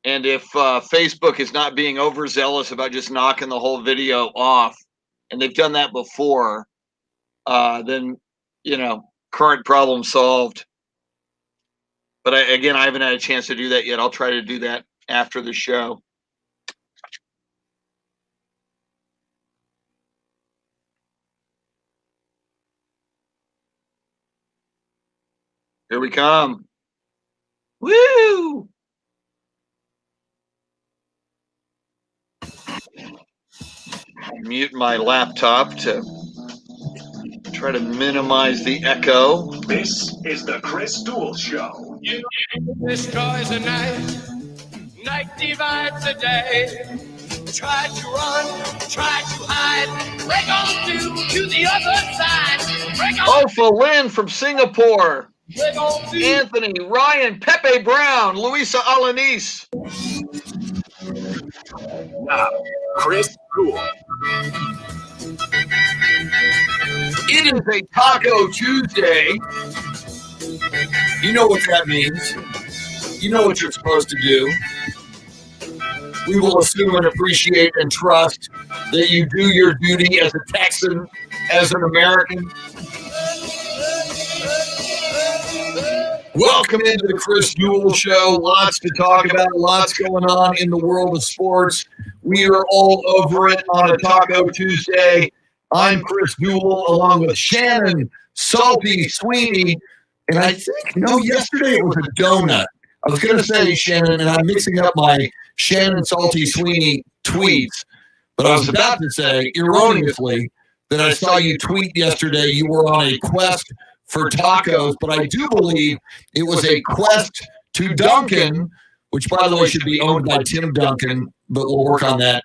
And if Facebook is not being overzealous about just knocking the whole video off, and they've done that before, then, current problem solved. But I haven't had a chance to do that yet. I'll try to do that after the show. Here we come. Woo! Mute my laptop to try to minimize the echo. This is the Chris Duel Show. Destroys the night, night divides the day. Try to run, try to hide, break on to the other side. Break on. Ofa Lynn from Singapore. Break on to. Anthony, Ryan, Pepe Brown, Luisa Alanis. Now, Chris Duel. It is a Taco Tuesday. You know what that means. You know what you're supposed to do. We will assume and appreciate and trust that you do your duty as a Texan, as an American. Welcome into the Chris Duel Show. Lots to talk about, lots going on in the world of sports. We are all over it on a Taco Tuesday. I'm Chris Duel along with Shannon, Salty, Sweeney, and I think, yesterday it was a donut. I was going to say Shannon, and I'm mixing up my Shannon, Salty, Sweeney tweets, but I was about to say, erroneously, that I saw you tweet yesterday you were on a quest for tacos, but I do believe it was a quest to Duncan, which, by the way, should be owned by Tim Duncan, but we'll work on that,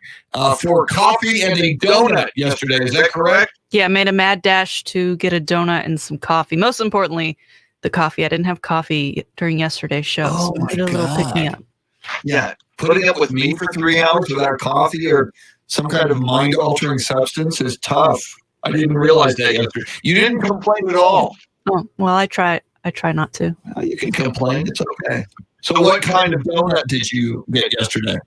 for coffee and a donut yesterday. Is that correct? Yeah, I made a mad dash to get a donut and some coffee. Most importantly, the coffee. I didn't have coffee during yesterday's show, so I did a little pick-me-up. Yeah, putting up with me for 3 hours without coffee or some kind of mind-altering substance is tough. I didn't realize that yesterday. You didn't complain at all. Oh, well, I try not to. Well, you can complain. It's okay. So what kind of donut did you get yesterday?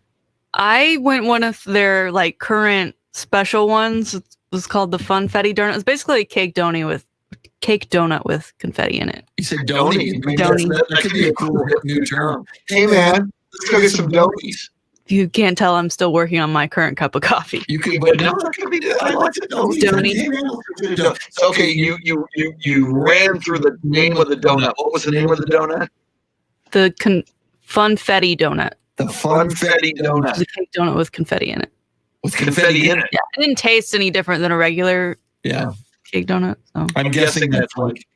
I went one of their current special ones. It was called the Funfetti donut. It's basically a cake donut with confetti in it. You said donut? Donut. That could be a cool new term. Hey, man, let's go get some donuts. You can't tell I'm still working on my current cup of coffee. You could, but no, that could be. I like the donut. Okay, you ran through the name of the donut. What was the name of the donut? The Funfetti donut. The Funfetti donut. It's a cake donut with confetti in it. With confetti in it. Yeah, it didn't taste any different than a regular cake donut. So. I'm guessing that's like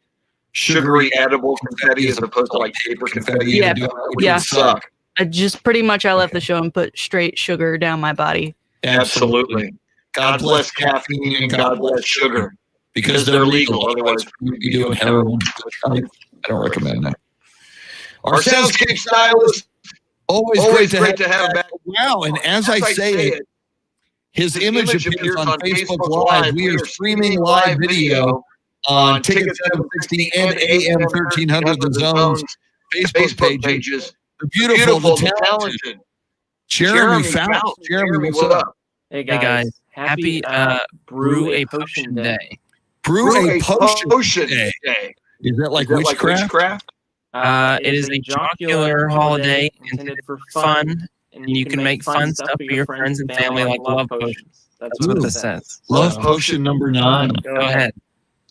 sugary edible confetti as opposed to paper confetti. Yeah, Which would suck. I left the show and put straight sugar down my body. Absolutely. God bless caffeine and God bless sugar because they're legal. Otherwise, we'd be doing heroin. I don't recommend that. Our soundscape stylist, always great to have back. Wow, and as I say it, his image appears on Facebook Live. We are streaming live video on Ticket 760 and AM 1300 The Zone's Facebook pages. The beautiful, the talented Jeremy Fowles. Jeremy, what's up? Hey guys, happy Brew a Potion Day. Brew a Potion Day. Is that like witchcraft? It is a jocular holiday intended for fun, and you can make fun stuff for your friends and family like love potions. That's what this says. Love potion number 9. Go ahead.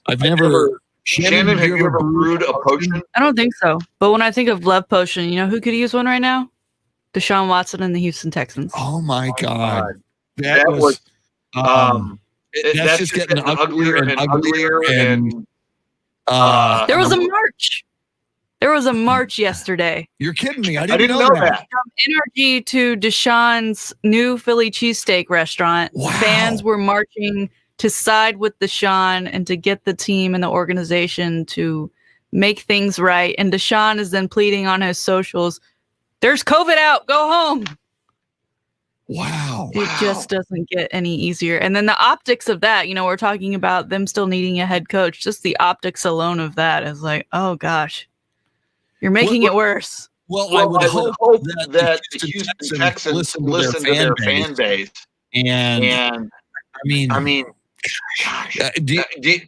I've never... Shannon, have you ever brewed a potion? I don't think so. But when I think of love potion, you know who could use one right now? Deshaun Watson and the Houston Texans. Oh my God. That was that's just getting uglier and uglier. And there was a march. There was a march yesterday. You're kidding me. I didn't know that. From NRG to Deshaun's new Philly cheesesteak restaurant. Wow. Fans were marching to side with Deshaun and to get the team and the organization to make things right. And Deshaun is then pleading on his socials, there's COVID out, go home. Wow. It just doesn't get any easier. And then the optics of that, we're talking about them still needing a head coach. Just the optics alone of that is like, oh gosh, you're making it worse. Well, I would hope that the Houston Texans listen to their fan base. And I mean, gosh, is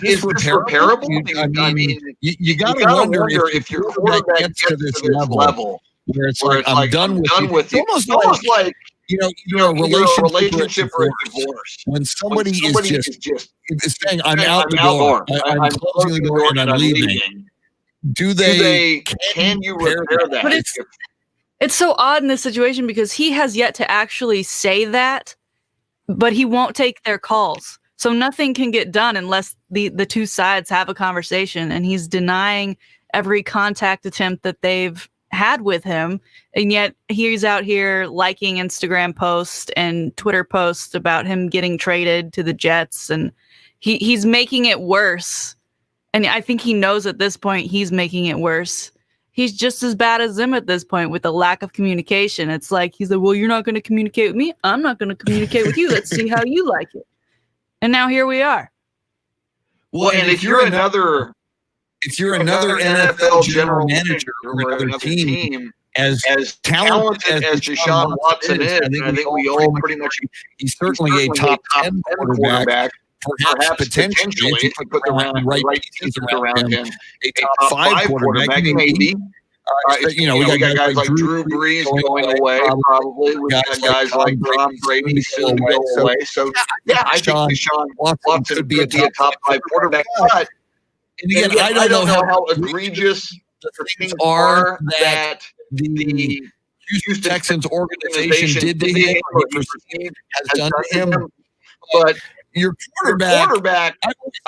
this repairable? I mean, you got to wonder if your quarterback gets to this level where it's like, I'm done with you. It's almost like a relationship or a divorce. When somebody is just saying, I'm out the door, I'm closing the door and I'm leaving. Can you repair that? But it's so odd in this situation because he has yet to actually say that, but he won't take their calls. So nothing can get done unless the two sides have a conversation, and he's denying every contact attempt that they've had with him. And yet he's out here liking Instagram posts and Twitter posts about him getting traded to the Jets, and he's making it worse. And I think he knows at this point he's making it worse. He's just as bad as them at this point with the lack of communication. It's like he's like, well, you're not going to communicate with me. I'm not going to communicate with you. Let's see how you like it. And now here we are. Well, and if you're another NFL general manager or another team as talented as Deshaun Watson is, and I think we all pretty much he's certainly a top 10 quarterback. Perhaps potentially, if you put the right pieces around him, a top 5 quarterback, maybe. We got guys like Drew Brees going away, probably. We got guys like Tom Brady soon to go away. So, I think Deshaun Watson could be a top 5 quarterback. But again, I don't know how egregious the things are that the Houston Texans organization did to him or has done to him. But your quarterback,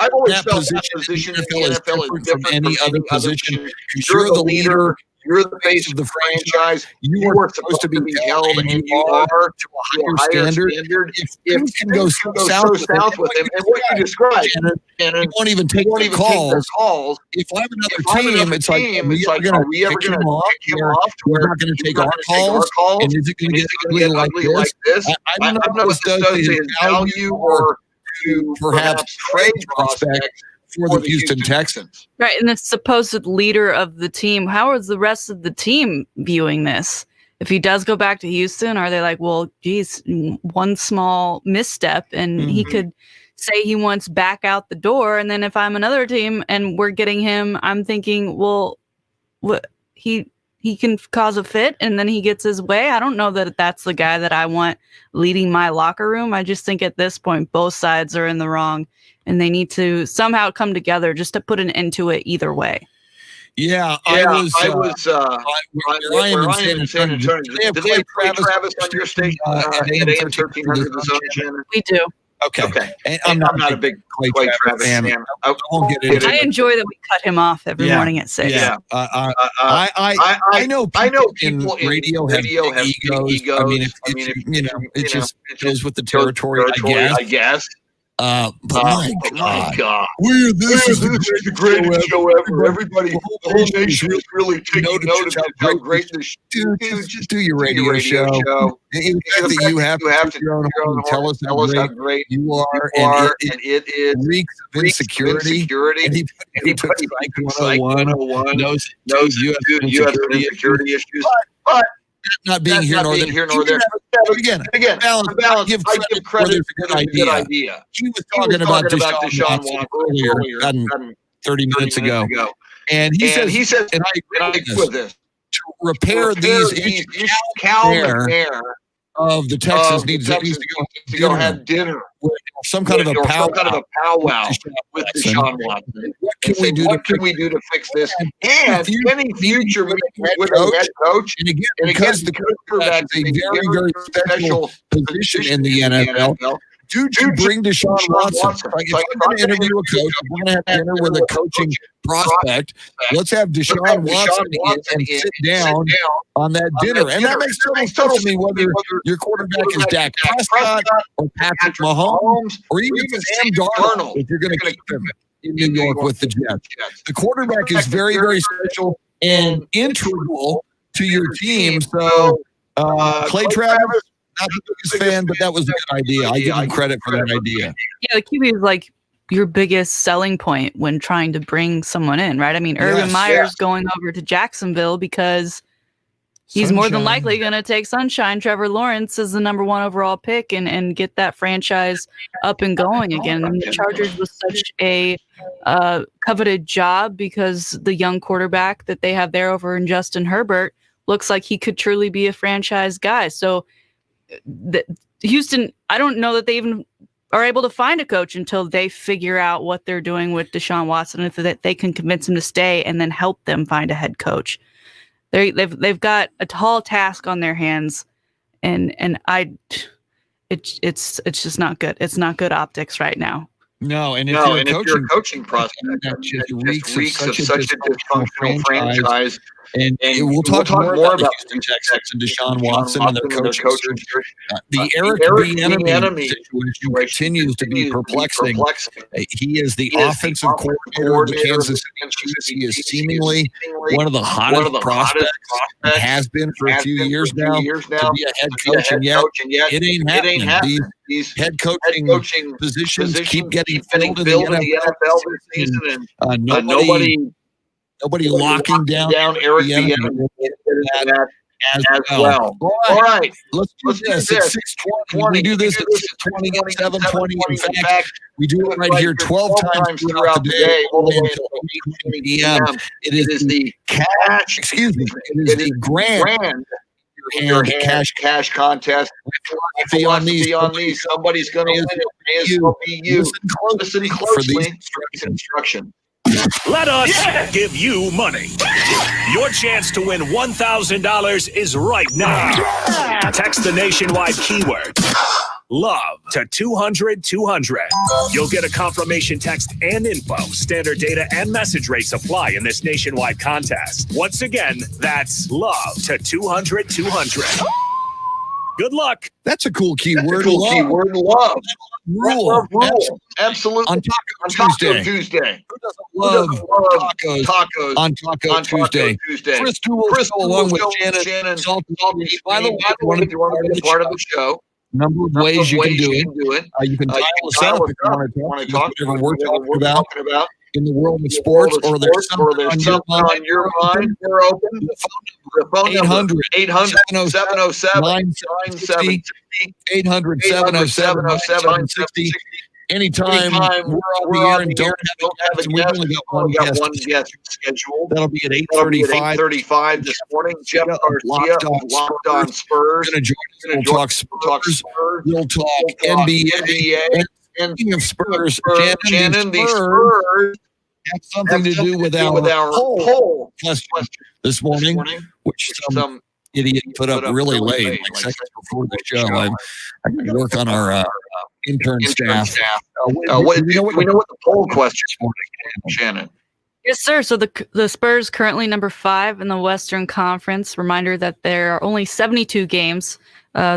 I've always felt that position in the NFL is different from any other position. You're the leader. You're the face of the franchise. You are supposed to be held, and you are to a higher standard. If things can go south with him, and what you described, Shannon, you won't even take their calls. If I'm another team, it's like, are we ever going to kick him off? We're not going to take our calls. And is it going to get ugly like this? I don't know if this does to his value or to perhaps trade prospects for the Houston Texans. Right, and the supposed leader of the team, how is the rest of the team viewing this? If he does go back to Houston, are they like, well, geez, one small misstep and he could say he wants back out the door, and then if I'm another team and we're getting him, I'm thinking, well, he can cause a fit and then he gets his way. I don't know that that's the guy that I want leading my locker room. I just think at this point, both sides are in the wrong and they need to somehow come together just to put an end to it either way. Yeah, I was where I am in San Antonio. Do they have Travis on your station at AM 1300 The Zone, Shannon? We do. Okay. And I'm not a big Clay Travis fan. I won't get into it. I enjoy that we cut him off every morning at 6. Yeah. I know people in radio have egos. I mean, it just goes with the territory, I guess. But my God, this is the greatest show ever. Everybody, the whole nation is really taking notice of how great this dude. Just do your radio show. The fact that you have to your own home and tell us how great you are, and it is reeks of insecurity. And he took Psych 101, knows you have insecurity issues, but not being here nor there. Again, balance. I give credit for a good idea. He was talking about Deshaun Watson earlier, 30 minutes ago. And he says, and I agree with this, to repair these issues, Cal McNair of the Texans needs to go have dinner. Some kind of a powwow with Deshaun Watson. What can we do to fix this? And any future with a head coach, and again, because the quarterback is a very, very special position in the NFL, do bring Deshaun Watson. If I'm going to interview a coach, I'm going to have dinner with a coaching prospect. Let's have Deshaun Watson and sit down on that dinner. And that makes total sense to me, whether your quarterback is Dak Prescott or Patrick Mahomes or even Sam Darnold, if you're going to keep him in New York with the Jets. The quarterback is very, very special and integral to your team. So, Clay Travis, not the biggest fan, but that was a good idea. I give him credit for that idea. Yeah, the QB is like your biggest selling point when trying to bring someone in, right? I mean, Urban Yes, Meyer's going over to Jacksonville because he's more than Sunshine. likely going to take Sunshine Trevor Lawrence as the number 1 overall pick and get that franchise up and going again. And the Chargers was such a coveted job because the young quarterback that they have there over in Justin Herbert looks like he could truly be a franchise guy. So Houston, I don't know that they even are able to find a coach until they figure out what they're doing with Deshaun Watson, if that they can convince him to stay and then help them find a head coach. They've got a tall task on their hands, and it's just not good. It's not good optics right now. No, and if No, you're and a if you're coaching a coaching prospect, that just it reeks of such a dysfunctional franchise. And we'll talk more about the Houston Texans and Deshaun Watson and their coaching search. The Eric Bieniemy situation continues to be perplexing. He is the offensive coordinator of the Kansas City Chiefs. He is seemingly one of the hottest prospects. He has been for a few years now to be a head coach, and yet it ain't happening. These head coaching positions keep getting filled in the NFL this season, and nobody locking down Eric Bieniemy as well. All right, let's do this at 6:20. We do this at 6:20 and 7:20. In fact, we do it right here 12 times throughout the day, all the way until 8:20 p.m. It is the cash. Excuse me. It is the grand your hand cash contest. Fee on these. Somebody's going to win it. May as well be you. Listen closely for these instructions. Let us give you money. Your chance to win $1,000 is right now. Text the nationwide keyword LOVE to 200-200. You'll get a confirmation text and info. Standard data and message rates apply in this nationwide contest. Once again, that's LOVE to 200-200. Good luck. That's a cool keyword. Love. Rule. Absolutely. On Taco Tuesday. Who doesn't love tacos on Taco Tuesday? Chris Duel along with Shannon. By the way, if you want to be part of the show, number of ways you can do it. You can dial us up if you want to talk about whatever we're talking about in the world of sports, or there's something on your mind. We're open. The phone number 800-707-9760. 800-707-9760. Anytime we're on the air and don't have a guest, we've only got one guest scheduled. That'll be at 8:35 this morning. Jeff Garcia of Locked On Spurs going to join us. We'll talk Spurs. We'll talk NBA. And speaking of Spurs, Shannon, the Spurs have something to do with our poll question this morning, which some idiot put up really late, like seconds before the show. I got to work on our intern staff. We know what the poll question is, Shannon. Yes, sir. So the Spurs currently number 5 in the Western Conference. Reminder that there are only 72 games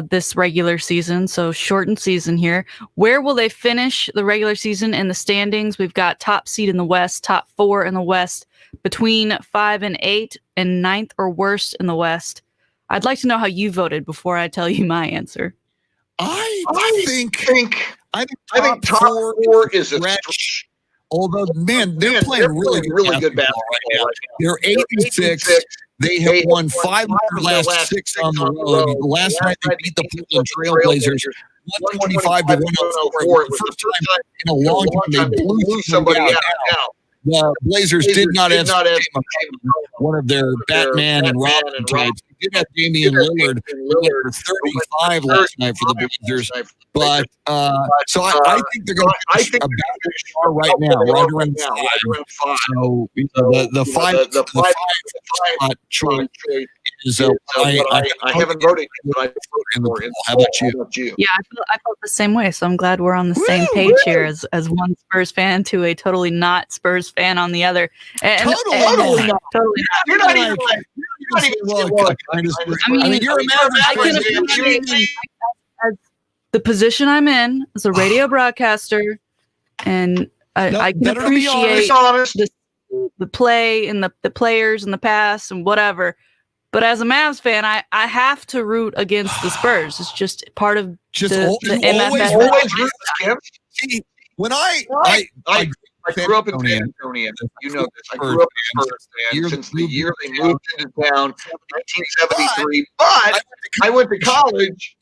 this regular season, so shortened season here. Where will they finish the regular season in the standings? We've got top seed in the West, top 4 in the West, between 5 and 8, and 9th or worst in the West. I'd like to know how you voted before I tell you my answer. I think top 4 is a stretch. Although, man, they're playing really good basketball right now. They're 8-6. They have won 5 of their last 6 on the road. Last night they beat the Portland Trailblazers 125-104. It was the first time in a long time they blew somebody out. The Blazers did not have one of their Batman and Robin types. They did have Damian Lillard, who went for 35 last night for the Blazers. But so I think they're going to finish about where they are right now, right around 5. So the 5 spot choice is I haven't voted, but I voted for it. How about you? Yeah, I felt the same way. So I'm glad we're on the same page here as one Spurs fan to a totally not Spurs fan on the other. Totally not. You're not even you're a Mavericks fan. As the position I'm in as a radio broadcaster, and I can appreciate the play and the players and the pass and whatever. But as a Mavs fan, I have to root against the Spurs. It's just part of the MFS. When I grew up in San Antonio. You know this. I grew up a Spurs fan since the year they moved into town, 1973. But I went to college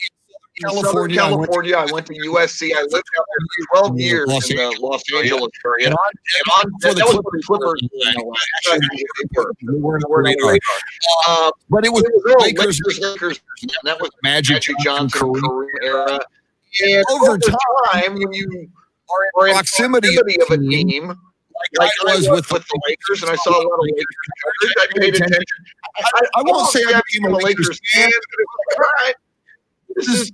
in Southern California. I went to USC. I lived out there for 12 years in the Los Angeles area. And that was when the Clippers were on the radar. But it was Lakers. And that was Magic Johnson Kareem era. And over time, when you are in proximity of a team, like I was with the Lakers, and I saw a lot of Lakers coverage, I paid attention. I won't say I became a Lakers fan, but it was like, all right, this is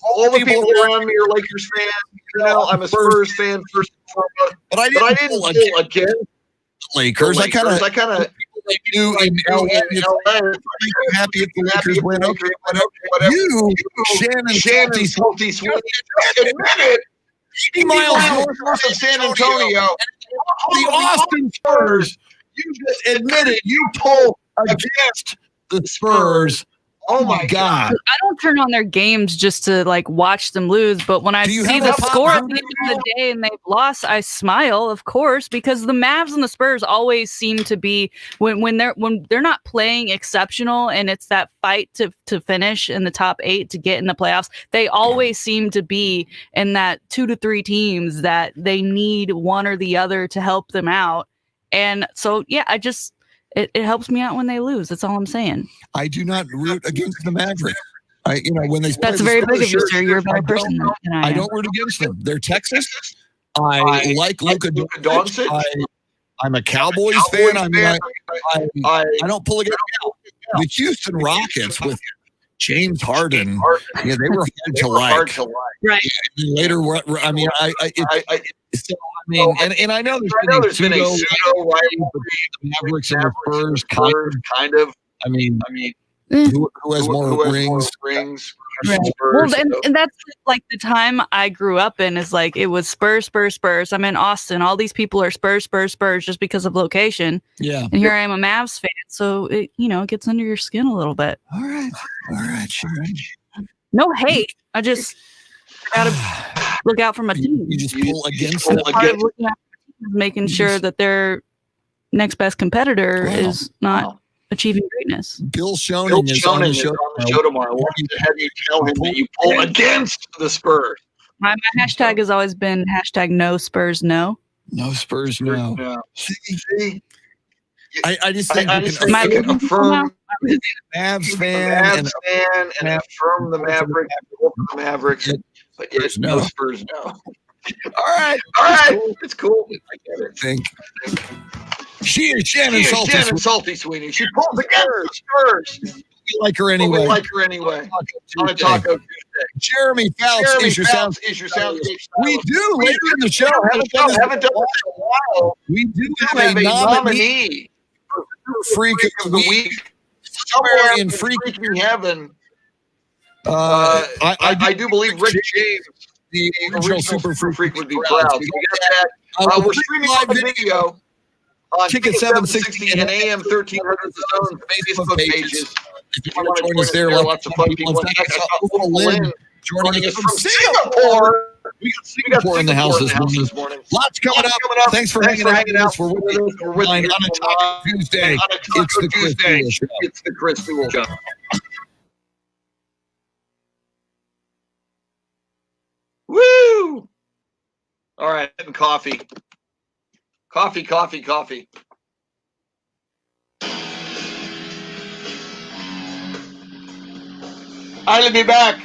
all the people around me are Lakers fans. You know, I'm a Spurs fan first and foremost, but I didn't pull against Lakers. I kind of knew in LA. I'm happy if the Lakers win. Okay, whatever. You, Shannon, Salty Sweeney, admitted 80 miles north of San Antonio, the Austin Spurs. You just admitted you pull against the Spurs. Oh my God! I don't turn on their games just to like watch them lose, but when I see the score at the end of the day and they've lost, I smile, of course, because the Mavs and the Spurs always seem to be when they're not playing exceptional and it's that fight to finish in the top 8 to get in the playoffs. They always seem to be in that 2 to 3 teams that they need one or the other to help them out, and so yeah, It helps me out when they lose. That's all I'm saying. I do not root against the Mavericks. When they that's very big of you, sir. You're a better person than I am. I don't root against them. They're Texas. I like Luka Doncic. I'm a Cowboys fan. I mean, I don't pull against the Houston Rockets with James Harden. Yeah, they were hard to like. Right. And later, I mean, and I know there's been a pseudo rivalry, the Mavericks and the Spurs, kind of. I mean, who has more rings? Right. Well, and that's like the time I grew up in is like it was Spurs. I'm in Austin. All these people are Spurs just because of location. Yeah. And here I am a Mavs fan, so it gets under your skin a little bit. All right, Sharon. No hate. I just gotta look out for my team. You just pull against them. Making sure that their next best competitor is not achieving greatness. Bill Shannon is on the show tomorrow. I want to have you tell him that you pull against the Spurs. My hashtag has always been hashtag no Spurs no. No Spurs no. See? I just think you can affirm Mavs fan and affirm the Mavericks, but yes, no Spurs no. All right, it's cool. I get it. Think. She is Shannon Salty Sweeney. She pulls against Spurs. We like her anyway. On a Taco Tuesday. Jeremy Fouts is your soundscape. We do later in the show. Haven't done this in a while. We do have a nominee for Freak of the Week. Somewhere in freaking heaven. I do believe Rick James, the original Super Freak, would be proud. So we got that. We're streaming live video on Ticket 760 and AM 1300 Zone's Facebook pages. If you want to join us there, lots of fun people. Lynn joining us from Singapore. We got Singapore in the house this morning. Lots coming up. Thanks for hanging out. We're with you on a Taco Tuesday. It's the Chris Duel Show. Woo! All right, having coffee. Coffee. I'll be back.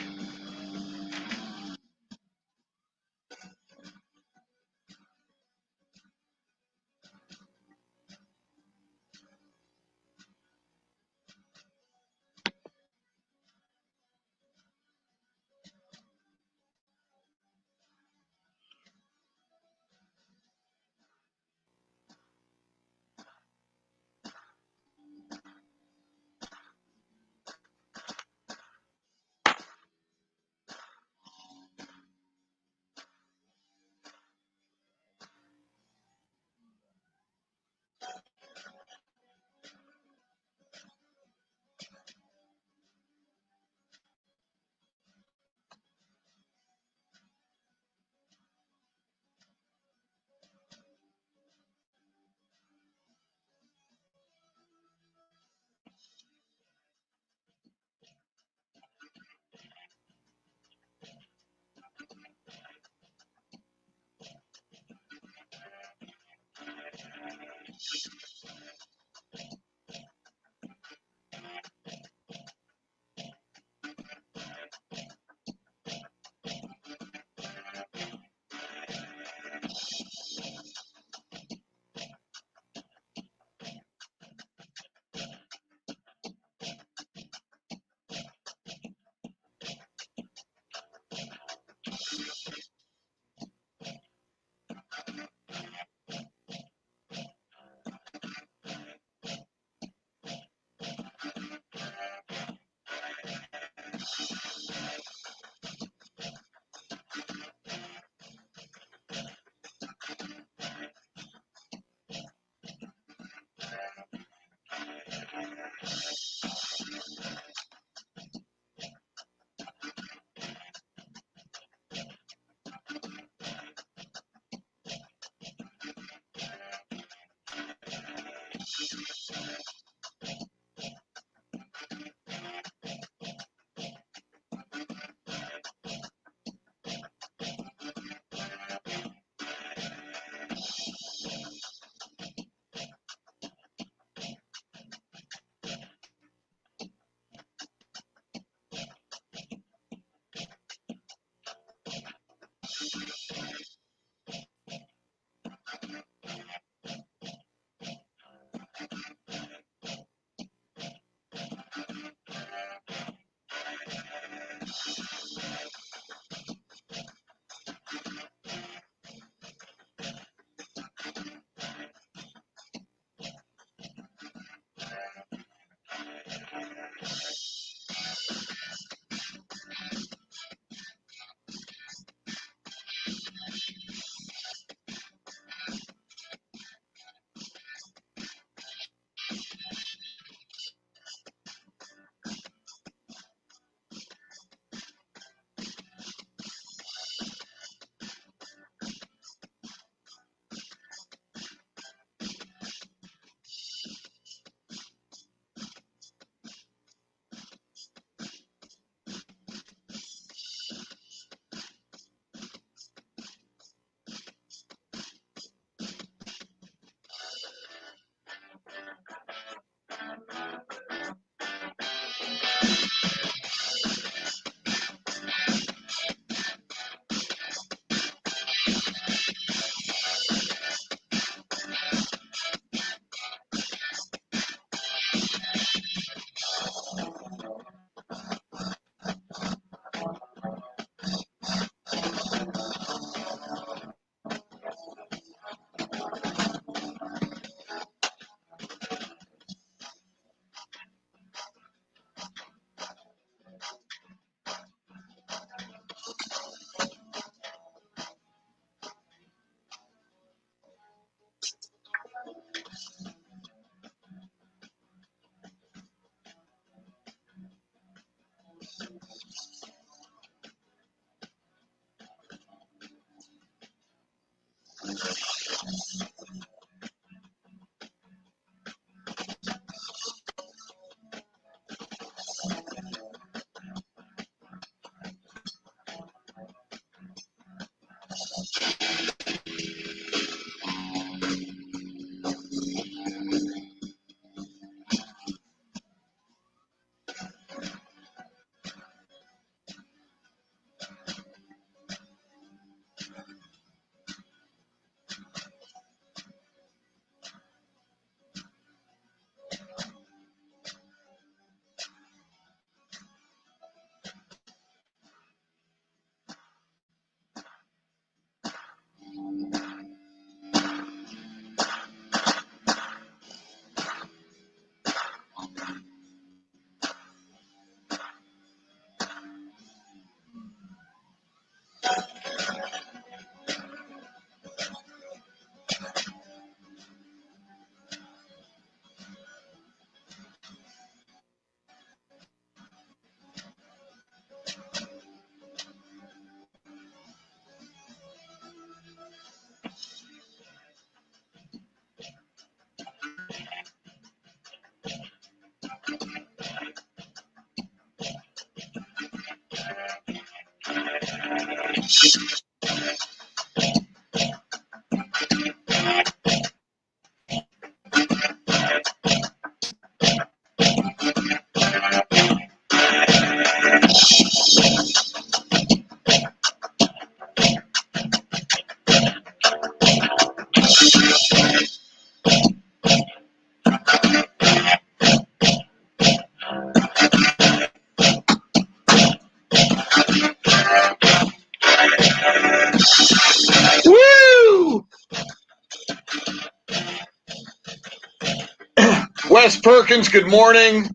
Wes Perkins, good morning.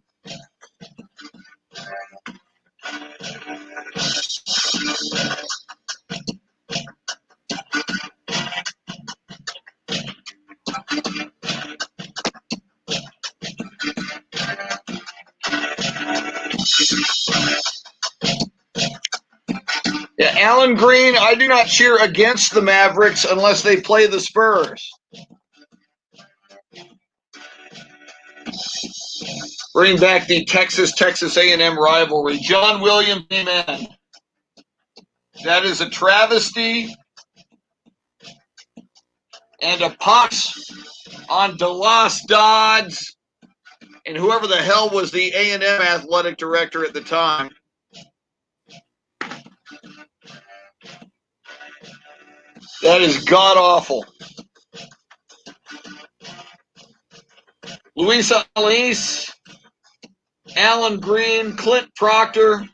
Yeah, Alan Green, I do not cheer against the Mavericks unless they play the Spurs. Bring back the Texas A&M rivalry. John Williams, amen. That is a travesty and a pox on DeLoss Dodds and whoever the hell was the A&M athletic director at the time. That is god-awful. Luis Alice, Alan Green, Clint Proctor,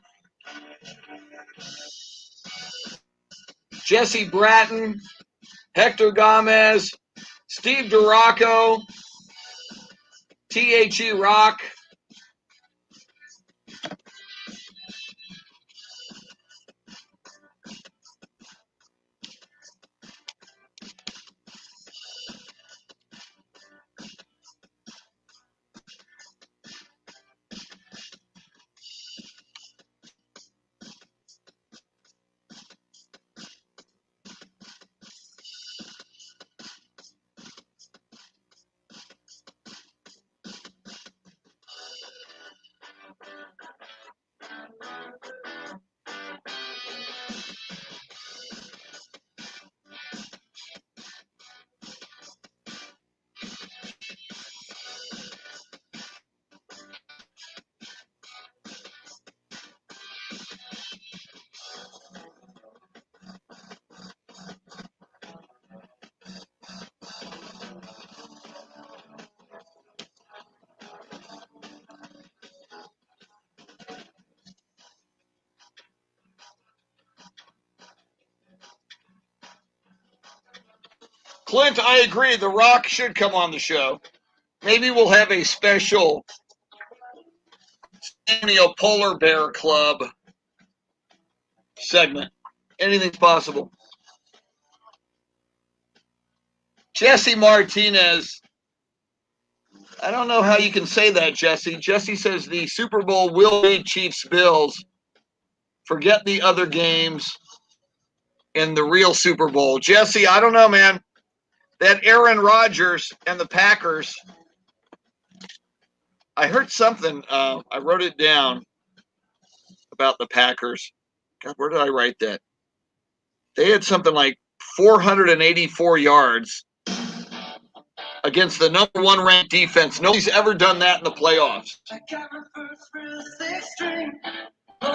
Jesse Bratton, Hector Gomez, Steve Duraco, THE Rock, Clint, I agree. The Rock should come on the show. Maybe we'll have a special Antonio Polar Bear Club segment. Anything's possible. Jesse Martinez. I don't know how you can say that, Jesse. Jesse says the Super Bowl will be Chiefs-Bills. Forget the other games in the real Super Bowl. Jesse, I don't know, man. That Aaron Rodgers and the Packers, I heard something. I wrote it down about the Packers. God, where did I write that? They had something like 484 yards against the number one ranked defense. Nobody's ever done that in the playoffs. I got my first real six string. My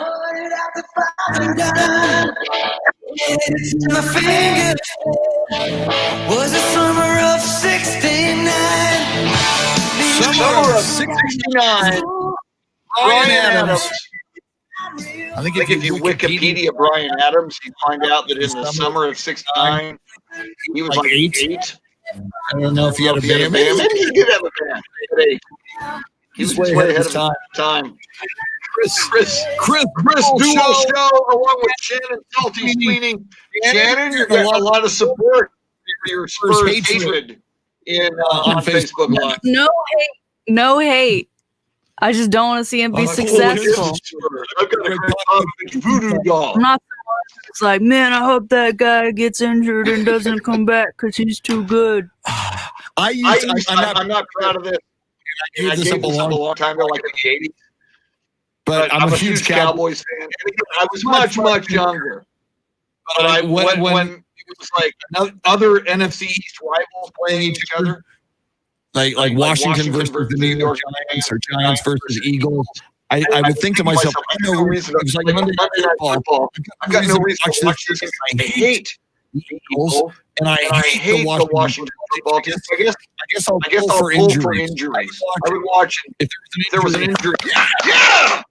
fingers was the summer of '69. Summer of '69. Brian Adams. I think if you Wikipedia Brian Adams, you find out that in the summer of '69, he was like 8. I don't know if he had a band. Maybe he did have a band at 8. He was way ahead of his time. Chris Duel show along with Shannon Salty Sweeney. Shannon, you got a lot of support for your Spurs hatred on Facebook Live. No hate. I just don't want to see him be successful. I've got a great voodoo doll. I'm not the one that's like, man, I hope that guy gets injured and doesn't come back because he's too good. I'm not proud of this. I gave this up a long time ago, like in the 80s. But I'm a huge Cowboys fan. And I was much younger. But when it was like other NFC East rivals playing each other, like Washington versus the New York Giants or Giants versus Eagles, I would think to myself, I have no reason. It was like Monday Night Football. I've got no reason to watch this. I hate the Eagles, and I hate the Washington football team. I guess I'll pull for injuries. I would watch it if there was an injury. Yeah!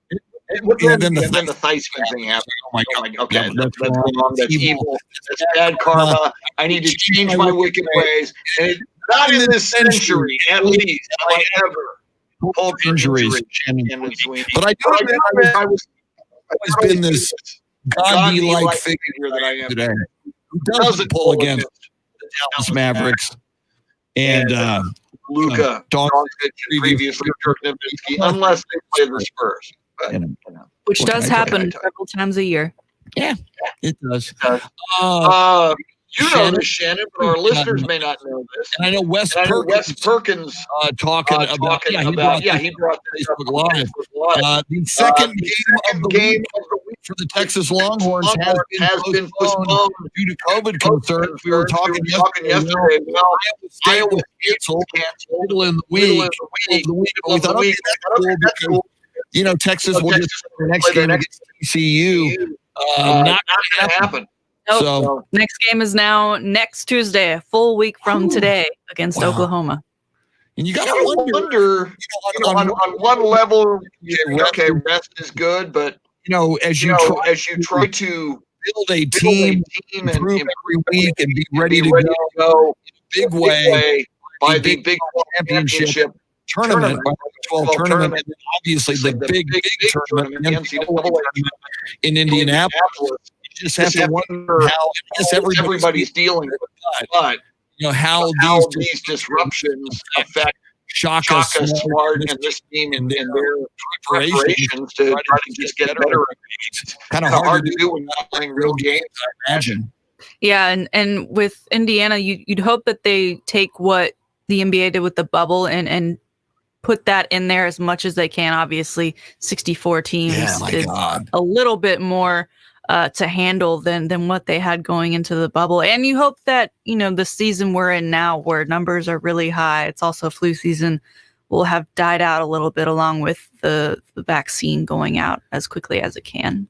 And then the Theismann thing happened. Oh my God! Okay, that's wrong. That's evil. That's bad karma. I need to change my wicked ways. And not in this century, at least, have I ever pulled for injuries. Shannon Sweeney. But I do admit I was always been this Gandhi-like figure that I am today who doesn't pull against the Dallas Mavericks and Luka, Doncic, previously Dirk Nowitzki, unless they play the Spurs. But, which does happen several times a year. Yeah, it does. You know this, Shannon, but our listeners may not know this. And I know Wes Perkins talking about he brought Facebook Live. The second game of the week for the Texas Longhorns has been postponed due to COVID concerns. We were talking yesterday. Well, Iowa State was canceled middle in the week. We thought, okay, that's cool because Texas will just play their next game against TCU. Not going to happen. Nope. So next game is now next Tuesday, a full week from today against Oklahoma. And you got to wonder on one level, okay, rest is good, but as you try to build a team and improve every week and be ready to go in a big way by the Big 12 championship tournament, by the 12 tournament, and obviously the big tournament, the NCAA tournament in Indianapolis. Just have to wonder how everybody's dealing with it, but how these disruptions affect Shaka Smart and this team and their preparations to try to just get better. It's kind of hard to do when not playing real games, I imagine. Yeah, and with Indiana, you'd hope that they take what the NBA did with the bubble and put that in there as much as they can. Obviously, 64 teams is a little bit more to handle than what they had going into the bubble. And you hope that, the season we're in now where numbers are really high, it's also flu season, will have died out a little bit along with the vaccine going out as quickly as it can.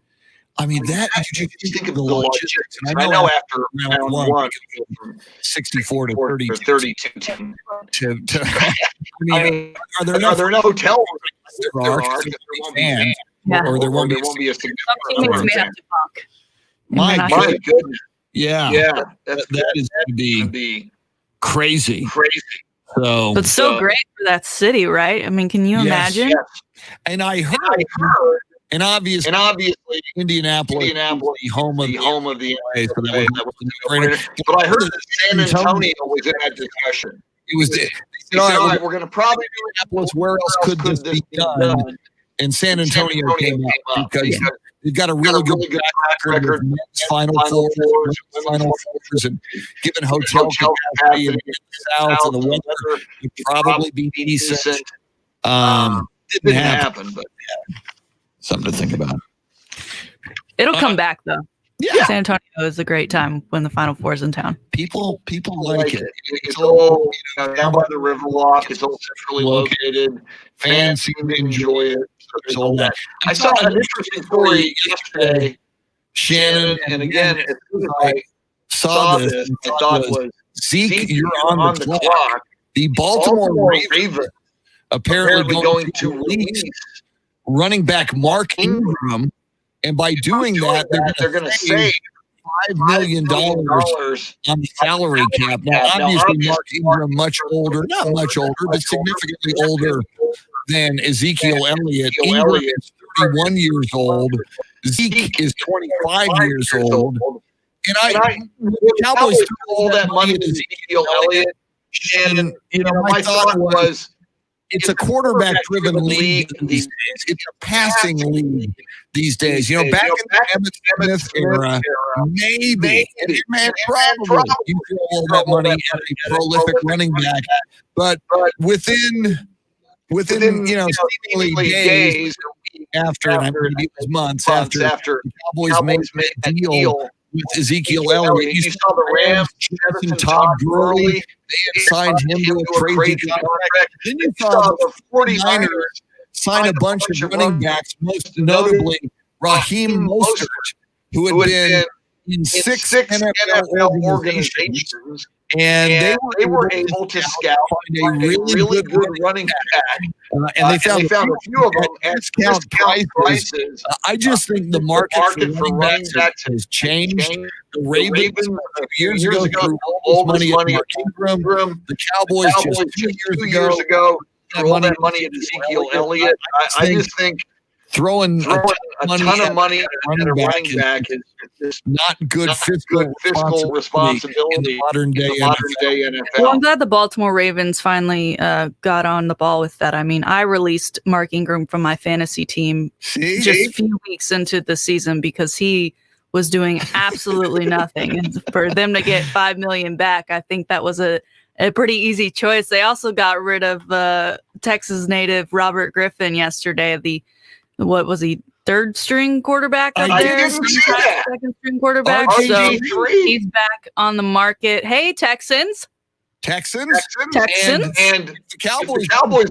I mean, did you think of the logistics? And I know after round one, from 64 to 32. 32. Are there no hotel rooms? There are. Or there won't be a significant number of fans. My goodness. Yeah. That is going to be crazy. So, but so great for that city, right? I mean, can you imagine? Yes. And I heard, and obviously, Indianapolis, the home of the NBA. So that was but I heard that San Antonio was in that discussion. It was. They said, all right, we're going to probably do Indianapolis. Where else could this be done? And San Antonio came up because they've got a really good track record of Final Fours, and given hotel capacity in the South and the weather would probably be decent. Didn't happen, but something to think about. It'll come back though. Yeah, San Antonio is a great time when the Final Four is in town. People like it. It's all down by the Riverwalk. It's all centrally located. Fans seem to enjoy it. All that. I saw an interesting story yesterday, Shannon, and again, as soon as I saw this, I thought was Zeke, you're on the clock. The Baltimore Ravens apparently going to release running back Mark Ingram. And by doing that, they're going to save $5 million on the salary cap. Now, obviously, Mark Ingram not much older, but significantly older than Ezekiel Elliott. Ingram is 31 years old. Zeke is 25 years old. And the Cowboys threw all that money at Ezekiel Elliott. And, my thought was, it's a quarterback-driven league these days. It's a passing league these days. Back in the Emmett Smith era, maybe, and probably you throw all that money at a prolific running back. But within seemingly days after, and maybe it was months after the Cowboys made a deal with Ezekiel Elliott, you saw the Rams, Jefferson, Todd Gurley, they had signed him to a crazy contract. Then you saw the 49ers sign a bunch of running backs, most notably Raheem Mostert, who had been in six NFL organizations, and they were able to scout a really good running back, and they found a few of them at discount prices. I just think the market for running backs has changed. The Ravens a few years ago threw all this money at Mark Ingram. The Cowboys just 2 years ago throw all that money at Ezekiel Elliott. I just think throwing a ton of money at a running back is just not good fiscal responsibility in the modern day NFL. Well, I'm glad the Baltimore Ravens finally got on the ball with that. I mean, I released Mark Ingram from my fantasy team just a few weeks into the season because he was doing absolutely nothing. And for them to get $5 million back, I think that was a pretty easy choice. They also got rid of Texas native Robert Griffin yesterday. What was he? Third string quarterback up there? Second string quarterback. So he's back on the market. Hey, Texans. And the Cowboys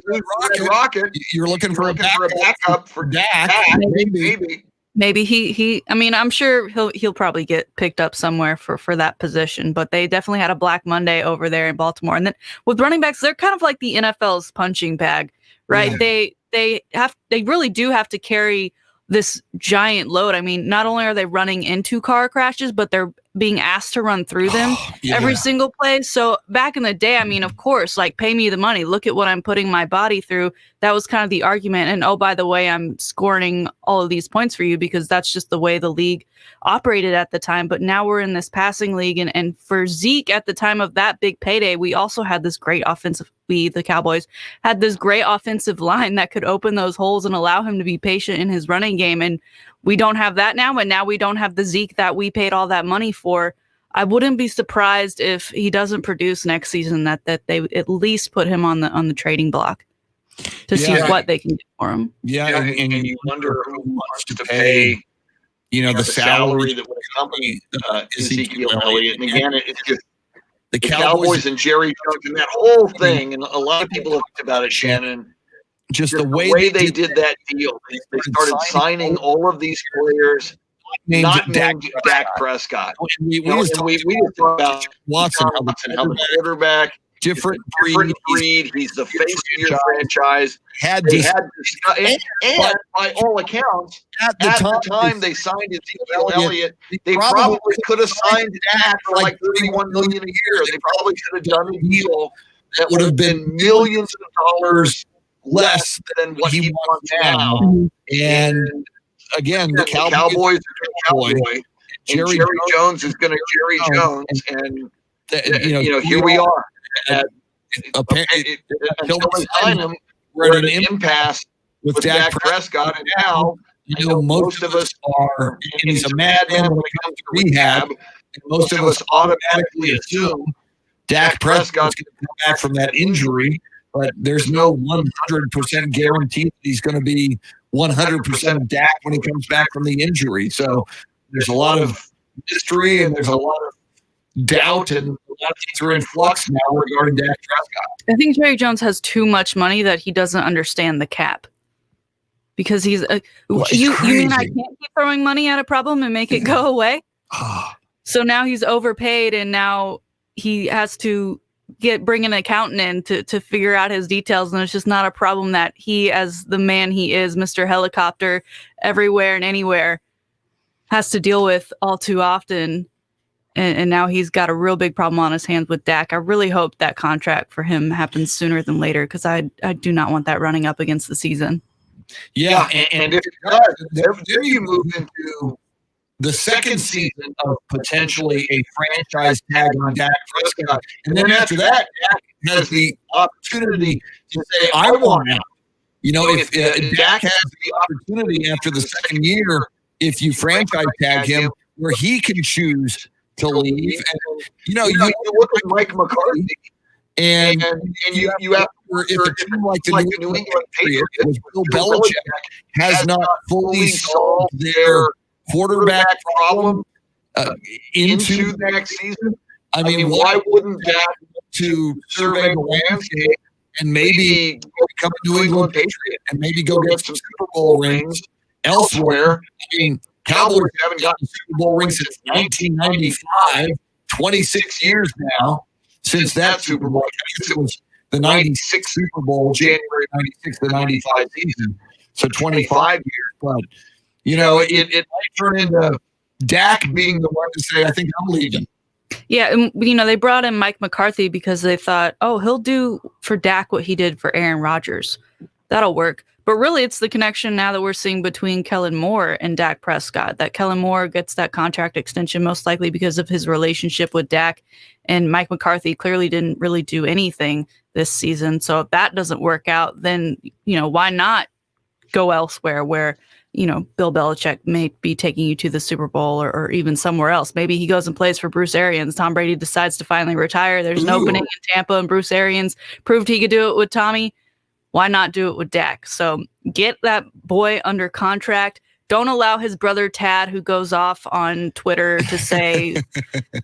rocket. You're looking for a backup for Dak. Maybe he. I mean, I'm sure he'll probably get picked up somewhere for that position. But they definitely had a Black Monday over there in Baltimore. And then with running backs, they're kind of like the NFL's punching bag, right? Yeah. They really do have to carry this giant load. I mean, not only are they running into car crashes, but they're being asked to run through them every single play. So back in the day, I mean, of course, like, pay me the money. Look at what I'm putting my body through. That was kind of the argument. And oh, by the way, I'm scoring all of these points for you because that's just the way the league operated at the time. But now we're in this passing league. And for Zeke at the time of that big payday, we also had this great the Cowboys had this great offensive line that could open those holes and allow him to be patient in his running game. And we don't have that now. And now we don't have the Zeke that we paid all that money for. I wouldn't be surprised if he doesn't produce next season, that they at least put him on the trading block to see what they can get for him. Yeah. And you wonder who wants to pay, the salary that would accompany Ezekiel Elliott. And again, it's just the Cowboys and Jerry Jones and that whole thing. And a lot of people have talked about it, Shannon. Just the way they did that deal. They started signing all of these players, not named Dak Prescott. We talked about Watson, how the quarterback, different breed. He's the face of your franchise. And by all accounts, at the time they signed Ezekiel Elliott, they probably could have signed Dak for like $31 million a year. They probably could have done a deal that would have been millions of dollars less than what he wants now. And again, the Cowboys are Cowboy. Jerry Jones is going to Jerry Jones. And, here we are. Until they sign him, we're at an impasse with Dak Prescott. And now, most of us are, and he's a madman when it comes to rehab. And most of us automatically assume Dak Prescott's going to come back from that injury. But there's no 100% guarantee that he's going to be 100% Dak when he comes back from the injury. So there's a lot of mystery and there's a lot of doubt, and a lot of things are in flux now regarding Dak Prescott. I think Jerry Jones has too much money that he doesn't understand the cap. Because he's you mean I can't keep throwing money at a problem and make it go away? So now he's overpaid, and now he has to bring an accountant in to figure out his details, and it's just not a problem that he, as the man he is, Mr. Helicopter everywhere and anywhere, has to deal with all too often. And now he's got a real big problem on his hands with Dak. I really hope that contract for him happens sooner than later, because I do not want that running up against the season. Yeah, and if it does, then you move into the second season of potentially a franchise tag on Dak Prescott. And then after that, Dak has the opportunity to say, I want out. If Dak has the opportunity after the second year, if you franchise tag him, where he can choose to leave. And, you look at Mike McCarthy, and you have if a team like the New England Patriots, with Bill Belichick, has not fully solved their quarterback problem into the next season. I mean, why wouldn't that to survey the landscape and maybe become a New England Patriot and maybe go get some Super Bowl rings elsewhere? I mean, Cowboys haven't gotten Super Bowl rings since 1995, 26 years now since that Super Bowl. I guess it was the 96 Super Bowl, January 96 to 95 season. So 25 years. But, it might turn into Dak being the one to say, I think I'm leaving. Yeah, and they brought in Mike McCarthy because they thought, oh, he'll do for Dak what he did for Aaron Rodgers. That'll work. But really, it's the connection now that we're seeing between Kellen Moore and Dak Prescott, that Kellen Moore gets that contract extension most likely because of his relationship with Dak, and Mike McCarthy clearly didn't really do anything this season. So if that doesn't work out, then, why not go elsewhere where, Bill Belichick may be taking you to the Super Bowl or even somewhere else. Maybe he goes and plays for Bruce Arians. Tom Brady decides to finally retire. There's an opening in Tampa, and Bruce Arians proved he could do it with Tommy. Why not do it with Dak? So get that boy under contract. Don't allow his brother Tad, who goes off on Twitter to say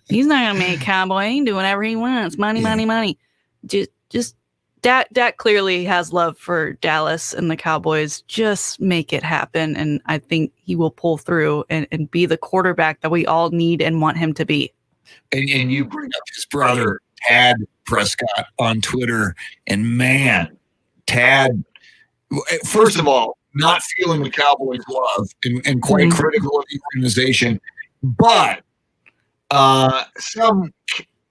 he's not going to make a Cowboy. He can do whatever he wants. Money. Just Dak clearly has love for Dallas and the Cowboys. Just make it happen. And I think he will pull through and be the quarterback that we all need and want him to be. And you bring up his brother, Tad Prescott, on Twitter. And man, Tad, first of all, not feeling the Cowboys' love and quite critical of the organization. But some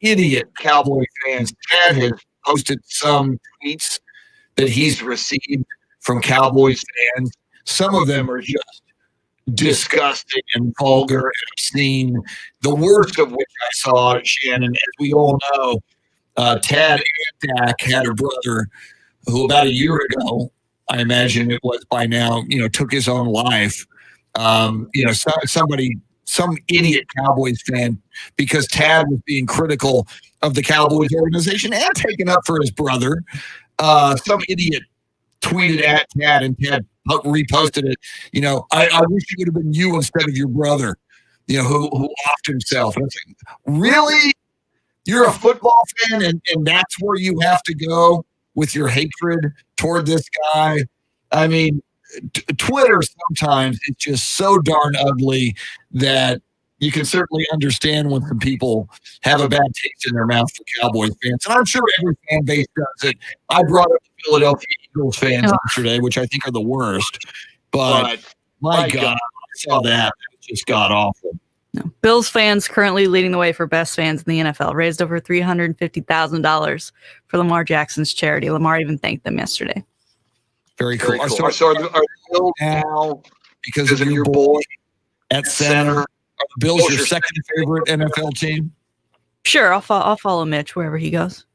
idiot Cowboy fans, Tad has posted some tweets that he's received from Cowboys fans. Some of them are just disgusting and vulgar and obscene. The worst of which I saw, Shannon, as we all know, Tad and Dak had a brother who about a year ago, I imagine it was by now, took his own life. Some idiot Cowboys fan, because Tad was being critical of the Cowboys organization and taking up for his brother. Some idiot tweeted at Tad, and Tad reposted it. I wish it would have been you instead of your brother, who offed himself. And I was like, really? You're a football fan, and that's where you have to go with your hatred toward this guy? I mean, Twitter sometimes is just so darn ugly that you can certainly understand when some people have a bad taste in their mouth for Cowboys fans. And I'm sure every fan base does it. I brought up the Philadelphia Eagles fans yesterday, which I think are the worst. But my God, I saw that. It just got awful. No. Bills fans currently leading the way for best fans in the NFL, raised over $350,000 for Lamar Jackson's charity. Lamar even thanked them yesterday. Very cool. So are the Bills now, because of your boy at center, are the Bills your second favorite NFL team? Sure, I'll follow Mitch wherever he goes.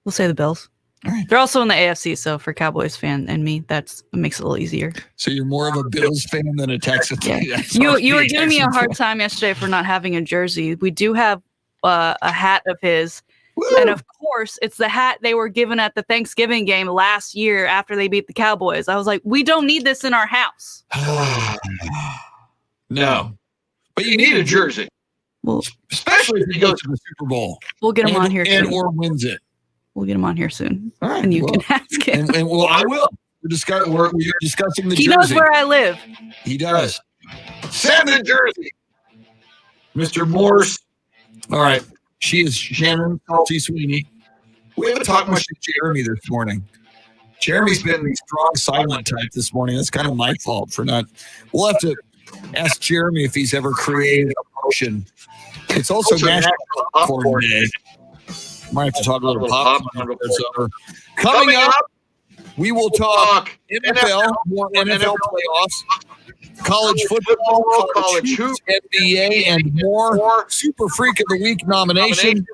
We'll say the Bills. All right. They're also in the AFC, so for Cowboys fan and me, it makes it a little easier. So you're more of a Bills fan than a Texans fan. Yeah. You were giving me a hard time yesterday for not having a jersey. We do have a hat of his. Woo! And of course, it's the hat they were given at the Thanksgiving game last year after they beat the Cowboys. I was like, we don't need this in our house. No. But you need a jersey. Well, especially if he goes to the Super Bowl. We'll get him on here soon. Or wins it. We'll get him on here soon. All right, and you can ask him. And I will. We're discussing the jersey. He knows where I live. He does. Send the jersey. Mr. Morse. All right. She is Shannon Salty Sweeney. We haven't talked much to Jeremy this morning. Jeremy's been the strong silent type this morning. That's kind of my fault for not. We'll have to ask Jeremy if he's ever created a motion. It's also National Popcorn Day. Might have to talk a little popcorn. Coming up, we will talk NFL, more NFL playoffs, college football, college hoops, NBA, and more. Super Freak of the Week nomination.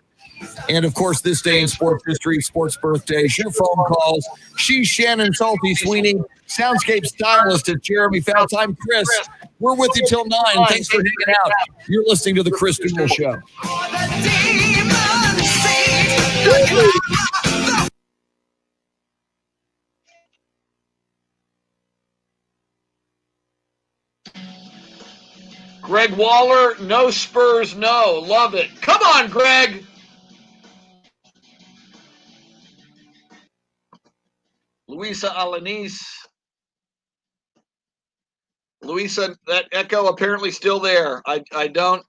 And, of course, this day in sports history, sports birthdays, your phone calls. She's Shannon Salty Sweeney. Soundscape stylist is Jeremy Fouts. I'm Chris. We're with you till 9. Thanks for hanging out. You're listening to The Chris Duel Show. Greg Waller, no Spurs, no. Love it. Come on, Greg. Luisa Alanis. Luisa, that echo apparently still there. I don't.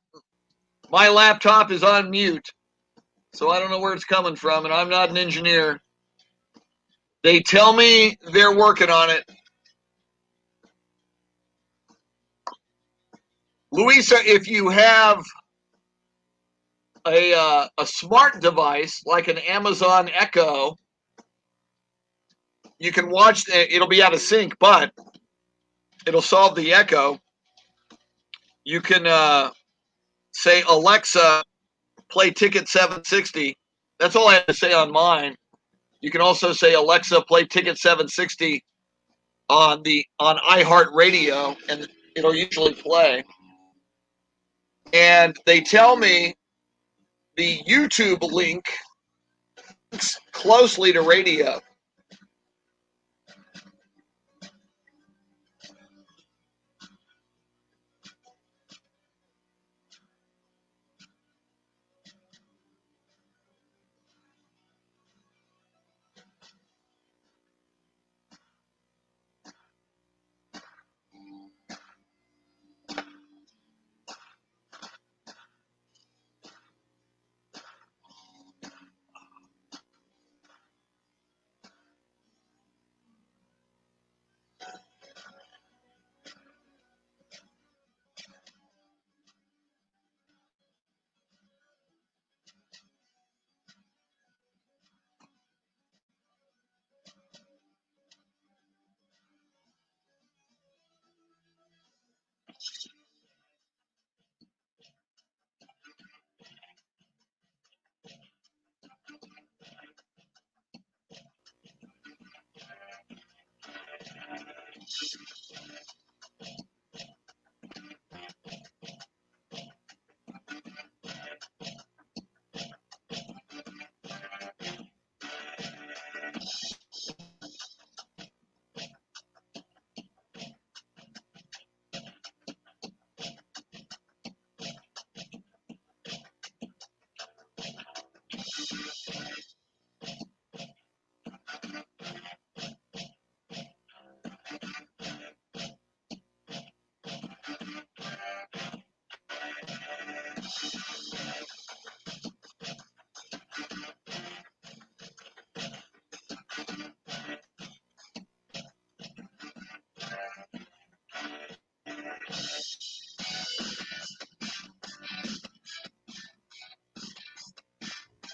My laptop is on mute, so I don't know where it's coming from, and I'm not an engineer. They tell me they're working on it. Luisa, if you have a smart device like an Amazon Echo, you can watch. It'll be out of sync, but it'll solve the echo. You can say, Alexa, play Ticket 760. That's all I have to say on mine. You can also say, Alexa, play Ticket 760 on iHeartRadio, and it'll usually play. And they tell me the YouTube link links closely to radio.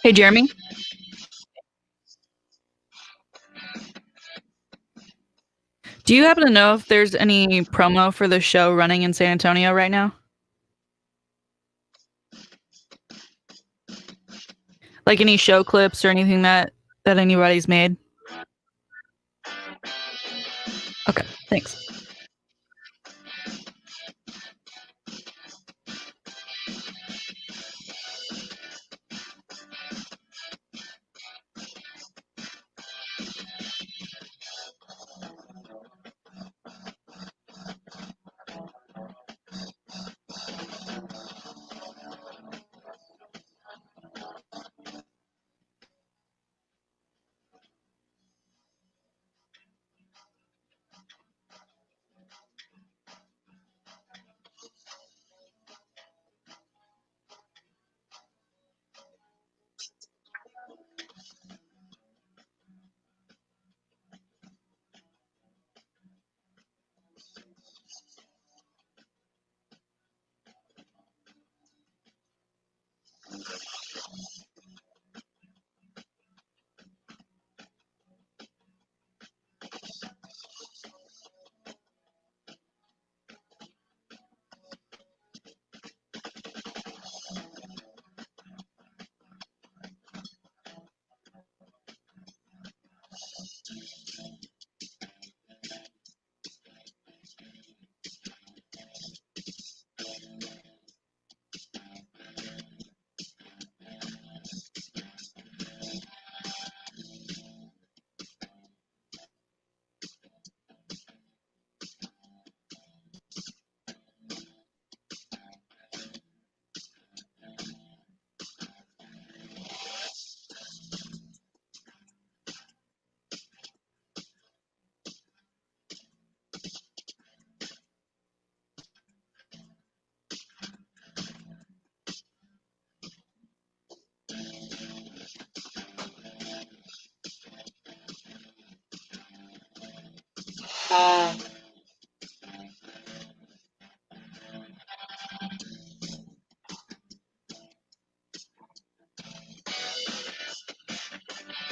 Hey, Jeremy. Do you happen to know if there's any promo for the show running in San Antonio right now? Like any show clips or anything that anybody's made? Okay, thanks.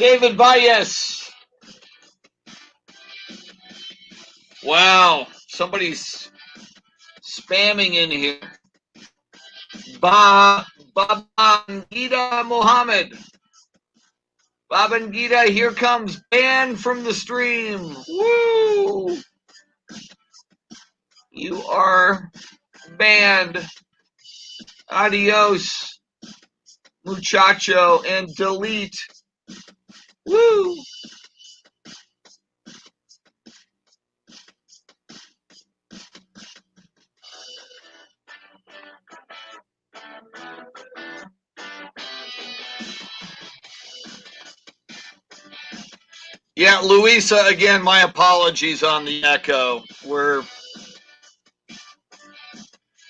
David Valles. Wow, somebody's spamming in here. Babangida Mohammed. Babangida, here comes banned from the stream. Woo! You are banned. Adios, muchacho, and delete. Woo! Yeah, Louisa, again, my apologies on the echo.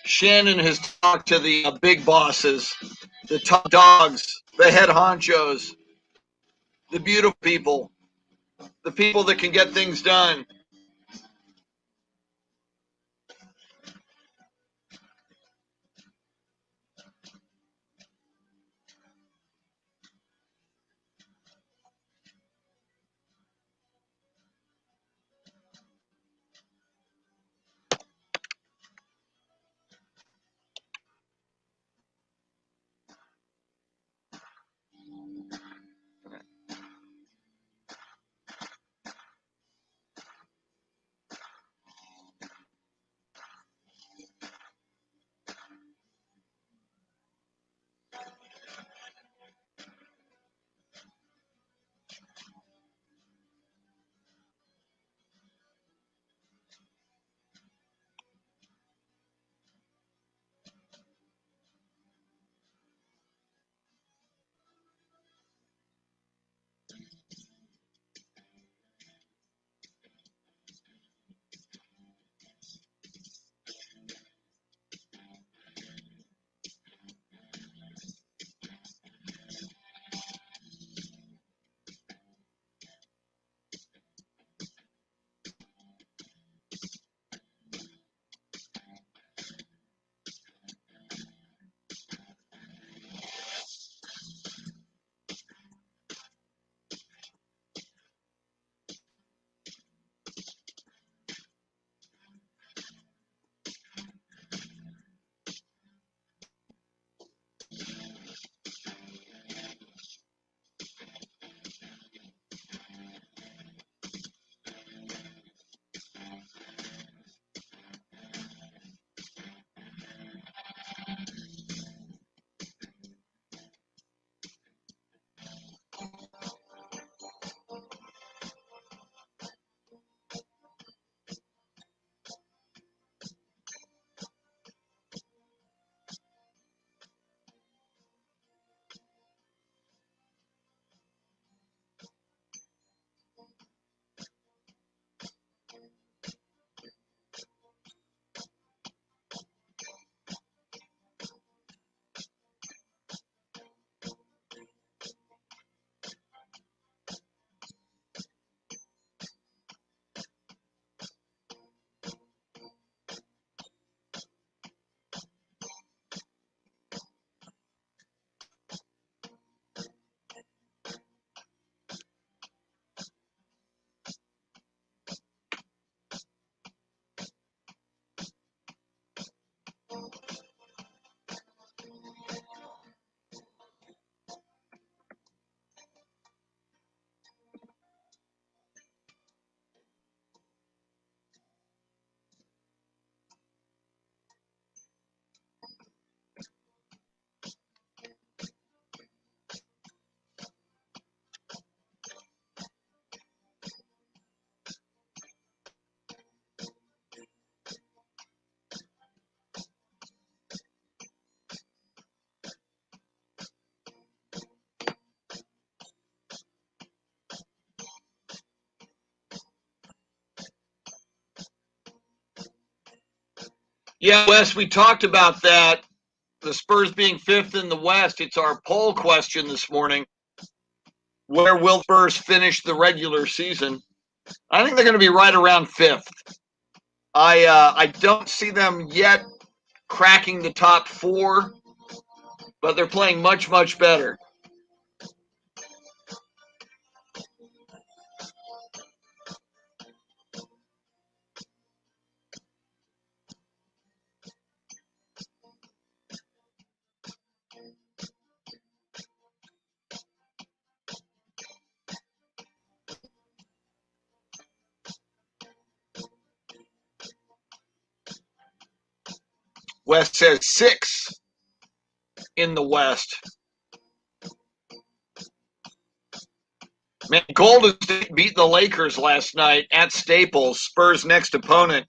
Shannon has talked to the big bosses, the top dogs, the head honchos, the beautiful people, the people that can get things done. Yeah, Wes, we talked about that. The Spurs being fifth in the West. It's our poll question this morning. Where will Spurs finish the regular season? I think they're going to be right around fifth. I don't see them yet cracking the top four, but they're playing much, much better. West has 6 in the West. Man, Golden State beat the Lakers last night at Staples. Spurs' next opponent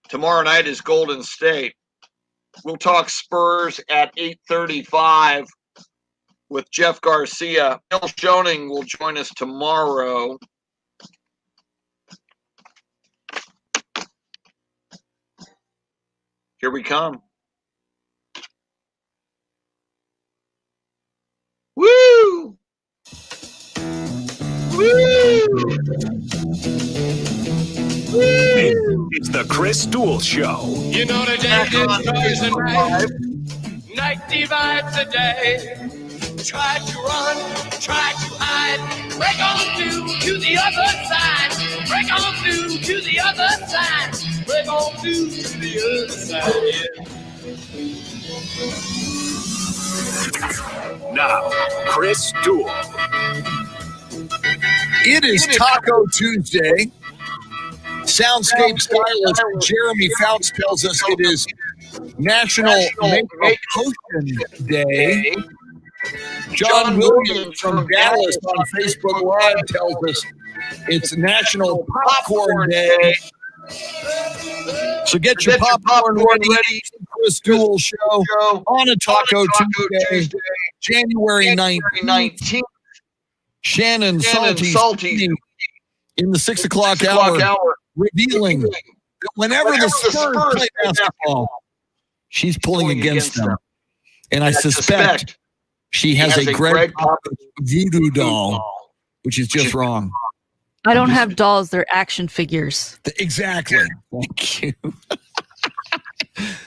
tomorrow night is Golden State. We'll talk Spurs at 8:35 with Jeff Garcia. Bill Schoening will join us tomorrow. Here we come. Woo! It's the Chris Duel Show. You know the day destroys the night. Night divides the day. Try to run, try to hide. Break on through to the other side. Break on through to the other side. Break on through to the other side. Now, Chris Duel. It is Taco Tuesday. Soundscape stylist Jeremy Fouts tells us it is National Make a Potion Day. John Williams from Dallas on Facebook Live tells us it's National Popcorn Day. So get your popcorn ready. Chris Duel Show on a Taco Tuesday, January 19th. Shannon Salty in the 6 o'clock hour, revealing that whenever the Spurs play basketball, she's pulling against them. And I suspect she has a Greg Popovich voodoo doll, which is just wrong. I don't have dolls; they're action figures. Exactly. Thank you.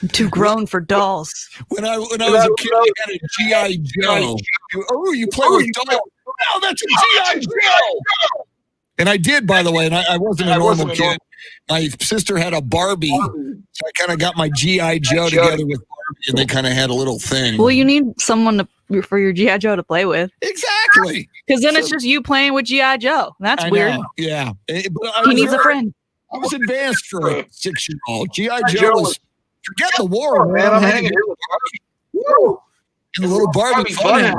I'm too grown for dolls. When I was a kid, I had a G.I. Joe. Oh, you play with dolls? Oh, that's a G.I. Joe. And I did, by the way, and I wasn't a normal kid. My sister had a Barbie, so I kind of got my G.I. Joe together with Barbie, and they kind of had a little thing. Well, you need someone for your G.I. Joe to play with. Exactly. Because then it's just you playing with G.I. Joe. That's weird. Yeah. He needs a friend. I was advanced for a 6-year-old. G.I. Joe was, forget the war, man. I'm hanging here with Barbie. Woo! And the little Barbie fun.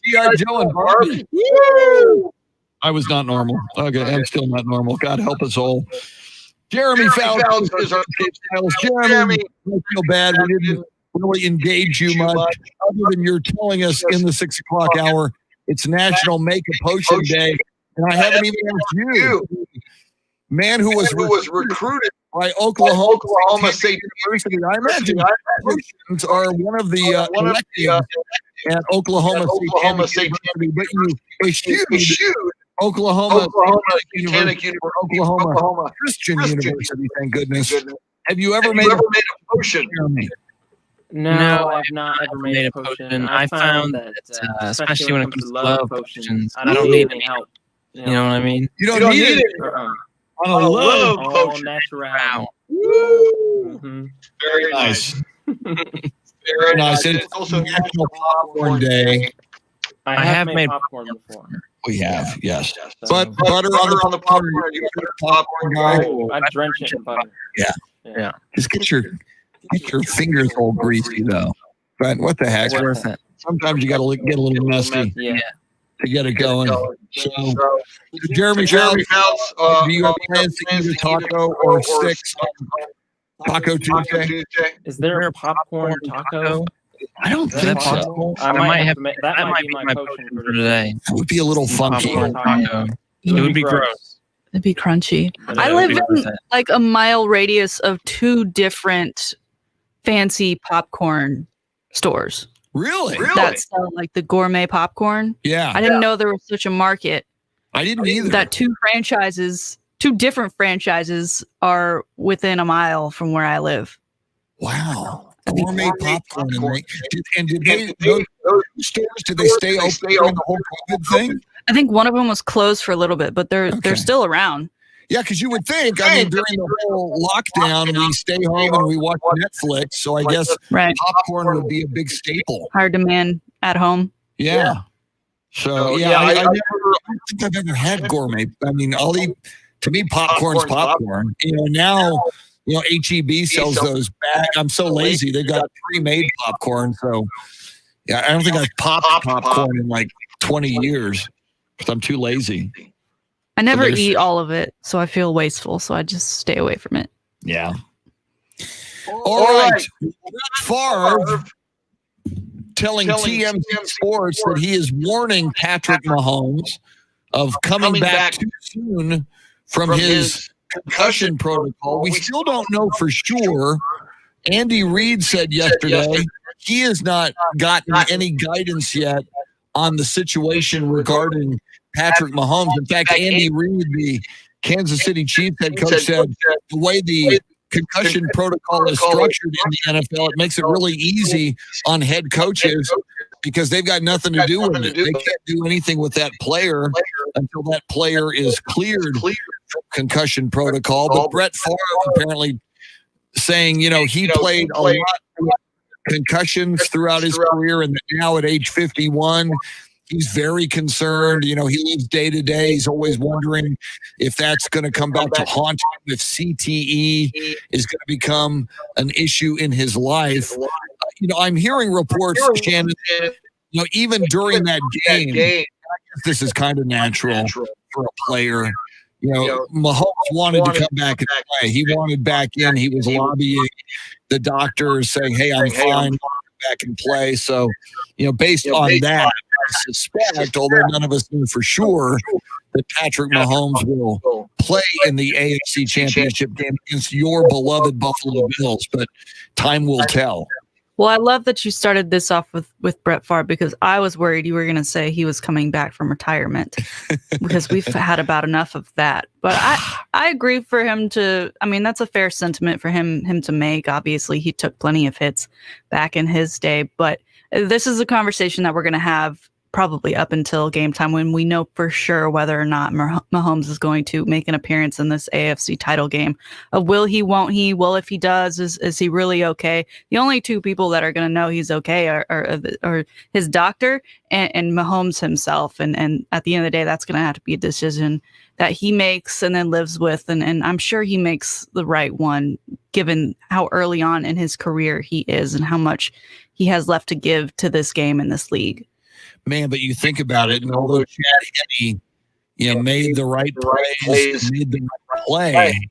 G.I. Joe and Barbie. Woo! I was not normal. Okay, I'm still not normal. God help us all. Jeremy Fouts is our styles. Jeremy, I feel bad. We didn't really engage you much, other than you're telling us in the 6 o'clock hour it's National Make a Potion Day, and I haven't even asked you. Man who was recruited by Oklahoma State University. I imagine potions are one of the electives at Oklahoma State University, but you eschewed Oklahoma Christian University, thank goodness. Have you ever made a potion? No, I've not ever made a potion. I found that, especially when it comes to love potions, I don't need any help. You know what I mean? You don't need it. On a love potion. Natural. Mm-hmm. Very nice. Very nice. And it's also National Popcorn Day. I have made popcorn before. We have, yes. But butter on the popcorn. You put a popcorn guy. I drench it in butter. Yeah. Just get your fingers all greasy though. But what the heck? It's worth it. Sometimes you got to get a little messy to get it going. So Jeremy Fouts, do you have plans to eat a taco or sticks on Taco Tuesday? Is there a popcorn taco? I don't think so. I might have. That might be my potion for today. That would be a little funky. It would be gross. It'd be crunchy. I live in like a mile radius of 2 different fancy popcorn stores. Really? That sell like the gourmet popcorn. Yeah. I didn't know there was such a market. I didn't either. That 2 different franchises are within a mile from where I live. Wow. Gourmet popcorn. Did those stores, did they stay open during the whole COVID thing? I think one of them was closed for a little bit, but they're still around. Yeah, because you would think, during the whole lockdown, we stay home and we watch Netflix, so I guess popcorn would be a big staple. Higher demand at home. Yeah. So, I don't think I've ever had gourmet. I mean, to me, popcorn's popcorn. Now HEB sells those back. I'm so lazy. They've got pre-made popcorn. So yeah, I don't think I've popped popcorn in like 20 years because I'm too lazy. I never eat all of it, so I feel wasteful. So I just stay away from it. Yeah. All right. Favre telling TMZ Sports that he is warning Patrick Mahomes of coming back too soon from his concussion protocol. We still don't know for sure. Andy Reid said yesterday he has not gotten any guidance yet on the situation regarding Patrick Mahomes. In fact, Andy Reid, the Kansas City Chiefs head coach, said the way the concussion protocol is structured in the NFL, it makes it really easy on head coaches because they've got nothing to do with it. They can't do anything with that player until that player is cleared from concussion protocol. But Brett Favre apparently saying, he played a lot of concussions throughout his career, and now at age 51, he's very concerned. He lives day to day. He's always wondering if that's going to come back to haunt him, if CTE is going to become an issue in his life. I'm hearing reports, Shannon, even during that game, I guess this is kind of natural for a player. Mahomes wanted to come back and play. He wanted back in. He was lobbying the doctors, saying, "Hey, I'm fine, back and play." So, based on that, I suspect, although none of us knew for sure, that Patrick Mahomes will play in the AFC Championship game against your beloved Buffalo Bills, but time will tell. Well, I love that you started this off with Brett Favre because I was worried you were going to say he was coming back from retirement because we've had about enough of that. But I agree for him to. I mean, that's a fair sentiment for him to make. Obviously, he took plenty of hits back in his day, but this is a conversation that we're going to have probably up until game time when we know for sure whether or not Mahomes is going to make an appearance in this AFC title game. Will he, won't he? Well, if he does, is he really okay? The only two people that are going to know he's okay are his doctor and Mahomes himself. And at the end of the day, that's going to have to be a decision that he makes and then lives with. And I'm sure he makes the right one, given how early on in his career he is and how much he has left to give to this game and this league. Man, but you think about it, and although Chad Henne, made the right plays, made the right play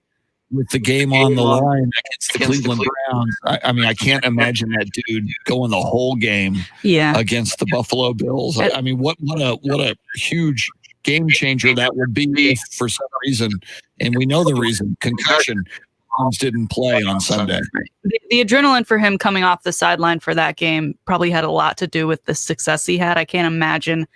with the game on the line against the Cleveland Browns, I can't imagine that dude going the whole game against the Buffalo Bills. I mean, what a huge game changer that would be if for some reason, and we know the reason, concussion, Mahomes didn't play on Sunday. The adrenaline for him coming off the sideline for that game probably had a lot to do with the success he had. I can't imagine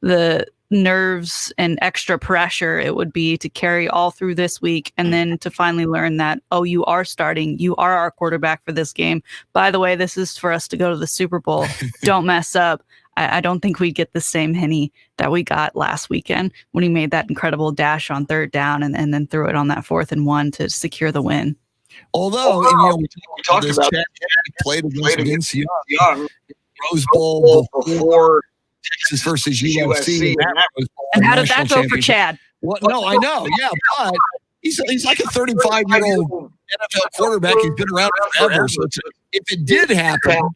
the nerves and extra pressure it would be to carry all through this week and then to finally learn that, you are starting. You are our quarterback for this game. By the way, this is for us to go to the Super Bowl. Don't mess up. I don't think we'd get the same Henne that we got last weekend when he made that incredible dash on third down and then threw it on that 4th and 1 to secure the win. Although, we talked about Chad played against Vince Young, Rose Bowl before Texas versus USC. And how did that go for Chad? Well, no, I know. Yeah, but he's like a 35-year-old NFL quarterback. He's been around forever. So if it did happen,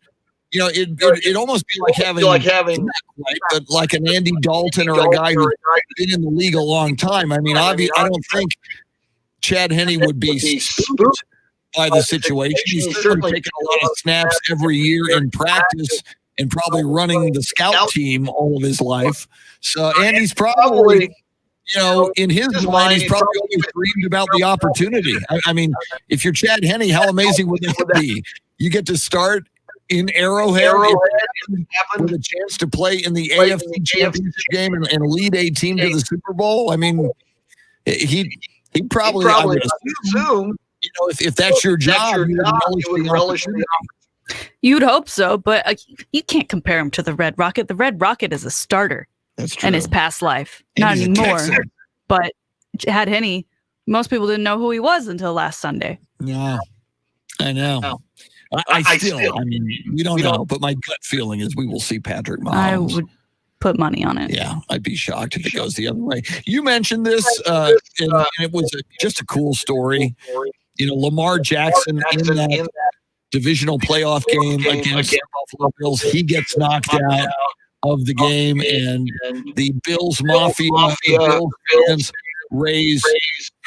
it'd almost be like having but like an Andy Dalton or a guy who's been in the league a long time. I mean, I don't think Chad Henne would be spooked by the situation. He's certainly taking a lot of snaps every year in practice and probably running the scout team all of his life. So, and he's probably, in his mind, he's probably always dreamed about the opportunity. I mean, if you're Chad Henne, how amazing would that be? You get to start in Arrowhead with a chance to play in the AFC Championship game and lead a team to the Super Bowl. I mean, he probably I would assume, if that's your job, you would relish the opportunity. You'd hope so, but you can't compare him to the Red Rocket. The Red Rocket is a starter. That's true. In his past life. Not anymore. But Chad Henne, most people didn't know who he was until last Sunday. No, I know. No. I mean, we don't know, but my gut feeling is we will see Patrick Mahomes. I would put money on it. Yeah, I'd be shocked if it goes the other way. You mentioned this, and it was just a cool story. Lamar Jackson in that divisional playoff game against the Buffalo Bills, he gets knocked out of the game, and the Bills Mafia, the Bills fans raise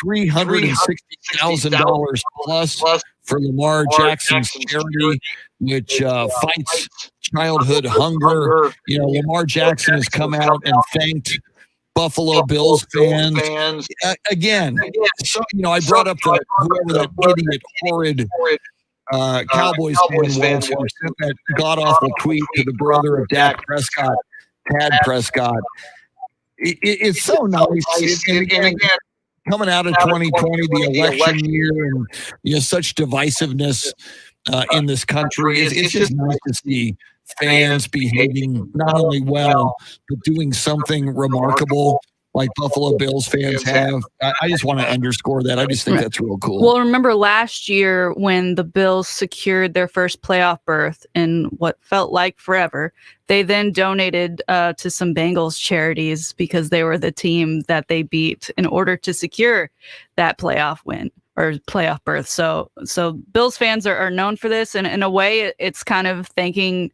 $360,000 plus for Lamar Jackson's charity, which fights childhood hunger. Lamar Jackson has come out and thanked Buffalo Bills fans again. So, I brought up whoever that idiot, horrid Cowboys fan was, who sent that god-awful tweet to the brother of Dak Prescott, Tad Prescott. It's so nice. And again, coming out of 2020, the election year, and such divisiveness in this country, it's just nice to see fans behaving not only well, but doing something remarkable like Buffalo Bills fans have. I just want to underscore that. I just think that's real cool. Well, remember last year when the Bills secured their first playoff berth in what felt like forever, they then donated to some Bengals charities because they were the team that they beat in order to secure that playoff win or playoff berth. So Bills fans are known for this, and in a way it's kind of thanking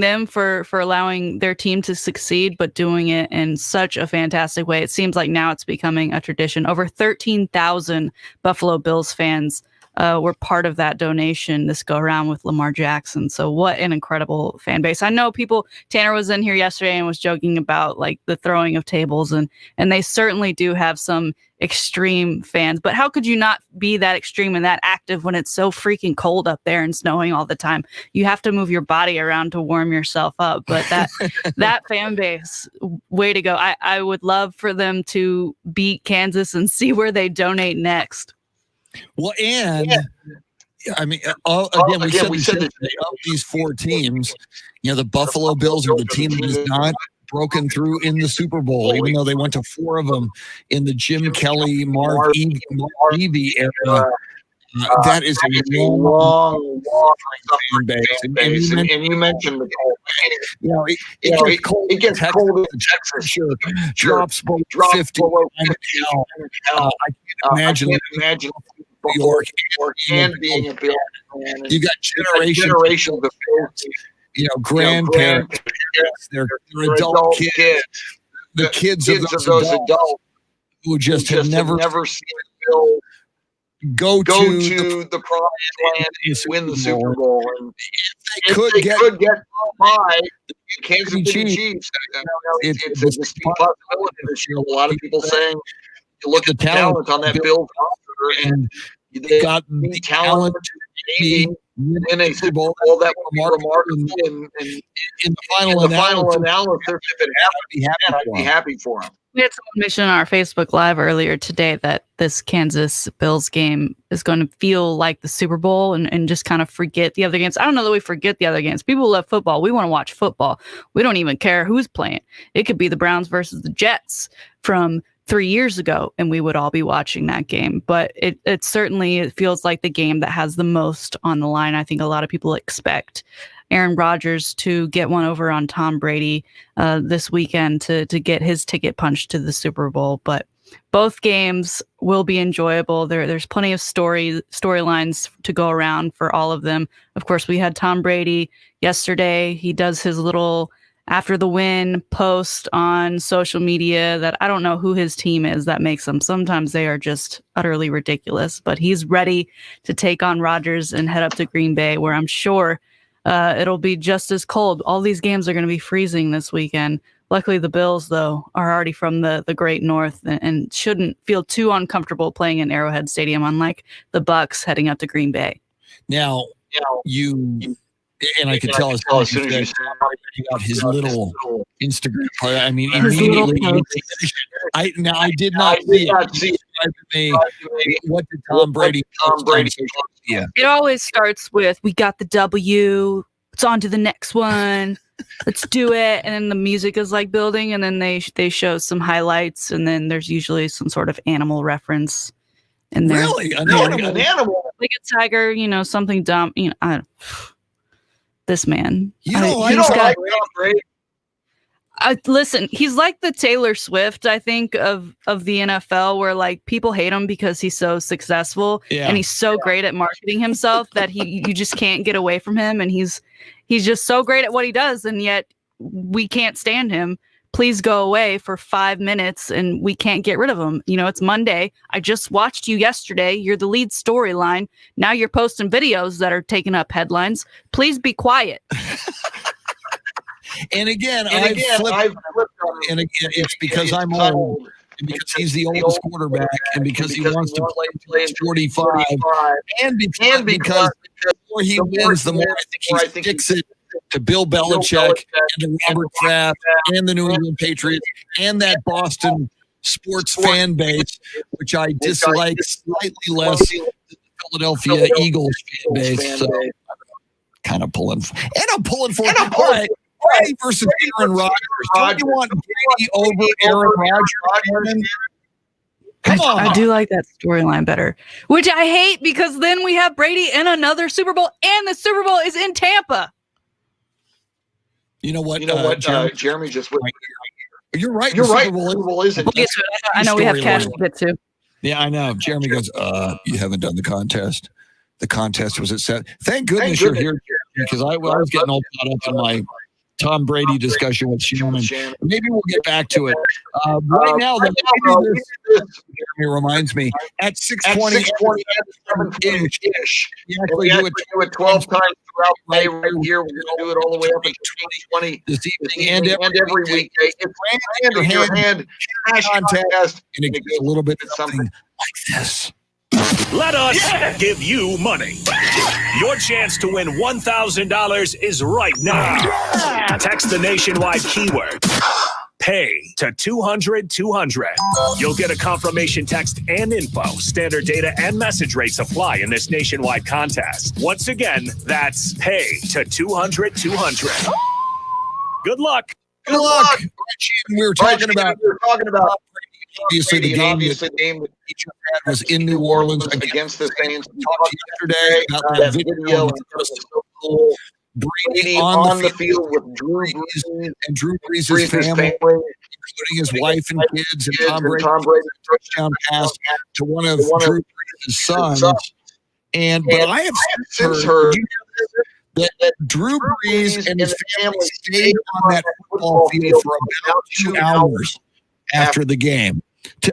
them for allowing their team to succeed, but doing it in such a fantastic way. It seems like now it's becoming a tradition. Over 13,000 Buffalo Bills fans were part of that donation this go around with Lamar Jackson. So what an incredible fan base. I know Tanner was in here yesterday and was joking about like the throwing of tables, and they certainly do have some extreme fans, but how could you not be that extreme and that active when it's so freaking cold up there and snowing all the time? You have to move your body around to warm yourself up. But that fan base, way to go. I would love for them to beat Kansas and see where they donate next. Well, and I mean, again, we said that of these four teams, the Buffalo Bills are the team that is not broken through in the Super Bowl, even though they went to four of them in the Jim Kelly, Marv Eve era. That is a long fan base. And you mentioned the cold. It gets cold in Texas. Sure, drops below 50. I can't imagine New York and being a Bill fan. You got generations of fans. Grandparents, their adult kids, the kids of those adults who just have never seen Bill go to the promised land and win the Super Bowl. And if they could get by the Kansas City Chiefs, it's a distinct possibility this year. A lot of people saying, you look at the talent on that Bills roster, and they got the talent to win a Super Bowl that would be remarkable. And in the final analysis, if it happened, I'd be happy for them. We had someone mention on our Facebook Live earlier today that this Kansas Bills game is going to feel like the Super Bowl and just kind of forget the other games. I don't know that we forget the other games. People love football. We want to watch football. We don't even care who's playing. It could be the Browns versus the Jets from 3 years ago, and we would all be watching that game. But it certainly feels like the game that has the most on the line. I think a lot of people expect Aaron Rodgers to get one over on Tom Brady this weekend to get his ticket punched to the Super Bowl. But both games will be enjoyable. There's plenty of storylines to go around for all of them. Of course, we had Tom Brady yesterday. He does his little after the win post on social media that I don't know who his team is that makes them. Sometimes they are just utterly ridiculous, but he's ready to take on Rodgers and head up to Green Bay, where I'm sure it'll be just as cold. All these games are going to be freezing this weekend. Luckily, the Bills, though, are already from the Great North and shouldn't feel too uncomfortable playing in Arrowhead Stadium, unlike the Bucs heading up to Green Bay. Now, and I could tell as soon as you saw his little Instagram. I mean, immediately. I did not see it. What did Tom Brady? Yeah. It always starts with, "We got the W. It's on to the next one. Let's do it." And then the music is like building, and then they show some highlights, and then there's usually some sort of animal reference in there. Really, an animal, like a tiger, something dumb. This man. Listen, he's like the Taylor Swift, I think, of the NFL, where like people hate him because he's so successful and he's so great at marketing himself that you just can't get away from him, and he's just so great at what he does, and yet we can't stand him. Please go away for 5 minutes, and we can't get rid of him. You know, it's Monday. I just watched you yesterday. You're the lead storyline. Now you're posting videos that are taking up headlines. Please be quiet. And again, I've flipped on it. And again, it's because I'm old, and because he's the oldest quarterback, and because he wants to play until he's 45, and because the more he wins, the more I think he sticks it to Bill Belichick and to Robert Kraft and the New England Patriots and that Boston sports fan base, which I dislike slightly less than the Philadelphia Eagles fan base. So I'm kind of pulling, and I'm pulling for it. All right. Brady versus Aaron Rodgers. Don't you want Brady over Aaron Rodgers? Come on. I do like that storyline better, which I hate because then we have Brady in another Super Bowl, and the Super Bowl is in Tampa. You know what? Jeremy just went. You're right. You're right. Super Bowl isn't. I know we have cash to get to. Yeah, I know. Jeremy goes, you haven't done the contest. The contest was at 7. Thank goodness you're here, Jeremy, because I was getting all caught up in my Tom Brady discussion with Shannon. Maybe we'll get back to it. Right now, Jeremy reminds me, at 6:20 ish, we actually do it 12 times throughout May right here. We're going to do it all the way up until 2020 this evening and every weekday. It's hand in your hand cash contest, and it gets a little bit something like this. Let us give you money. Your chance to win $1,000 is right now. Text the nationwide keyword PAY to 200-200. You'll get a confirmation text and info. Standard data and message rates apply in this nationwide contest. Once again, that's PAY to 200-200. Good luck. Good luck. We were talking about obviously the game that each had was in New Orleans against the Saints. We talked yesterday about that video. Brady on the field with Drew Brees and Drew Brees' family, including his wife and kids, and Tom Brady touchdown pass to one of Drew Brees' sons. But I have since heard that Drew Brees and his family stayed on that football field for about 2 hours after the game.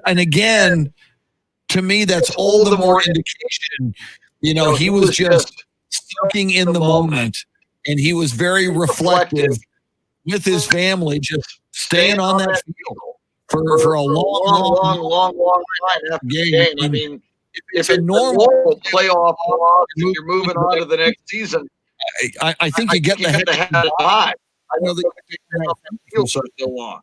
And again, to me, that's all the more indication, he was just soaking in the moment, and he was very reflective with his family, just staying on that field for a long time after the game. I mean, if a normal playoff, you're moving on to the next season, I think you get the head high. I know that you feel so long.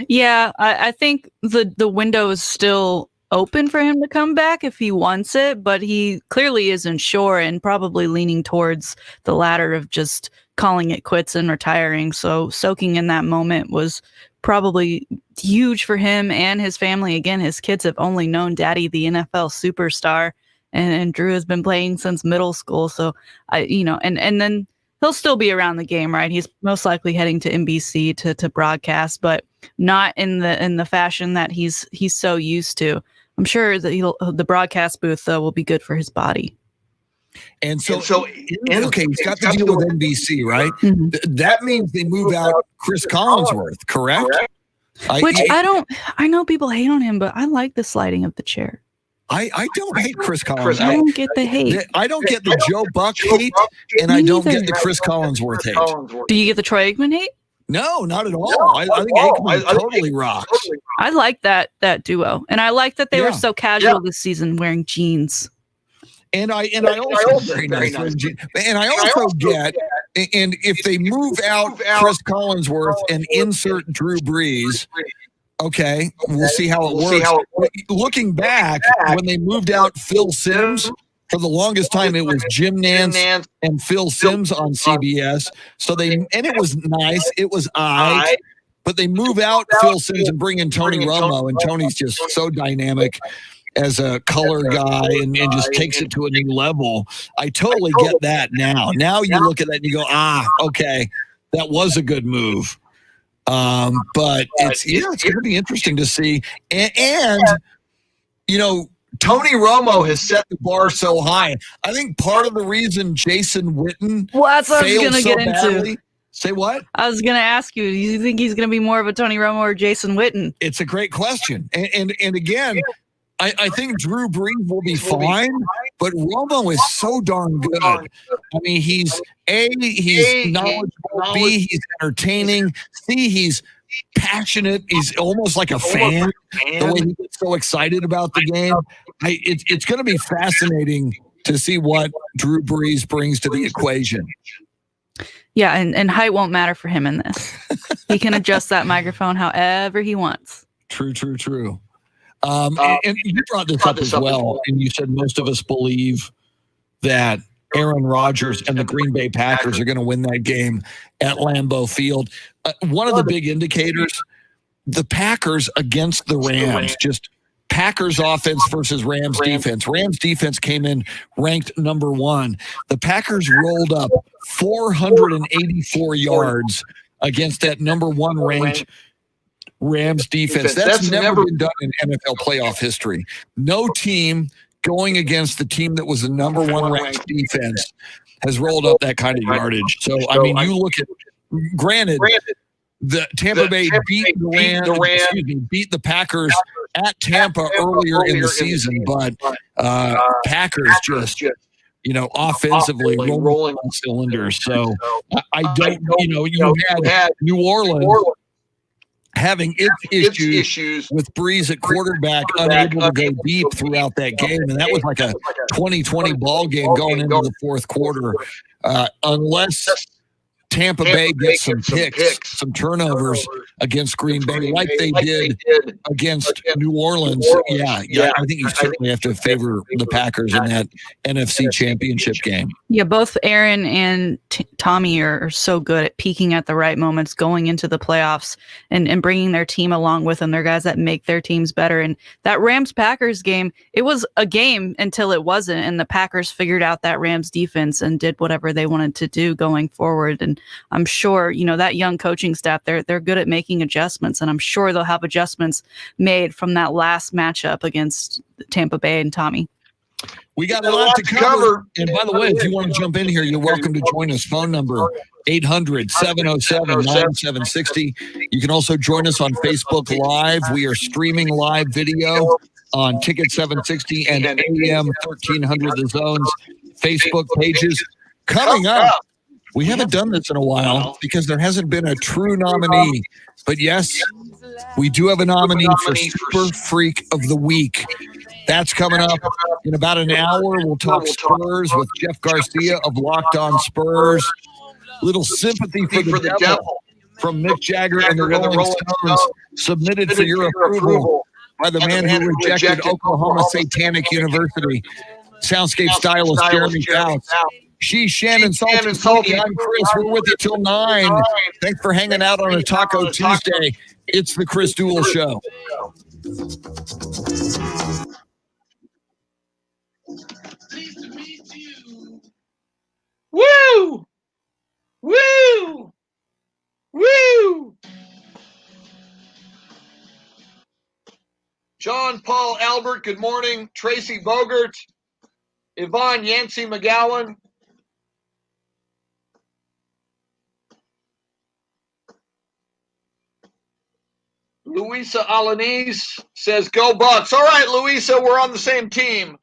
Yeah, I think the window is still open for him to come back if he wants it, but he clearly isn't sure and probably leaning towards the latter of just calling it quits and retiring. So soaking in that moment was probably huge for him and his family. Again, his kids have only known Daddy, the NFL superstar, and Drew has been playing since middle school. So and then he'll still be around the game, right? He's most likely heading to NBC to broadcast, but not in the fashion that he's so used to. I'm sure that the broadcast booth will be good for his body. And so okay, he's got to deal with NBC, right? Mm-hmm. That means they move out Chris Collinsworth, correct? I know people hate on him, but I like the sliding of the chair. I don't hate Chris Collinsworth. I don't get the hate. I don't get the Joe Buck hate, and I don't get the Chris Collinsworth hate. Do you get the Troy Aikman hate? No, not at all. I think Aikman totally rocks. I like that duo, and I like that they were so casual this season, wearing jeans. And I also very nice. And I also get, and if they move out Chris Collinsworth and insert Drew Brees. Okay, we'll see how it works. Looking back, when they moved out Phil Simms, for the longest time it was Jim Nantz and Phil Simms on CBS. And it was nice. It was but they move out Phil Simms and bring in Tony Romo, and Tony's just so dynamic as a color guy and just takes it to a new level. I totally get that now. Now you look at that and you go, okay, that was a good move. But it's going to be interesting to see. And Tony Romo has set the bar so high. I think part of the reason Jason Witten Well, that's what I was failed going to so get into. badly. Say what? I was going to ask you, do you think he's going to be more of a Tony Romo or Jason Witten? It's a great question. And again, I think Drew Brees will be fine, but Romo is so darn good. I mean, he's knowledgeable, B, he's entertaining, C, he's passionate. He's almost like a fan, the way he gets so excited about the game. It's going to be fascinating to see what Drew Brees brings to the equation. Yeah, and height won't matter for him in this. He can adjust that microphone however he wants. True. And you brought this up as well, and you said most of us believe that Aaron Rodgers and the Green Bay Packers are going to win that game at Lambeau Field. One of the big indicators, the Packers against the Rams, just Packers offense versus Rams defense. Rams defense came in ranked number 1. The Packers rolled up 484 yards against that number 1 ranked Rams defense. That's never been done in NFL playoff history. No team going against the team that was the number 1 ranked defense has rolled up that kind of yardage. So, I mean, you look at, granted, the Tampa Bay beat the Packers at Tampa earlier in the season, but Packers just, offensively rolling on cylinders. So I don't, you had New Orleans having its issues with Brees at quarterback, unable to go deep throughout that game. And that was like a 20-20 ball game going into the fourth quarter. Unless Tampa Bay gets some picks, some turnovers against Green Bay, like they did against New Orleans. Yeah, I think you certainly have to favor the Packers in that NFC Championship game. Yeah, both Aaron and Tommy are so good at peaking at the right moments, going into the playoffs and bringing their team along with them. They're guys that make their teams better. And that Rams-Packers game, it was a game until it wasn't, and the Packers figured out that Rams defense and did whatever they wanted to do going forward. And I'm sure, that young coaching staff, they're good at making adjustments, and I'm sure they'll have adjustments made from that last matchup against Tampa Bay and Tommy. We got a lot to cover. And by the way, if you want to jump in here, you're welcome to join us. Phone number 800-707-9760. You can also join us on Facebook Live. We are streaming live video on Ticket 760 and AM 1300 The Zone's Facebook pages. Coming up, we haven't done this in a while because there hasn't been a true nominee. But yes, we do have a nominee for Super Freak of the Week. That's coming up in about an hour. We'll talk Spurs with Jeff Garcia of Locked On Spurs. Little sympathy for the devil from Mick Jagger and the Rolling Stones, submitted for your approval by the man who rejected Oklahoma Satanic University. Soundscape stylist Jeremy Fouts. She's Shannon Salty. I'm Chris. We're with you till 9. Thanks for hanging out on a Taco Tuesday. It's the Chris Duel Show. Pleased to meet you. Woo! Woo! Woo! John Paul Albert, good morning. Tracy Bogert, Yvonne Yancey McGowan. Luisa Alanis says, go Bucks. All right, Luisa, we're on the same team.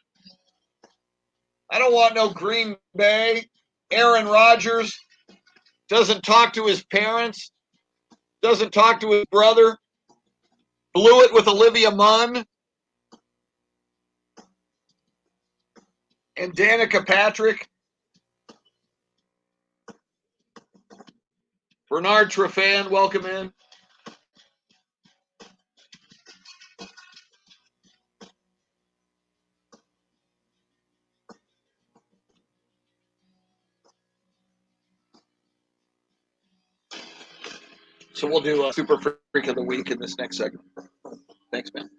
I don't want no Green Bay. Aaron Rodgers doesn't talk to his parents, doesn't talk to his brother. Blew it with Olivia Munn and Danica Patrick. Bernard Trefan, welcome in. So we'll do a Super Freak of the Week in this next segment. Thanks, man.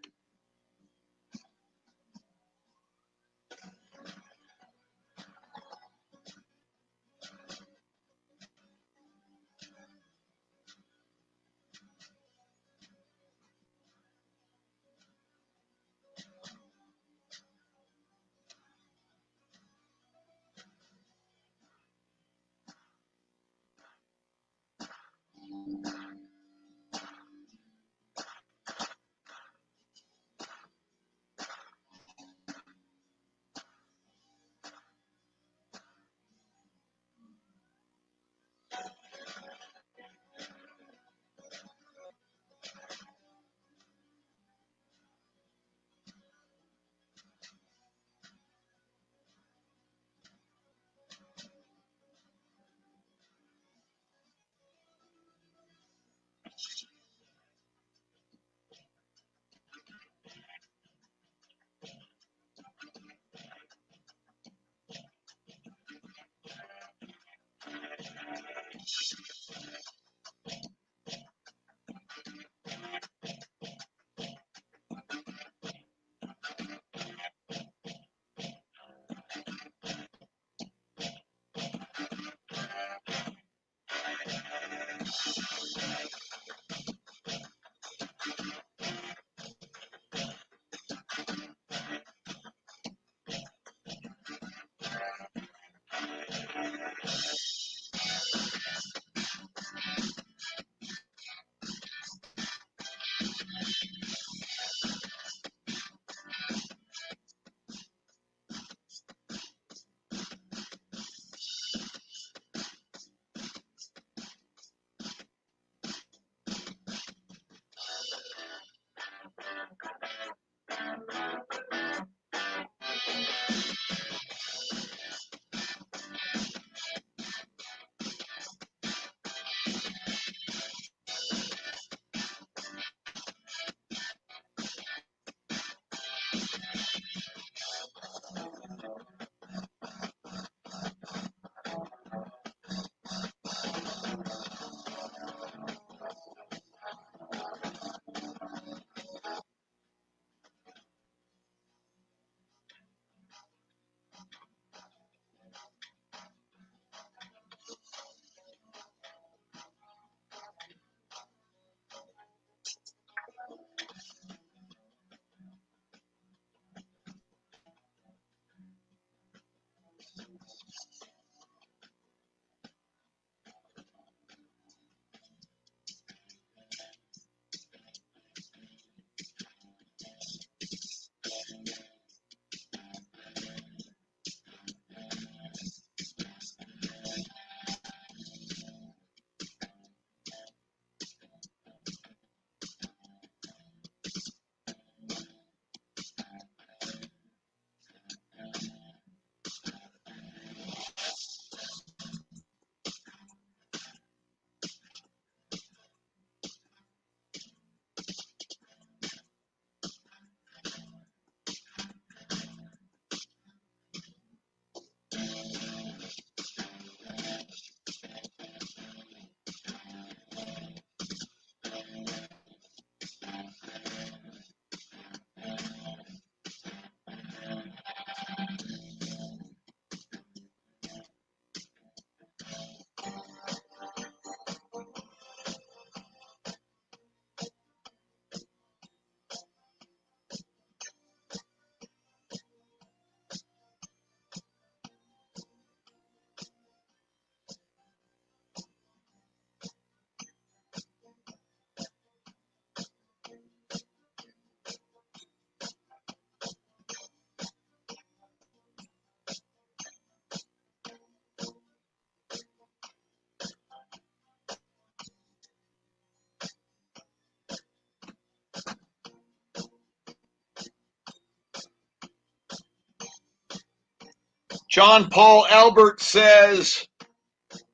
John Paul Albert says,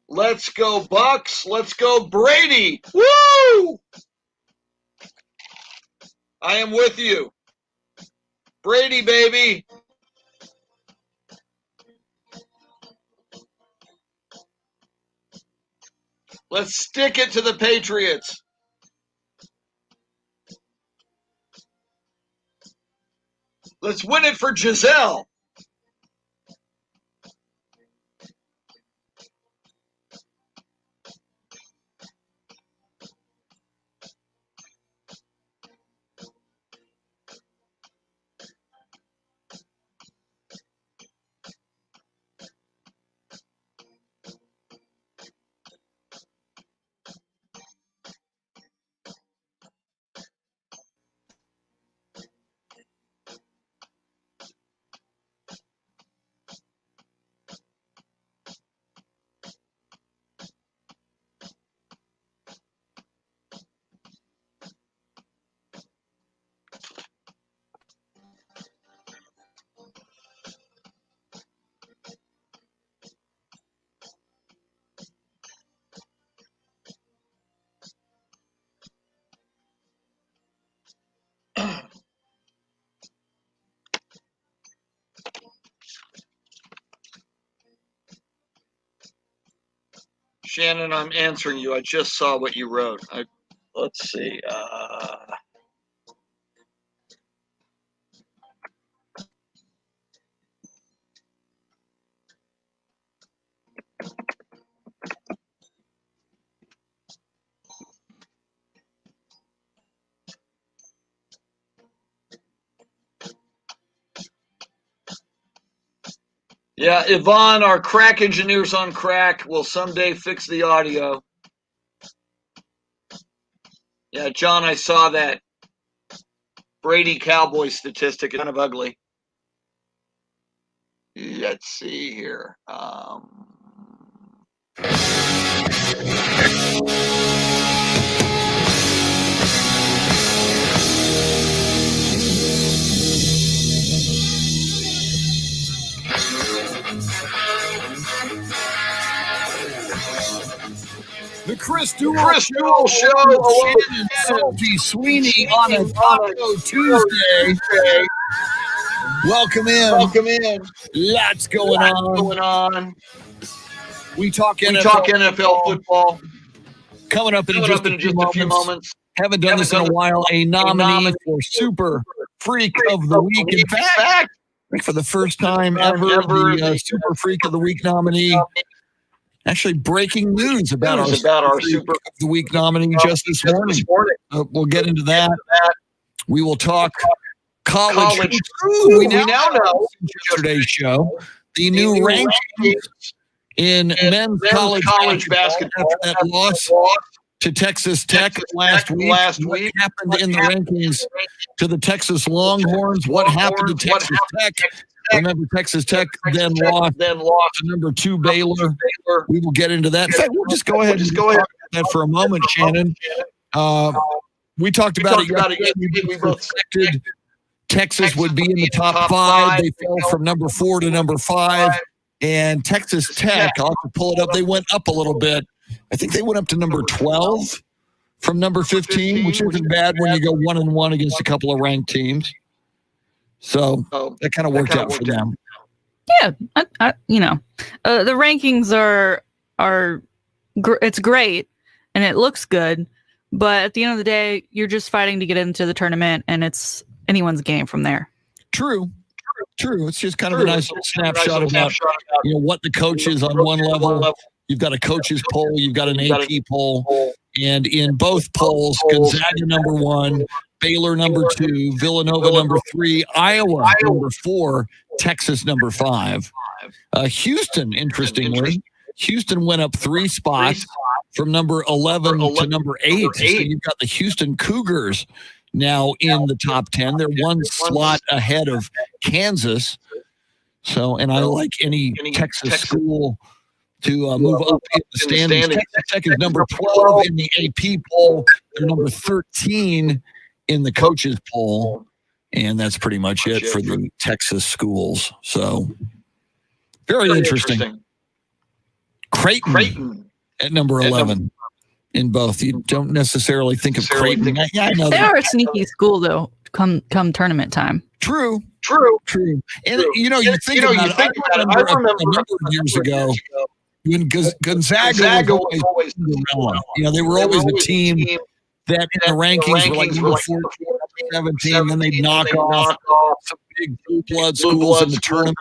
let's go Bucks, let's go Brady. Woo! I am with you. Brady, baby. Let's stick it to the Patriots. Let's win it for Giselle. Shannon, I'm answering you. I just saw what you wrote. Let's see. Yeah, Yvonne, our crack engineers on crack, will someday fix the audio. Yeah, John, I saw that Brady Cowboys statistic. Kind of ugly. Let's see here. The Chris Duel Show. Shannon, Salty, Sweeney on a Taco Tuesday. Welcome in. Lots going on. We talk NFL football. Coming up in just a few moments. Haven't done this in a while. A nominee for Super Freak of the Week. In fact, I think for the first time ever, the Super Freak of the Week nominee. Actually, breaking news about our Super of the Week nominee just this morning. We'll get into that. We will talk college. We now know yesterday's show the new rankings in men's college basketball after that loss to Texas Tech last week. What happened in the rankings to the Texas Longhorns? What happened to Texas Tech? Remember, Texas Tech then lost to number 2 Baylor. We will get into that. In fact, we'll just go ahead and talk about that for a moment, Shannon. We talked about it yesterday. We both expected Texas would be in the top 5. They fell from number 4 to number 5. And Texas Tech, I'll have to pull it up. They went up a little bit. I think they went up to number 12 from number 15, which isn't bad when you go 1-1 against a couple of ranked teams. So that kind of worked out for them. Yeah, the rankings are it's great and it looks good, but at the end of the day, you're just fighting to get into the tournament, and it's anyone's game from there. True. It's just kind of a nice little snapshot about what the coach is on one level. You've got a coach's poll, you've got an AP poll, and in both polls, Gonzaga number 1. Baylor number 2, Villanova number 3, Iowa number 4, Texas number 5. Houston, interestingly, went up 3 spots from number 11 to number 8. So you've got the Houston Cougars now in the top 10. They're 1 slot ahead of Kansas. So, and I like any Texas school to move up in the standings. Texas Tech is number 12 in the AP poll. They're number 13 in the coaches poll, and that's pretty much it for the Texas schools. So very interesting. Creighton at number 11 in both. You don't necessarily think of Creighton. Yeah, I know they are a sneaky school though. Come tournament time. True. And you think about it. I remember a number of years ago when Gonzaga was always Cinderella. They were always a team that in the rankings were like number 14, 17, then they'd knock off some big blue blood schools in the tournament.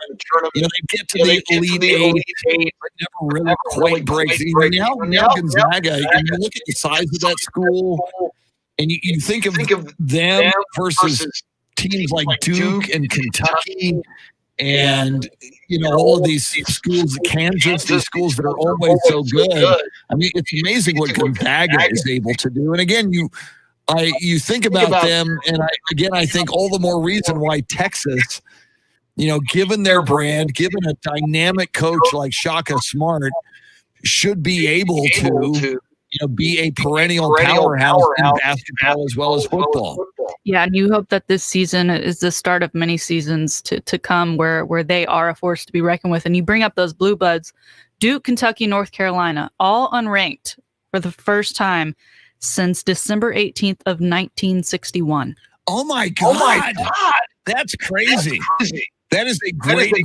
They get to the Elite Eight, but never really quite breaks. Now Gonzaga, and you look at the size of that school, and you think of them versus teams like Duke and Kentucky, and all of these schools, Kansas, these schools that are always so good. I mean, it's amazing what Gonzaga is able to do. And again, you think about them, and I think all the more reason why Texas, given their brand, given a dynamic coach like Shaka Smart, should be able to be a perennial powerhouse in basketball as well as football. Yeah, and you hope that this season is the start of many seasons to come where they are a force to be reckoned with. And you bring up those blue buds, Duke, Kentucky, North Carolina, all unranked for the first time since December 18th of 1961. Oh my God. That's crazy. That is a great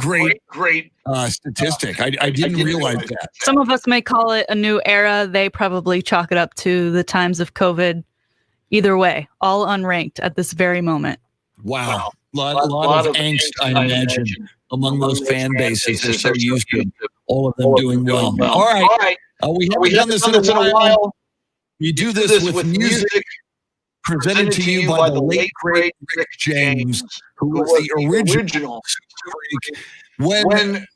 statistic. I didn't realize that. Some of us may call it a new era. They probably chalk it up to the times of COVID. Either way, all unranked at this very moment. Wow. A lot of angst, I imagine, among those fan bases. They're so used to all of them doing well. All right. We haven't done this in a while. We do this with music presented to you by the late, great Rick James, who was the original Freak when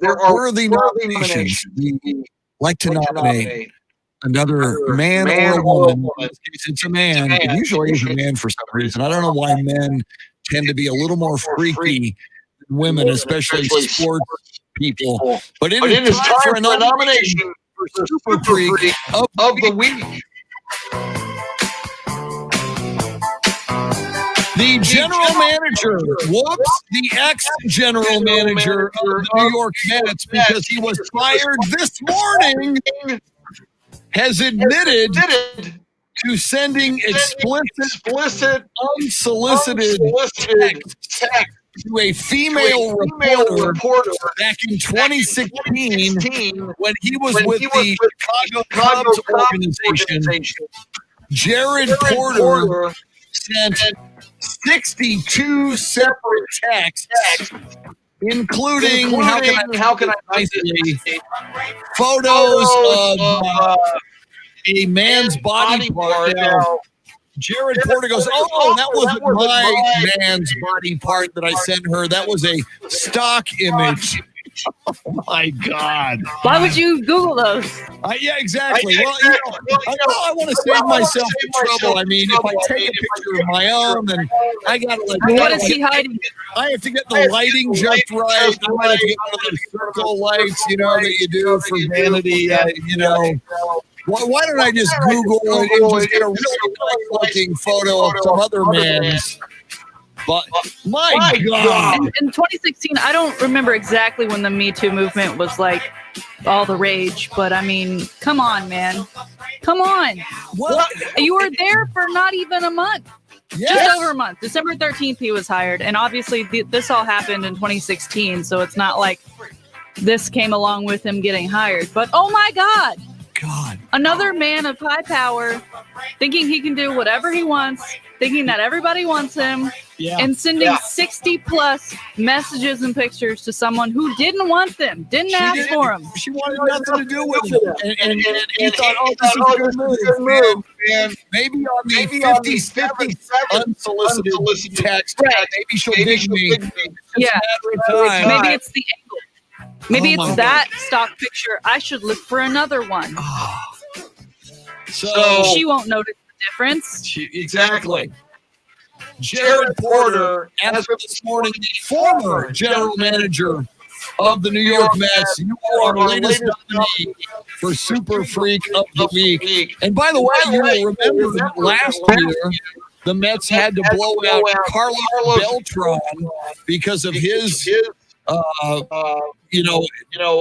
there worthy nominations. We like to nominate another man or a woman. In this case, it's a man. It usually is a man for some reason. I don't know why men tend to be a little more freaky than women, especially sports people. But it is time for a nomination for Super Freak of the Week. The general manager, the ex-general manager of the New York Mets, because he was fired this morning, has admitted to sending explicit, unsolicited text to a female reporter back in 2016 when he was with the Chicago Cubs organization. Jared Porter sent 62 separate texts, including how can I say, photos of a man's body part. Now, Jared Porter goes, "Oh, that wasn't my man's body part that I sent her. That was a stock image." Oh my God! Why would you Google those? Yeah, exactly. Well, I want to save myself the trouble. I mean, if I take a picture of my own, then I gotta What is he hiding? I have to get the lighting just right. I might have to get one of those circle lights, that you do for vanity. Why don't I just Google and just get a really nice looking photo of some other man's? But my God. In 2016, I don't remember exactly when the Me Too movement was like all the rage, but I mean, come on, man. Come on. What? You were there for not even a month. Yes. Just over a month. December 13th, he was hired. And obviously, this all happened in 2016, so it's not like this came along with him getting hired. But oh my God. Another man of high power, thinking he can do whatever he wants, thinking that everybody wants him, and sending 60 plus messages and pictures to someone who didn't want them, didn't ask for them. She wanted nothing to do with it. And he thought, this is a good move. And maybe on the 57th unsolicited text, maybe she'll dig me. Yeah, maybe it's the angle. Maybe it's that stock picture. I should look for another one. So she won't notice the difference. Exactly. Jared Porter, as of this morning, the former general manager of the New York Mets, you are our latest nominee for Super Freak of the Week. And by the way, you will remember that last year, the Mets had to blow out Carlos Beltran because of his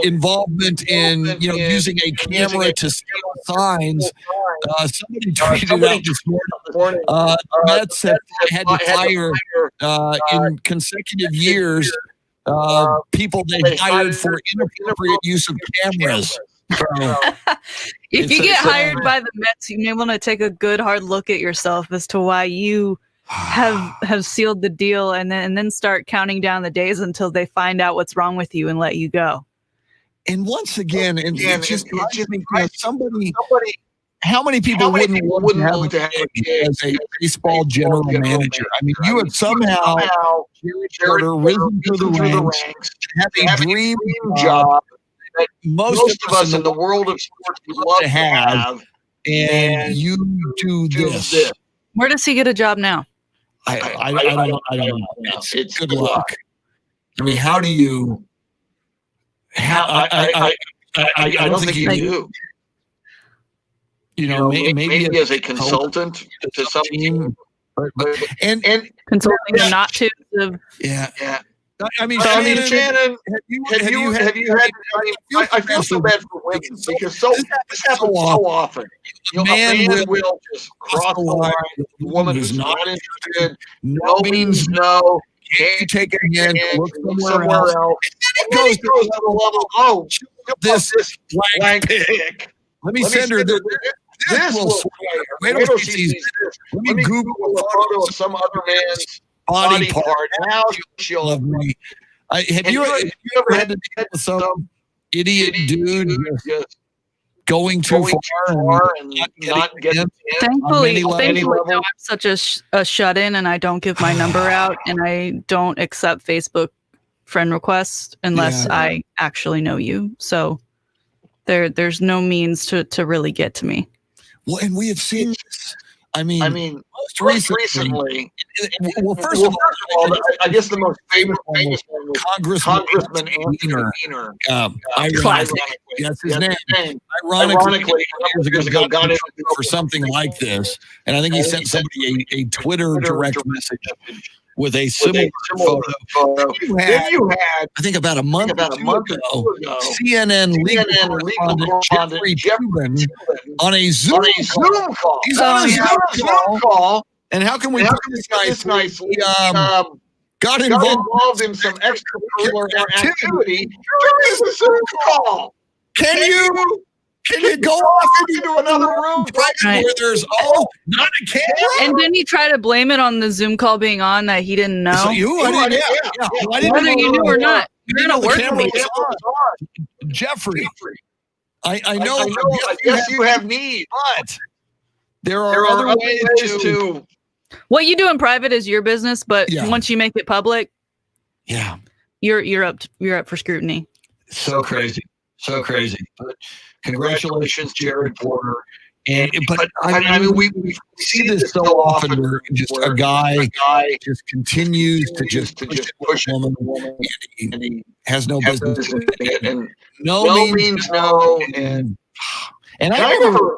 involvement in, using a camera to steal signs. Somebody tweeted out this morning, the Mets have had to fire in consecutive years people they hired for inappropriate use of cameras. If you get hired by the Mets, you may want to take a good hard look at yourself as to why you have sealed the deal, and then start counting down the days until they find out what's wrong with you and let you go. And once again, it just somebody. How many people wouldn't want to have a as a baseball general manager? I mean, you have somehow, Jared Porter, risen through the ranks, have a dream job that most of us in the world of sports would love to have, and you do this. Where does he get a job now? I don't know. It's good luck. I mean, how do you? I don't think you do. Maybe as a consultant to some team, and consulting them not to. Yeah. I mean, Shannon, have you had? I feel so bad for women because this happens so often. A man will just cross the line. The woman who's not interested. No means no. Can't take it again. Look somewhere else. And then it goes to the level. Oh, this blank pick. Let me send her this. Wait till she sees this. Let me Google a photo of some other man's body part. Now she'll love me. Have you ever had to deal with some idiot dude just going too far and not getting in? Thankfully, no, I'm such a shut-in, and I don't give my number out, and I don't accept Facebook friend requests unless I actually know you. So there's no means to really get to me. Well, and we have seen this. I mean, most recently. Well, first of all, I guess the most famous one was Congressman Anthony Weiner. Classic. Yes, his name. Ironically, years ago, got in for something like this, and I think he sent somebody a Twitter direct message with a similar photo. Then you had, I think, about a month ago, CNN legal correspondent Jeffrey Tubin on a Zoom call. He's on a Zoom call. And how can we put this nicely? Got involved in some extracurricular activity during the Zoom call. Can you go off into another room where there's not a camera? And didn't he try to blame it on the Zoom call being on that he didn't know? Whether you knew or not, you're gonna work with me. Jeffrey, I know. I guess you have needs, but there are other ways to. What you do in private is your business, but once you make it public, you're up for scrutiny. So crazy. But congratulations, Jared Porter. But I mean, we see this so often where just a guy just continues to just push a woman, and he has no business with it, and no means no. And I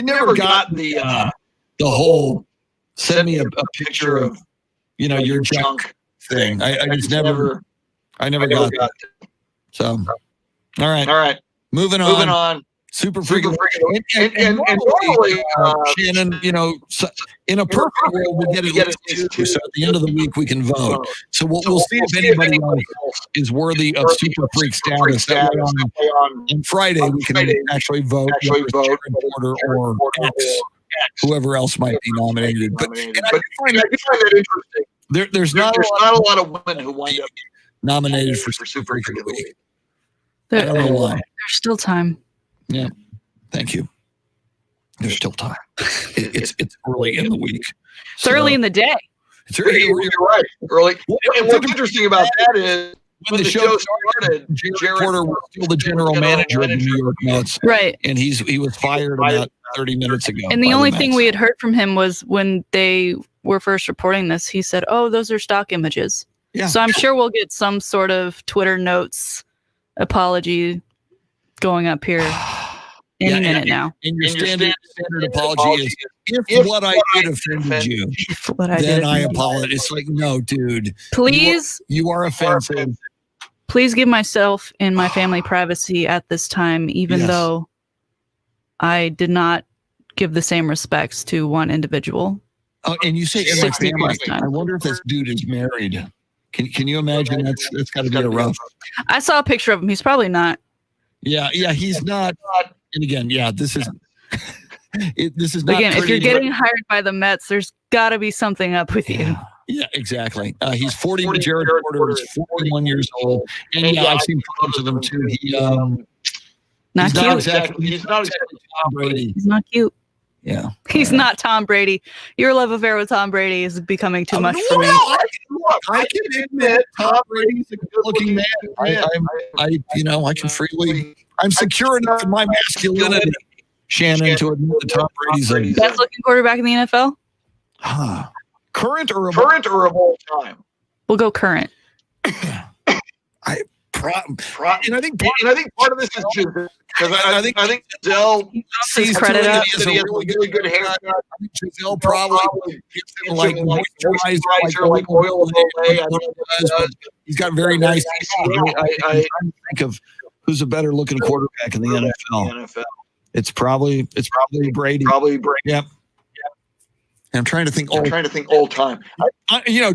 never got the whole send me a picture of your junk thing. I just never got that. So all right, moving on. Super freaking. And normally, Shannon, in a perfect world, we'll get at least 2. So at the end of the week, we can vote. So we'll see if anybody else is worthy of super freak status. That way on Friday, we can actually vote Jared Porter or X, whoever else might be nominated. But I find that interesting. There's not a lot of women who wind up nominated for super freak of the week. I don't know why. There's still time. Yeah, thank you. There's still time. It's early in the week. It's early in the day. It's early. You're right. Early. And what's interesting about that is when the show started, Jared Porter was still the general manager of the New York Mets. Right. And he was fired about 30 minutes ago. And the only thing we had heard from him was when they were first reporting this, he said, "Oh, those are stock images." Yeah. So I'm sure we'll get some sort of Twitter notes apology going up here any minute now. And your standard apology is, if what I did offended you, then I apologize. It's like, no, dude. Please. You are offensive. Please give myself and my family privacy at this time, even though I did not give the same respects to one individual. Oh, and you say in my family. I wonder if this dude is married. Can you imagine? That's got to be a rough. I saw a picture of him. He's probably not. Yeah, he's not. And again, this is this is not. Again, if you're getting hired by the Mets, there's got to be something up with you. Yeah, exactly. He's 40. Jared Porter is 41 years old, and I've seen photos of him too. He's not exactly Tom Brady. He's not cute. Yeah, he's not Tom Brady. Your love affair with Tom Brady is becoming too much for me. I can admit Tom Brady's a good-looking man. I can freely. I'm secure enough in my masculinity, Shannon, to admit that Tom Brady's a best-looking quarterback in the NFL. Current or of all time? We'll go current. And I think part of this is just because I think Giselle sees credit up. He has a really good haircut. I think Giselle probably gives him like moisturizer, like oil. He's got very nice. I think of who's a better looking quarterback in the NFL. It's probably Brady. Yep. And I'm trying to think old time. Joe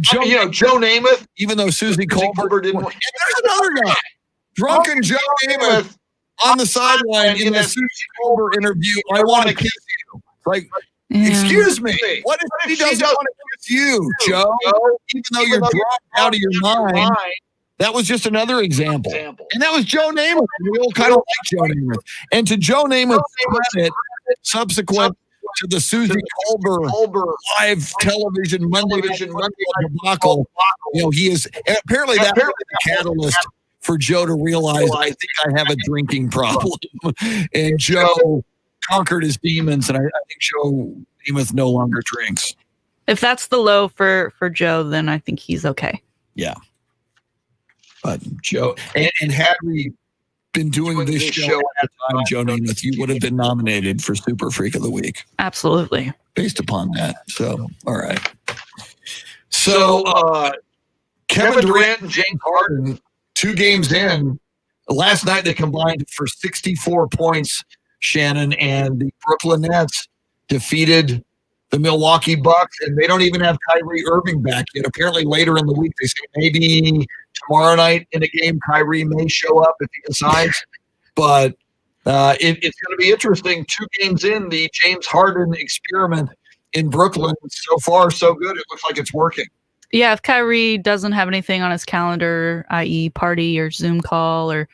Namath. Even though Susie Colbert didn't. And there's another guy, drunken Joe Namath, on the sideline in the Susie Colbert interview. I want to kiss you. Like, excuse me. What if he doesn't want to kiss you, Joe? Even though you're drunk out of your mind. That was just another example. And that was Joe Namath. We all kind of like Joe Namath. And to Joe Namath's credit, subsequent to the Susie Colbert live television Monday Night debacle. He is apparently that was the catalyst for Joe to realize, I think I have a drinking problem. And Joe conquered his demons, and I think Joe Namath no longer drinks. If that's the low for Joe, then I think he's okay. Yeah. But Joe, and had we been doing this show at the time, Joe Namath, you would have been nominated for Super Freak of the Week. Absolutely. Based upon that. So, all right. So, Kevin Durant and James Harden, 2 games in. Last night they combined for 64 points, Shannon, and the Brooklyn Nets defeated the Milwaukee Bucks, and they don't even have Kyrie Irving back yet. Apparently later in the week, they say maybe tomorrow night in a game, Kyrie may show up if he decides. But it's going to be interesting. 2 games in, the James Harden experiment in Brooklyn. So far, so good. It looks like it's working. Yeah, if Kyrie doesn't have anything on his calendar, i.e. party or Zoom call or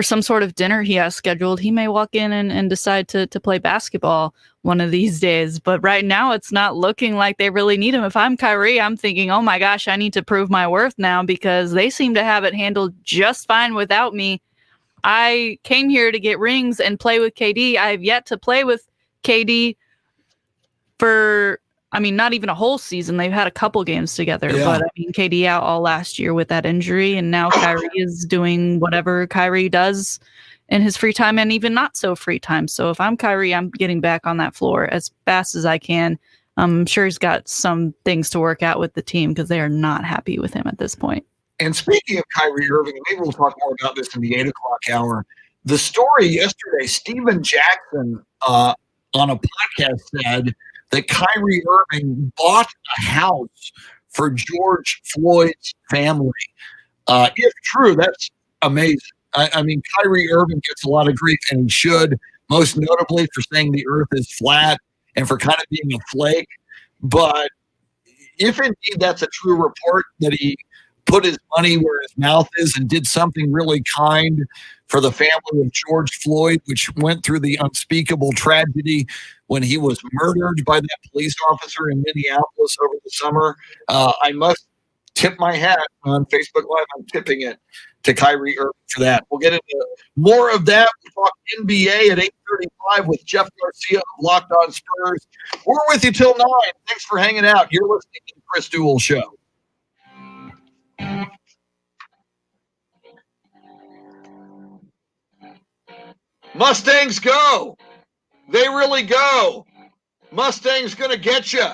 some sort of dinner he has scheduled, he may walk in and decide to play basketball one of these days. But right now, it's not looking like they really need him. If I'm Kyrie, I'm thinking, oh my gosh, I need to prove my worth now because they seem to have it handled just fine without me. I came here to get rings and play with KD. I have yet to play with KD for, not even a whole season. They've had a couple games together, but KD out all last year with that injury, and now Kyrie is doing whatever Kyrie does in his free time and even not so free time. So if I'm Kyrie, I'm getting back on that floor as fast as I can. I'm sure he's got some things to work out with the team because they are not happy with him at this point. And speaking of Kyrie Irving, and maybe we'll talk more about this in the 8 o'clock hour, the story yesterday, Steven Jackson on a podcast said that Kyrie Irving bought a house for George Floyd's family. If true, that's amazing. Kyrie Irving gets a lot of grief, and he should, most notably for saying the earth is flat and for kind of being a flake. But if indeed that's a true report, that he put his money where his mouth is and did something really kind for the family of George Floyd, which went through the unspeakable tragedy when he was murdered by that police officer in Minneapolis over the summer. I must tip my hat on Facebook Live. I'm tipping it to Kyrie Irving for that. We'll get into more of that. We'll talk NBA at 8:35 with Jeff Garcia of Locked On Spurs. We're with you till 9. Thanks for hanging out. You're listening to the Chris Duel Show. Mustangs go. They really go. Mustang's going to get you.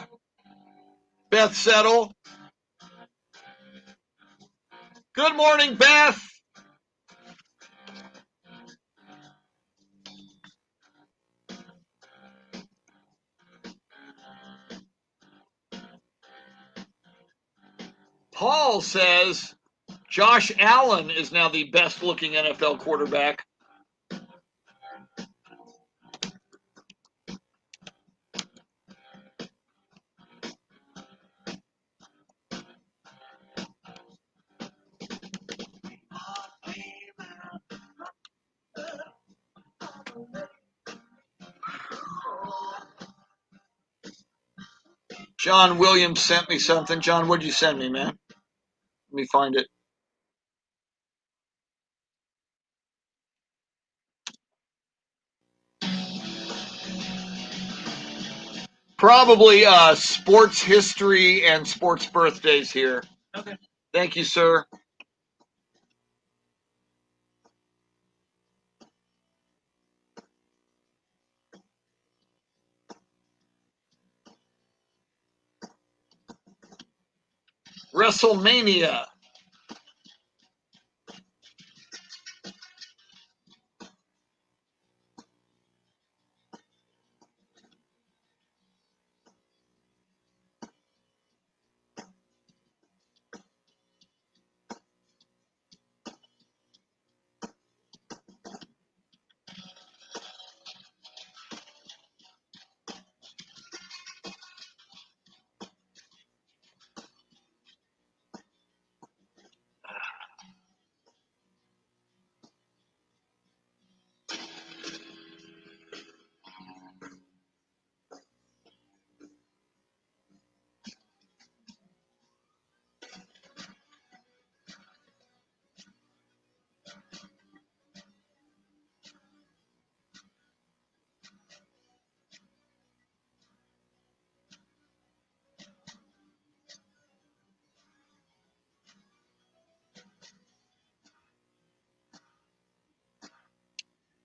Beth Settle. Good morning, Beth. Paul says Josh Allen is now the best looking NFL quarterback. John Williams sent me something. John, what'd you send me, man? Let me find it. Probably sports history and sports birthdays here. Okay. Thank you, sir. WrestleMania.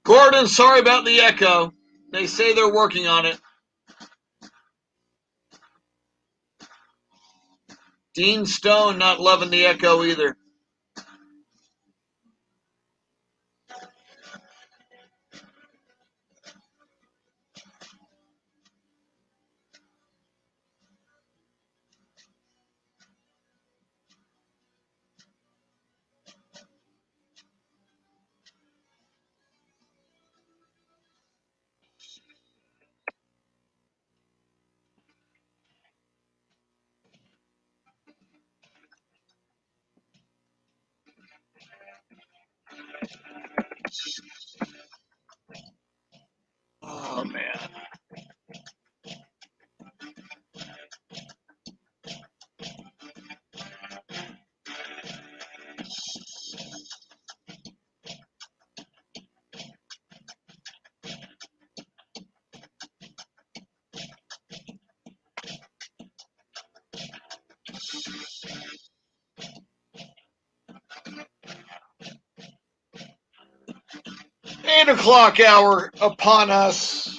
Gordon, sorry about the echo. They say they're working on it. Dean Stone not loving the echo either. Oh, man. Eight o'clock hour upon us.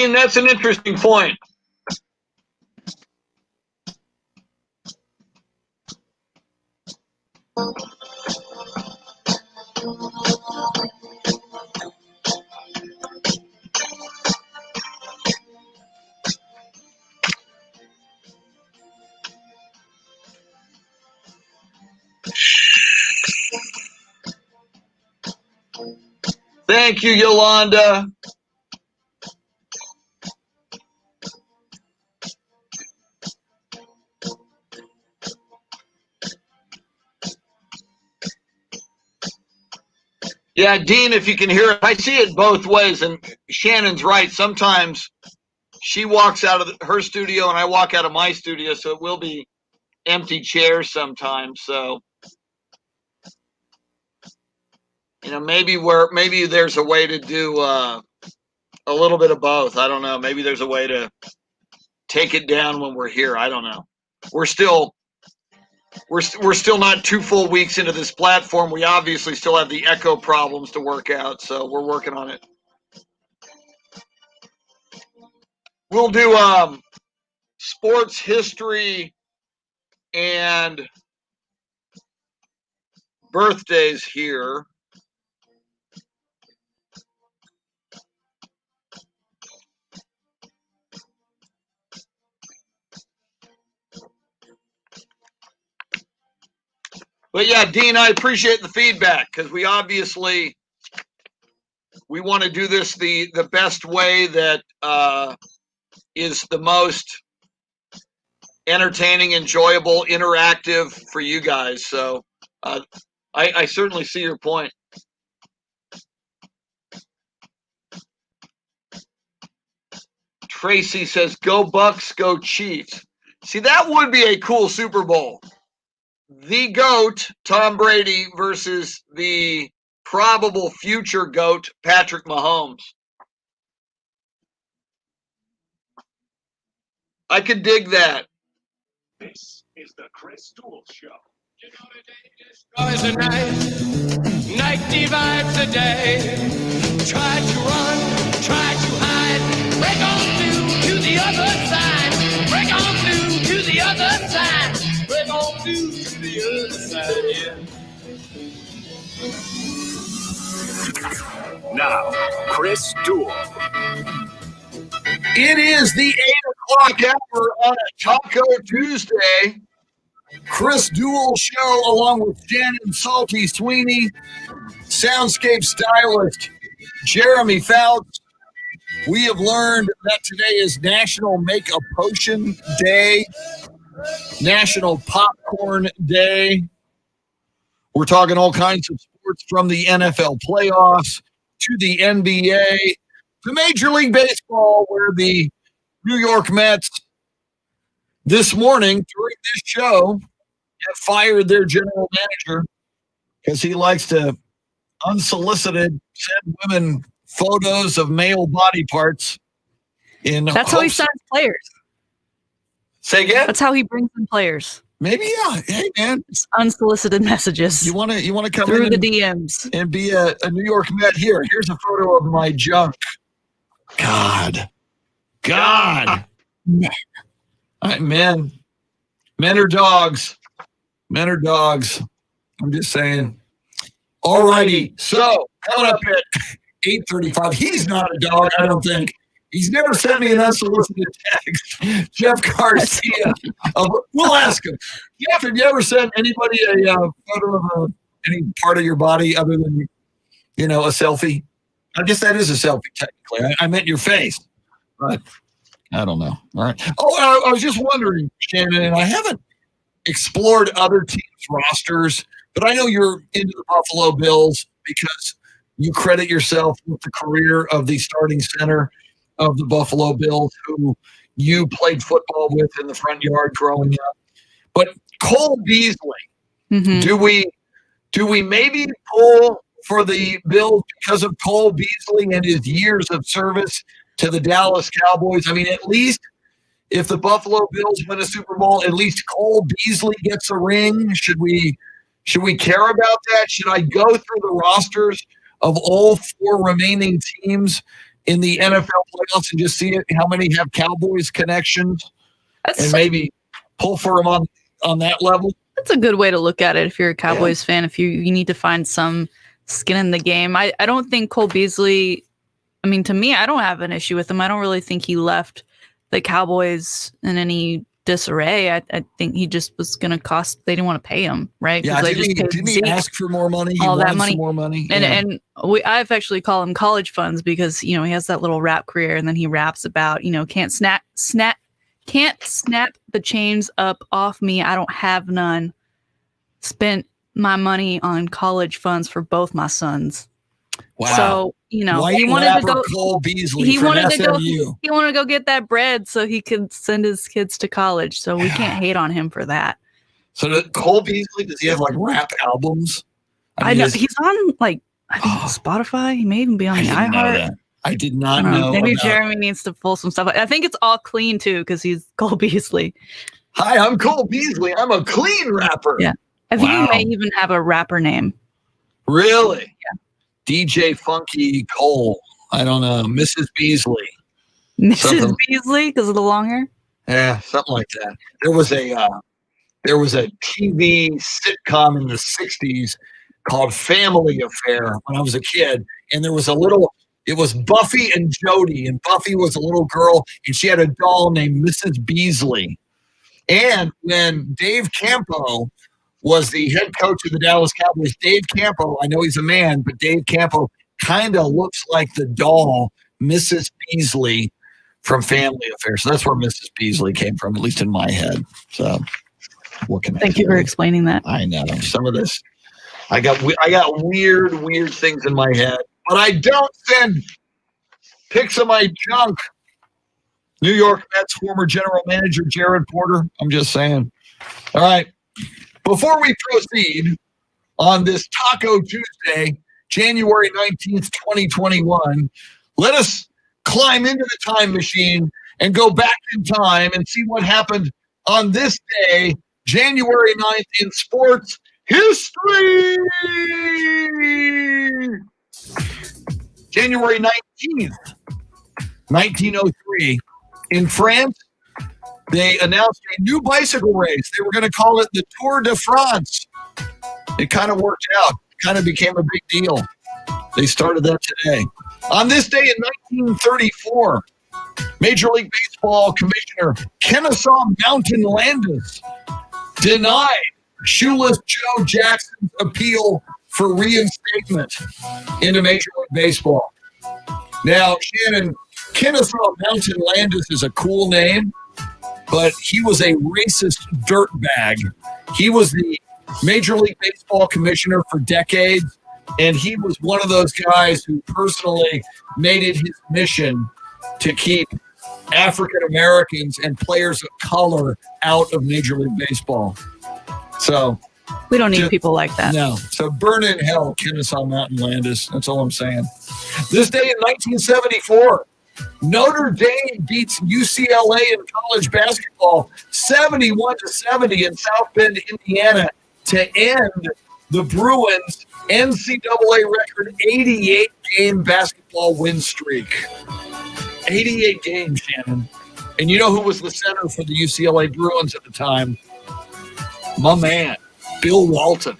Dean, that's an interesting point. Thank you, Yolanda. Yeah, Dean, if you can hear it, I see it both ways, and Shannon's right. Sometimes she walks out of her studio and I walk out of my studio, so it will be empty chairs sometimes. So, maybe there's a way to do a little bit of both. I don't know. Maybe there's a way to take it down when we're here. I don't know. We're still not 2 full weeks into this platform. We obviously still have the echo problems to work out, so we're working on it. We'll do sports history and birthdays here. But yeah, Dean, I appreciate the feedback because we want to do this the best way that is the most entertaining, enjoyable, interactive for you guys. So I certainly see your point. Tracy says, "Go Bucks, go Chiefs." See, that would be a cool Super Bowl. The GOAT, Tom Brady, versus the probable future GOAT, Patrick Mahomes. I could dig that. This is the Chris Duel Show. You know the day destroys the night, night divides the day. Try to run, try to hide, break on through to the other side, break on through to the other side, break on through to the other side, yeah. Now, Chris Duel. It is the 8 o'clock hour on a Taco Tuesday. Chris Duel Show along with Shannon Salty Sweeney, soundscape stylist Jeremy Fouts. We have learned that today is National Make a Potion Day, National Popcorn Day. We're talking all kinds of sports from the NFL playoffs to the NBA to Major League Baseball, where the New York Mets this morning during this show have fired their general manager because he likes to unsolicited send women photos of male body parts. That's how he signs players. Say again? That's how he brings in players. Maybe, yeah. Hey, man. It's unsolicited messages. You want to come through in the DMs and be a New York Met here. Here's a photo of my junk. God. Men are dogs. Men are dogs. I'm just saying. All righty. So coming up at 8:35. He's not a dog, I don't think. He's never sent me an unsolicited text. Jeff Garcia. We'll ask him. Jeff, have you ever sent anybody a photo of any part of your body other than, a selfie? I guess that is a selfie, technically. I meant your face. But I don't know. All right. Oh, I was just wondering, Shannon, and I haven't explored other teams' rosters, but I know you're into the Buffalo Bills because you credit yourself with the career of the starting center of the Buffalo Bills, who you played football with in the front yard growing up. But Cole Beasley, do we maybe pull for the Bills because of Cole Beasley and his years of service to the Dallas Cowboys? I mean, at least if the Buffalo Bills win a Super Bowl, at least Cole Beasley gets a ring. Should we care about that? Should I go through the rosters of all 4 remaining teams in the NFL playoffs and just see how many have Cowboys connections and maybe pull for them on that level? That's a good way to look at it if you're a Cowboys fan. If you need to find some skin in the game. I don't think Cole Beasley, I mean, to me, I don't have an issue with him. I don't really think he left the Cowboys in any disarray. I think he just was going to cost, they didn't want to pay him, right? Yeah, didn't he ask for more money? All that money. More money. And I've actually called him college funds because, he has that little rap career and then he raps about, can't snap the chains up off me. I don't have none. Spent my money on college funds for both my sons. Wow. So, White he wanted to go. Cole Beasley He wanted to go. SMU. He wanted to go get that bread so he could send his kids to college. So we can't hate on him for that. So Cole Beasley, does he have like rap albums? I know he's on I think Spotify. He may even be on the iHeart. I did not know. Maybe Jeremy needs to pull some stuff. I think it's all clean too because he's Cole Beasley. Hi, I'm Cole Beasley. I'm a clean rapper. Yeah, I think he may even have a rapper name. Really? Yeah. DJ Funky Cole. I don't know. Mrs. Beasley. Mrs. Beasley because of the long hair? Yeah, something like that. There was a TV sitcom in the 60s called Family Affair when I was a kid. And there was it was Buffy and Jody. And Buffy was a little girl and she had a doll named Mrs. Beasley. And when Dave Campo was the head coach of the Dallas Cowboys, Dave Campo, I know he's a man, but Dave Campo kind of looks like the doll, Mrs. Beasley from Family Affair. So that's where Mrs. Beasley came from, at least in my head. So what can I Thank you for explaining that. I know. Some of this, I got weird things in my head, but I don't send pics of my junk. New York Mets former general manager Jared Porter. I'm just saying. All right. Before we proceed on this Taco Tuesday, January 19th, 2021, let us climb into the time machine and go back in time and see what happened on this day, January 9th, in sports history. January 19th, 1903, in France, they announced a new bicycle race. They were going to call it the Tour de France. It kind of worked out. It kind of became a big deal. They started that today. On this day in 1934, Major League Baseball Commissioner Kennesaw Mountain Landis denied Shoeless Joe Jackson's appeal for reinstatement into Major League Baseball. Now, Shannon, Kennesaw Mountain Landis is a cool name, but he was a racist dirtbag. He was the Major League Baseball commissioner for decades, and he was one of those guys who personally made it his mission to keep African Americans and players of color out of Major League Baseball. So we don't need people like that. No. So burn in hell, Kennesaw Mountain Landis. That's all I'm saying. This day in 1974, Notre Dame beats UCLA in college basketball 71-70 in South Bend, Indiana, to end the Bruins' NCAA record 88-game basketball win streak. 88 games, Shannon. And you know who was the center for the UCLA Bruins at the time? My man, Bill Walton.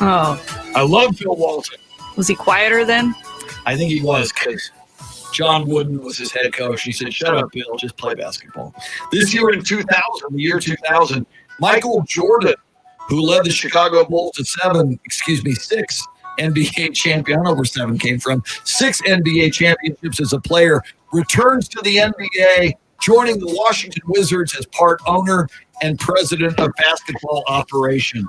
Oh. I love Bill Walton. Was he quieter then? I think he was, because John Wooden was his head coach. He said, "Shut up, Bill. Just play basketball." This year in 2000, the year 2000, Michael Jordan, who led the Chicago Bulls to 6 NBA champions. I don't know where 7 came from. 6 NBA championships as a player, returns to the NBA, joining the Washington Wizards as part owner and president of basketball operations.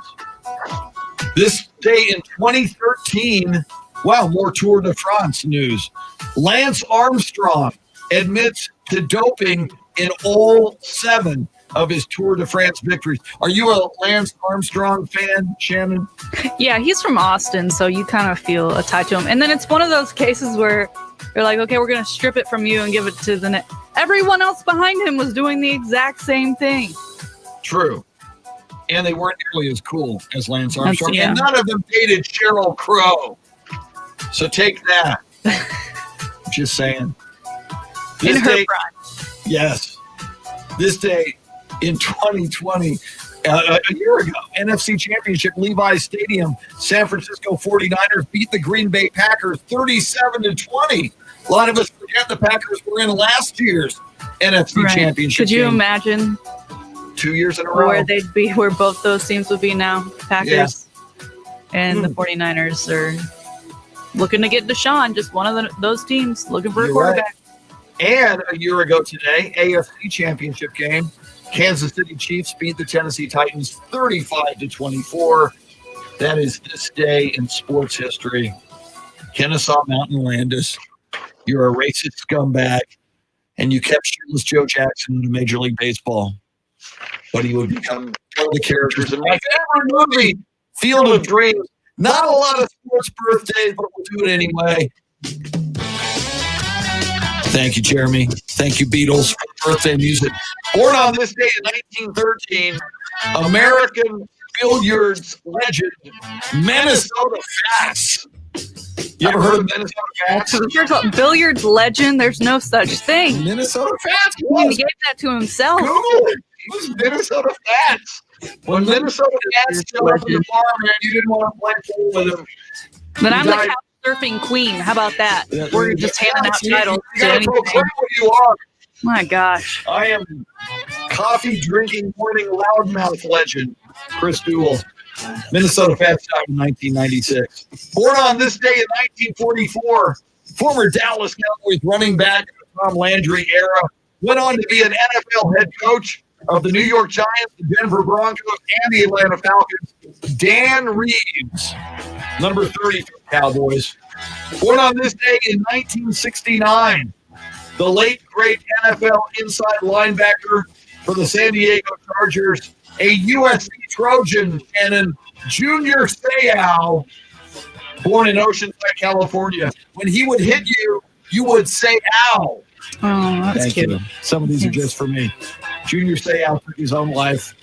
This day in 2013, wow, more Tour de France news. Lance Armstrong admits to doping in all 7 of his Tour de France victories. Are you a Lance Armstrong fan, Shannon? Yeah, he's from Austin, so you kind of feel a tie to him. And then it's one of those cases where they're like, okay, we're going to strip it from you and give it to the next. Everyone else behind him was doing the exact same thing. True. And they weren't nearly as cool as Lance Armstrong. Yeah. And none of them dated Sheryl Crow. So take that. Just saying. In her day, prime. yes. This day in 2020, a year ago, NFC Championship, Levi's Stadium, San Francisco 49ers beat the Green Bay Packers 37-20. A lot of us forget the Packers were in last year's NFC Championship Could you game. imagine 2 years in a row? where they'd be, where both those teams would be now? Packers and the 49ers are looking to get Deshaun, just one of those teams looking for a You're quarterback. right. And a year ago today, AFC Championship game, Kansas City Chiefs beat the Tennessee Titans 35-24. That is this day in sports history. Kennesaw Mountain Landis, you're a racist scumbag, and you kept shirtless Joe Jackson into Major League Baseball. But he would become one of the characters in my favorite movie, Field of Dreams. Not a lot of sports birthdays, but we'll do it anyway. Thank you, Jeremy. Thank you, Beatles, for birthday music. Born on this day in 1913, American billiards legend, Minnesota Fats. You ever heard of Minnesota Fats? You're talking billiards legend. There's no such thing. Minnesota Fats He was. gave that to himself. Google it. He was Minnesota Fats. When Minnesota Fats showed up in the bar, man, you didn't want to play pool with him. Then I'm the died. couch surfing queen. How about that? Yeah, We're just handing out titles You to gotta anything. proclaim what you are. My gosh. I am coffee drinking morning loudmouth legend, Chris Duel. Minnesota Fats died in 1996. Born on this day in 1944, former Dallas Cowboys running back in the Tom Landry era, went on to be an NFL head coach of the New York Giants, the Denver Broncos, and the Atlanta Falcons. Dan Reeves, number 30 for the Cowboys. Born on this day in 1969, the late, great NFL inside linebacker for the San Diego Chargers, a USC Trojan, Shannon, Junior Seau, born in Oceanside, California. When he would hit you, you would say, ow. Oh, that's Thank cute. you. Some of these are just for me. Junior Seau took his own life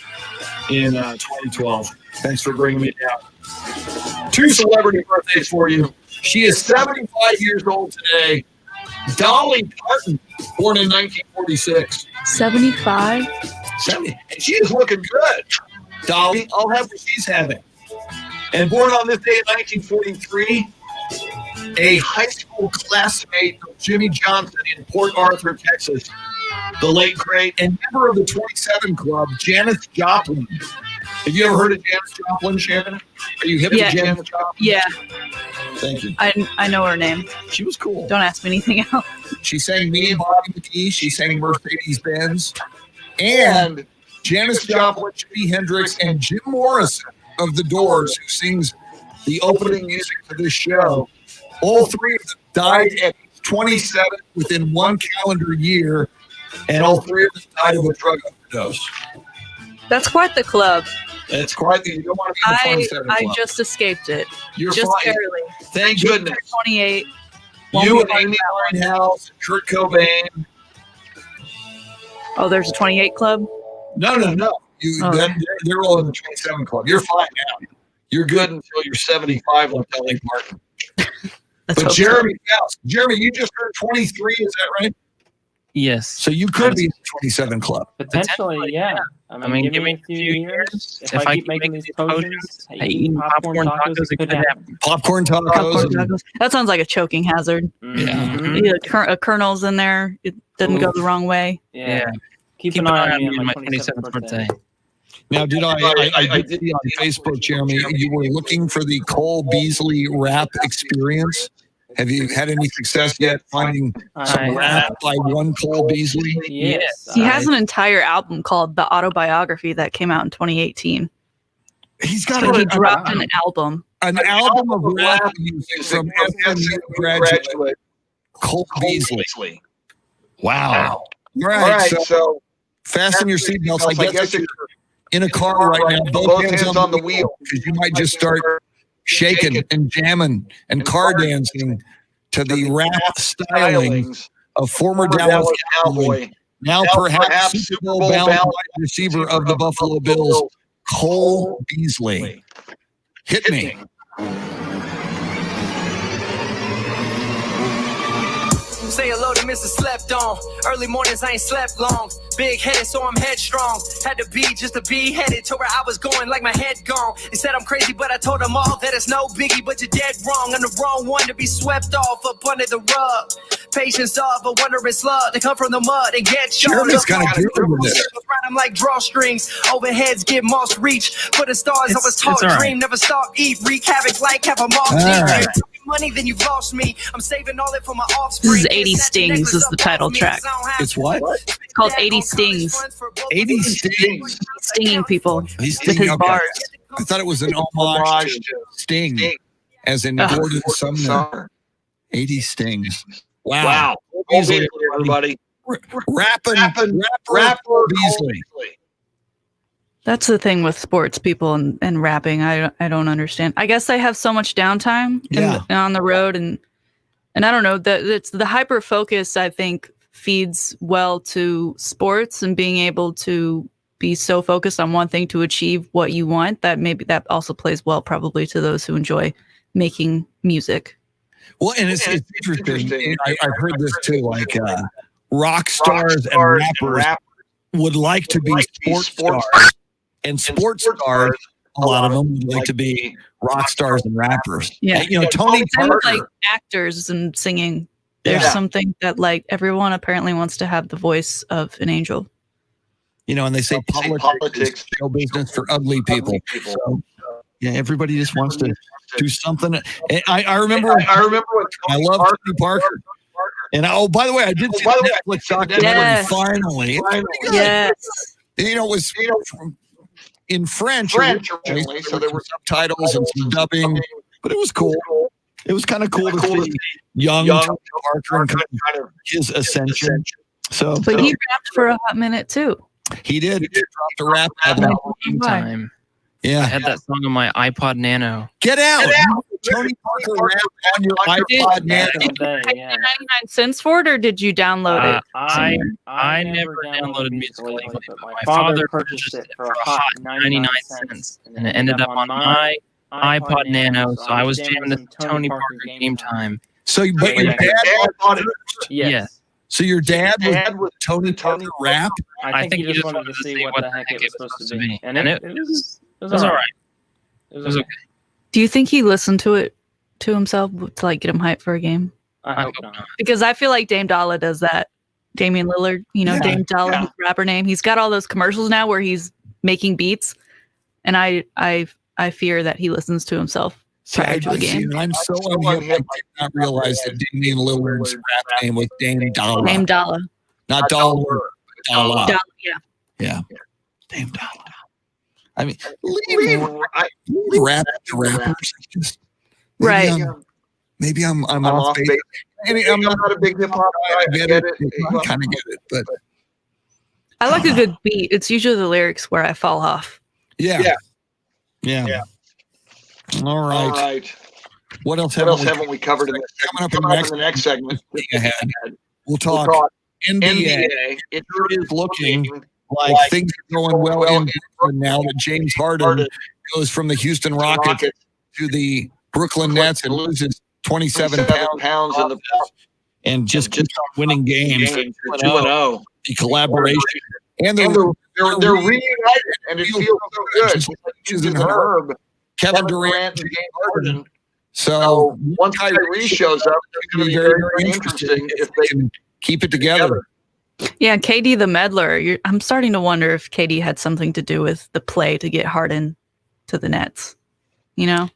in 2012. Thanks for bringing me down. 2 celebrity birthdays for you. She is 75 years old today. Dolly Parton, born in 1946. 75? 70. And she is looking good. Dolly, I'll have what she's having. And born on this day in 1943, a high school classmate of Jimmy Johnson in Port Arthur, Texas, the late great and member of the 27 Club, Janis Joplin. Have you ever heard of Janis Joplin, Shannon? Are you hip Yeah. to Janis Joplin? Yeah, Thank you. I know her name. She was cool. Don't ask me anything else. She sang Me and Bobby McGee. She sang Mercedes-Benz. And Janis Joplin, Jimi Hendrix, and Jim Morrison of The Doors, who sings the opening music for this show. All 3 of them died at 27 within 1 calendar year, and all 3 of them died of a drug overdose. That's quite the club. That's quite the, you don't want to be in the 27 I club. just escaped it. You're Just fine. barely. Thank goodness. 28. Won't You be and part of Amy that one. Winehouse, Kurt Cobain. Oh, there's a 28 club? No. You, Oh. they're all in the 27 club. You're fine now. You're good until you're 75 like Dolly Parton. Let's But hope so. Jeremy, you just heard 23, is that right? Yes. So you could be in the 27 club. Potentially, yeah. I mean, give me a few years. If I keep making these potions, eating popcorn tacos, it could happen. Popcorn tacos. That sounds like a choking hazard. Yeah. A kernel's in there. It doesn't go the wrong way. Yeah. Keep an eye on me on my 27th birthday. Now, did I did see on Facebook, Jeremy, you were looking for the Cole Beasley rap experience? Have you had any success yet finding some rap by one Cole Beasley? Yes. He has an entire album called The Autobiography that came out in 2018. He's got So he dropped an album. An album of rap music from SMU graduate Cole Beasley. Wow. All right, so fasten your seatbelts. I guess if you're in a car right now, both hands on the wheel, because you might just start shaking and jamming and car dancing to the rap stylings of former Dallas Cowboy, now perhaps Super Bowl bound wide receiver of the Buffalo Bills, Cole Beasley. Hit me. Say hello to Mr. Slept On. Early mornings, I ain't slept long. Big head, so I'm headstrong. Had to be just to be headed to where I was going, like my head gone. They said I'm crazy, but I told them all that it's no biggie, but you're dead wrong. I'm the wrong one to be swept off up under the rug. Patience of a wondering slug to come from the mud and get shown. Jeremy's kind of good with this. I'm like drawstrings. Overheads get moss reach. For the stars, I was taught dream. Never stop, eat, wreak havoc like have a moth. Right. Money, then you've lost me. I'm saving all it for my offspring. This is 80 Stings is the title track. It's what? It's called 80 Stings. 80 Stings. Stinging people He's with his stinging, okay. bars. I thought it was an homage to Sting, as in Gordon Sumner. 80 Stings. Wow. Beasley, everybody. Rapper Beasley. That's the thing with sports people and rapping. I don't understand. I guess I have so much downtime on the road, and I don't know, it's the hyper focus, I think, feeds well to sports and being able to be so focused on one thing to achieve what you want, that maybe that also plays well probably to those who enjoy making music. Well, and it's interesting. I've heard this too, like rock stars and rappers would like to be sports stars. And sports stars, a lot of them would like to be rock stars and rappers. Yeah. You know, Tony Parker. Like actors and singing. There's something that like everyone apparently wants to have the voice of an angel. You know, and they say politics, show business for ugly people. So, yeah, everybody just wants to do something. And I remember when I love Tony Parker. And by the way, I did see the Netflix documentary finally. Yes. You know, it was in French originally, so there were subtitles and some dubbing, but it was cool. It was kind of cool to see young Tony Parker and kind of his ascension. But he rapped for a hot minute too. He did. He dropped the rap album. Time. Yeah. I had that song on my iPod Nano. Get out! Tony Parker rap on your iPod Nano. Did you pay 99 cents for it, or did you download it? I never downloaded Musical.ly, but my father purchased it for a hot 99 cents, and it ended up on my iPod Nano, so I was jamming the Tony Parker Game Time. So, but your dad bought it first? Yes. So your dad was Tony Parker rap? I think he just wanted to see what the heck it was supposed to be. And it was all right. It was okay. Do you think he listened to it to himself to like get him hyped for a game? I hope not. Because I feel like Dame Dollar does that. Damian Lillard, Dame Dollar, his rapper name. He's got all those commercials now where he's making beats, and I fear that he listens to himself prior to a game. I'm so on him. I did not realize that Damian Lillard's rap name was Dame Dollar. Dame Dollar. Not Dollar. Dollar. Yeah. Dame Dollar. I mean, leave rap to rappers. Just, maybe I'm off base. I'm not a big hip hop guy. I get it. I kind of get it, but I like a good beat. It's usually the lyrics where I fall off. Yeah. All right. What else haven't we covered in this? Coming up in the next segment, ahead, we'll talk NBA. It is looking like things are going well in Brooklyn now that James Harden goes from the Houston Rockets to the Brooklyn Nets and loses 27 pounds in the and just keep on winning games. 2-0. The collaboration. And they're reunited, and it feels so good. Just like Herb, Kevin Durant, and James Harden. So Once Kyrie shows up, it's going to be very, very interesting if they can keep it together. Yeah, KD the meddler. I'm starting to wonder if KD had something to do with the play to get Harden to the Nets. You know,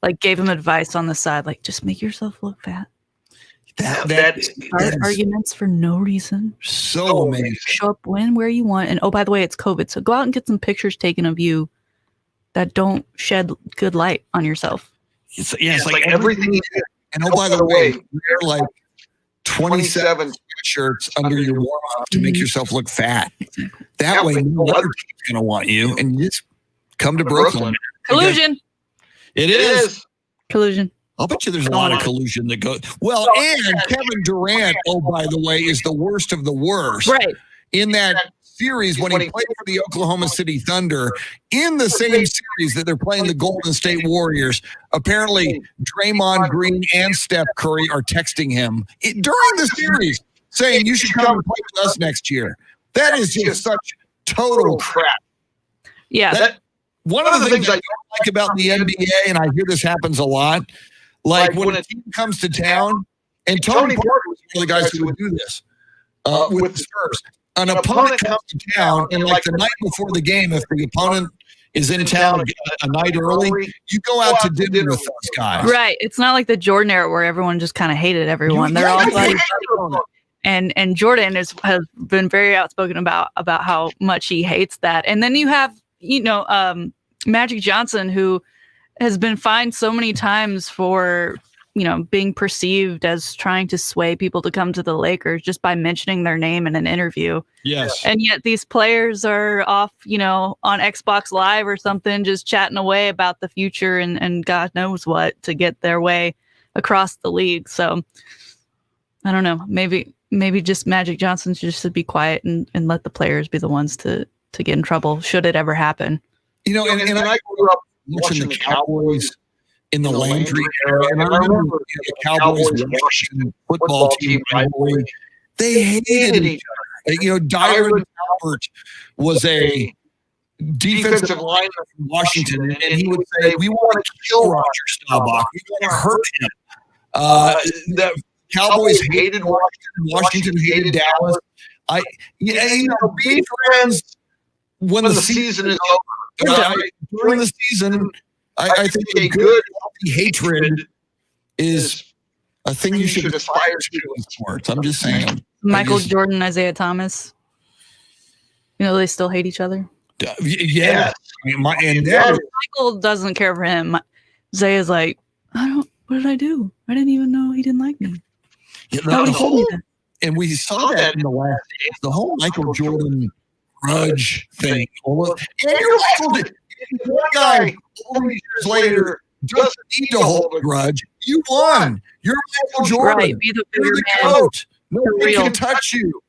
like gave him advice on the side, like just make yourself look fat. That arguments for no reason. So amazing. Show up where you want, and oh, by the way, it's COVID, so go out and get some pictures taken of you that don't shed good light on yourself. It's like everything. And oh, by the way, wear like 27 shirts under your warm up to make yourself look fat. That way, no other team's going to want you, and you just come to Brooklyn. Collusion. It is collusion. I'll bet you there's a lot of collusion that goes. Well, and Kevin Durant, oh, by the way, is the worst of the worst. Right. In that series when he played for the Oklahoma City Thunder, in the same series that they're playing the Golden State Warriors, apparently Draymond Green and Steph Curry are texting him during the series saying, you should come and play with us next year. That is just such total crap. Yeah. One of the things I don't like about the NBA, and I hear this happens a lot, like when a team comes to town, and Tony Parker was one of the guys who would do this with the Spurs. An opponent comes to town, and like the night before the game, if the opponent is in town a night early, you go out to dinner with those guys. Right. It's not like the Jordan era where everyone just kind of hated everyone. They're all buddies. And Jordan has been very outspoken about how much he hates that. And then you have, Magic Johnson, who has been fined so many times for, being perceived as trying to sway people to come to the Lakers just by mentioning their name in an interview. Yes. And yet these players are off, on Xbox Live or something, just chatting away about the future and God knows what to get their way across the league. So I don't know, maybe just Magic Johnson should just be quiet and let the players be the ones to get in trouble should it ever happen. And I grew up watching the Cowboys in the Landry era, and I remember the Cowboys Washington football team rivalry. They hated each other. Dyron Albert was a defensive lineman from Washington, and he would say, "We want to kill Roger Staubach. We want to hurt him." The Cowboys hated Washington. Washington hated Dallas. Be friends when the season is over. During the season, I think a good, healthy hatred is a thing you should aspire to in sports. I'm just saying. Michael Jordan, Isaiah Thomas. They still hate each other. Yeah. Michael doesn't care for him. Isaiah's like, what did I do? I didn't even know he didn't like me. And we saw that in the last days, the whole Michael Jordan grudge thing. One guy, all these years later, doesn't need to hold a grudge. You won. You're Michael Jordan. Right, You're the GOAT. Nobody can touch you.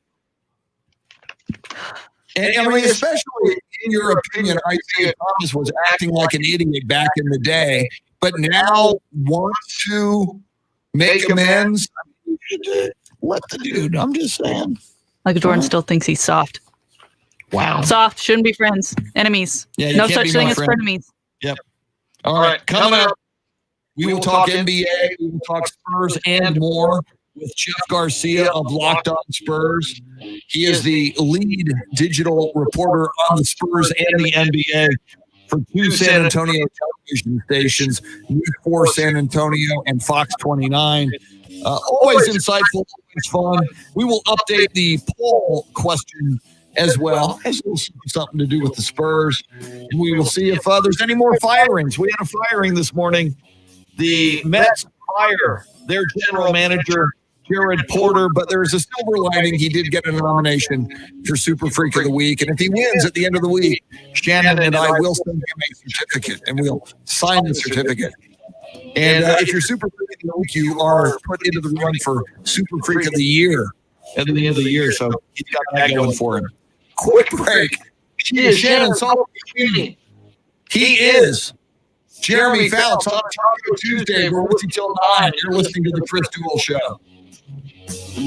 And especially in your opinion, Isaiah Thomas was acting like an idiot back in the day, but now wants to make amends. Let the dude. I'm just saying. Michael Jordan still thinks he's soft. Wow. Soft, shouldn't be friends. Enemies. Yeah, no such thing as frenemies. Yep. All right. Coming up, we will talk NBA, we will talk Spurs and more with Jeff Garcia of Locked On Spurs. He is the lead digital reporter on the Spurs and the NBA for two San Antonio television stations, News 4 San Antonio and Fox 29. Always insightful, always fun. We will update the poll question as well as something to do with the Spurs. And we will see if there's any more firings. We had a firing this morning. The Mets fire their general manager, Jared Porter, but there's a silver lining. He did get a nomination for Super Freak of the Week. And if he wins at the end of the week, Shannon and I will send him a certificate, and we'll sign the certificate. And if you're Super Freak of the Week, you are put into the run for Super Freak of the Year at the end of the year. So he's got that going for him. Quick break. He is Shannon Sullivan. He is Jeremy Fouts on Taco Tuesday. We're with you till 9. You're listening to the Chris Duel Show. Woo!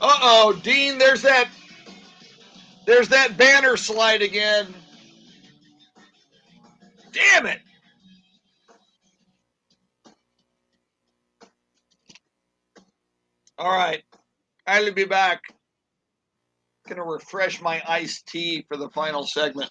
Uh-oh, Dean, there's that banner slide again. Damn it. All right. I'll be back. Gonna refresh my iced tea for the final segment.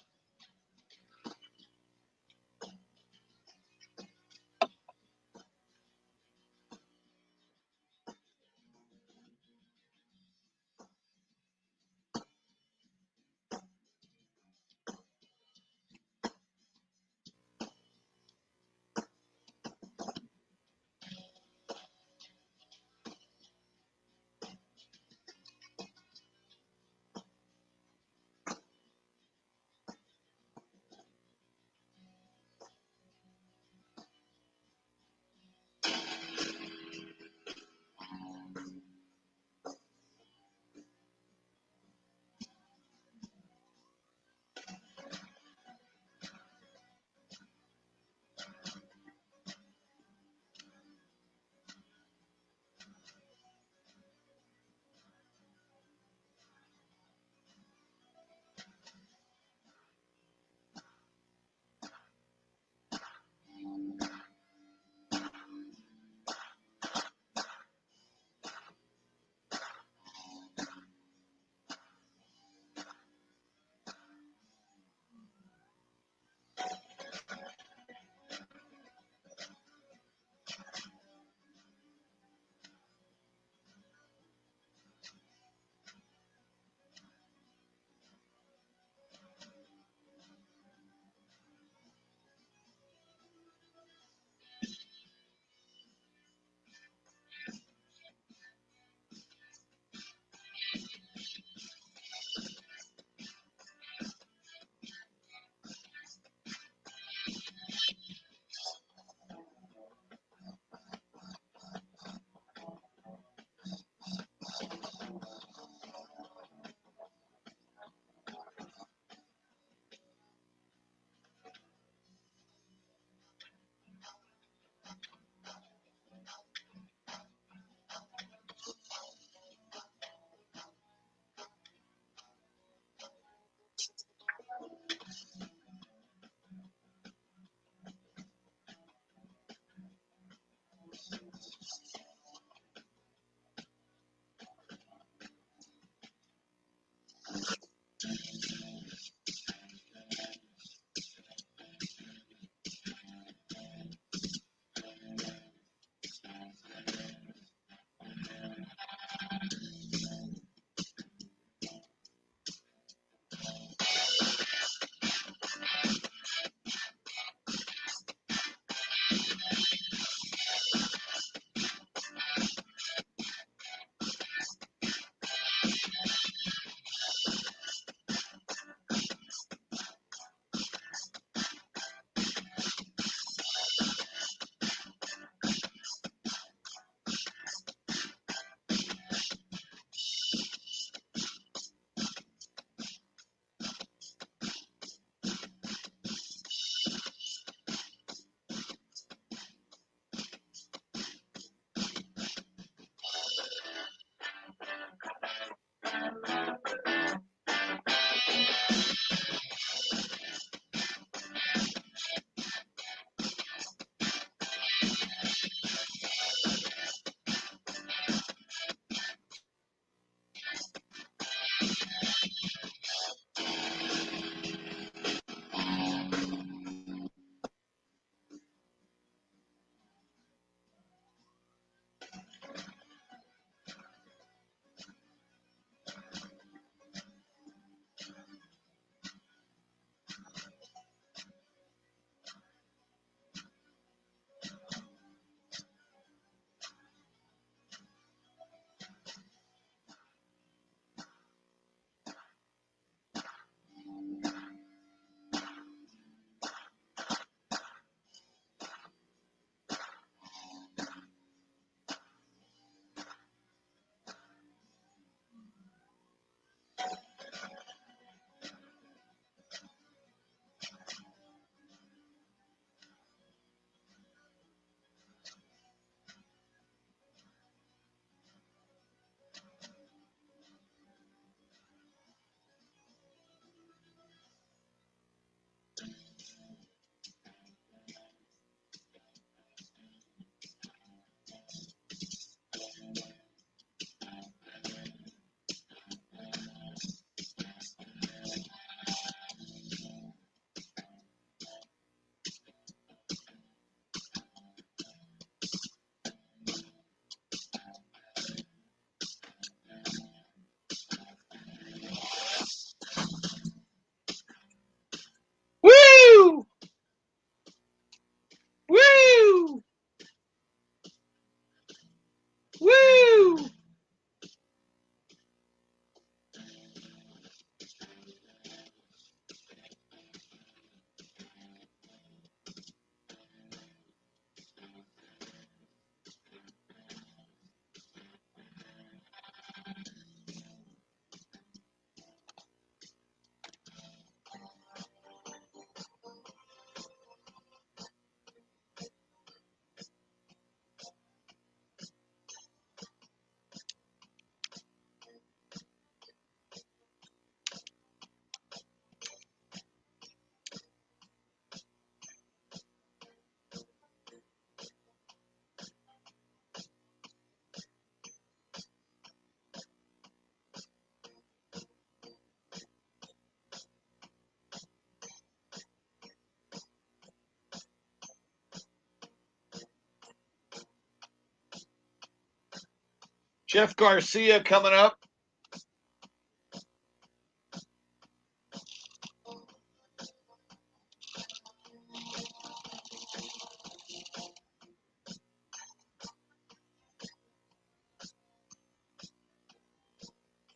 Jeff Garcia coming up.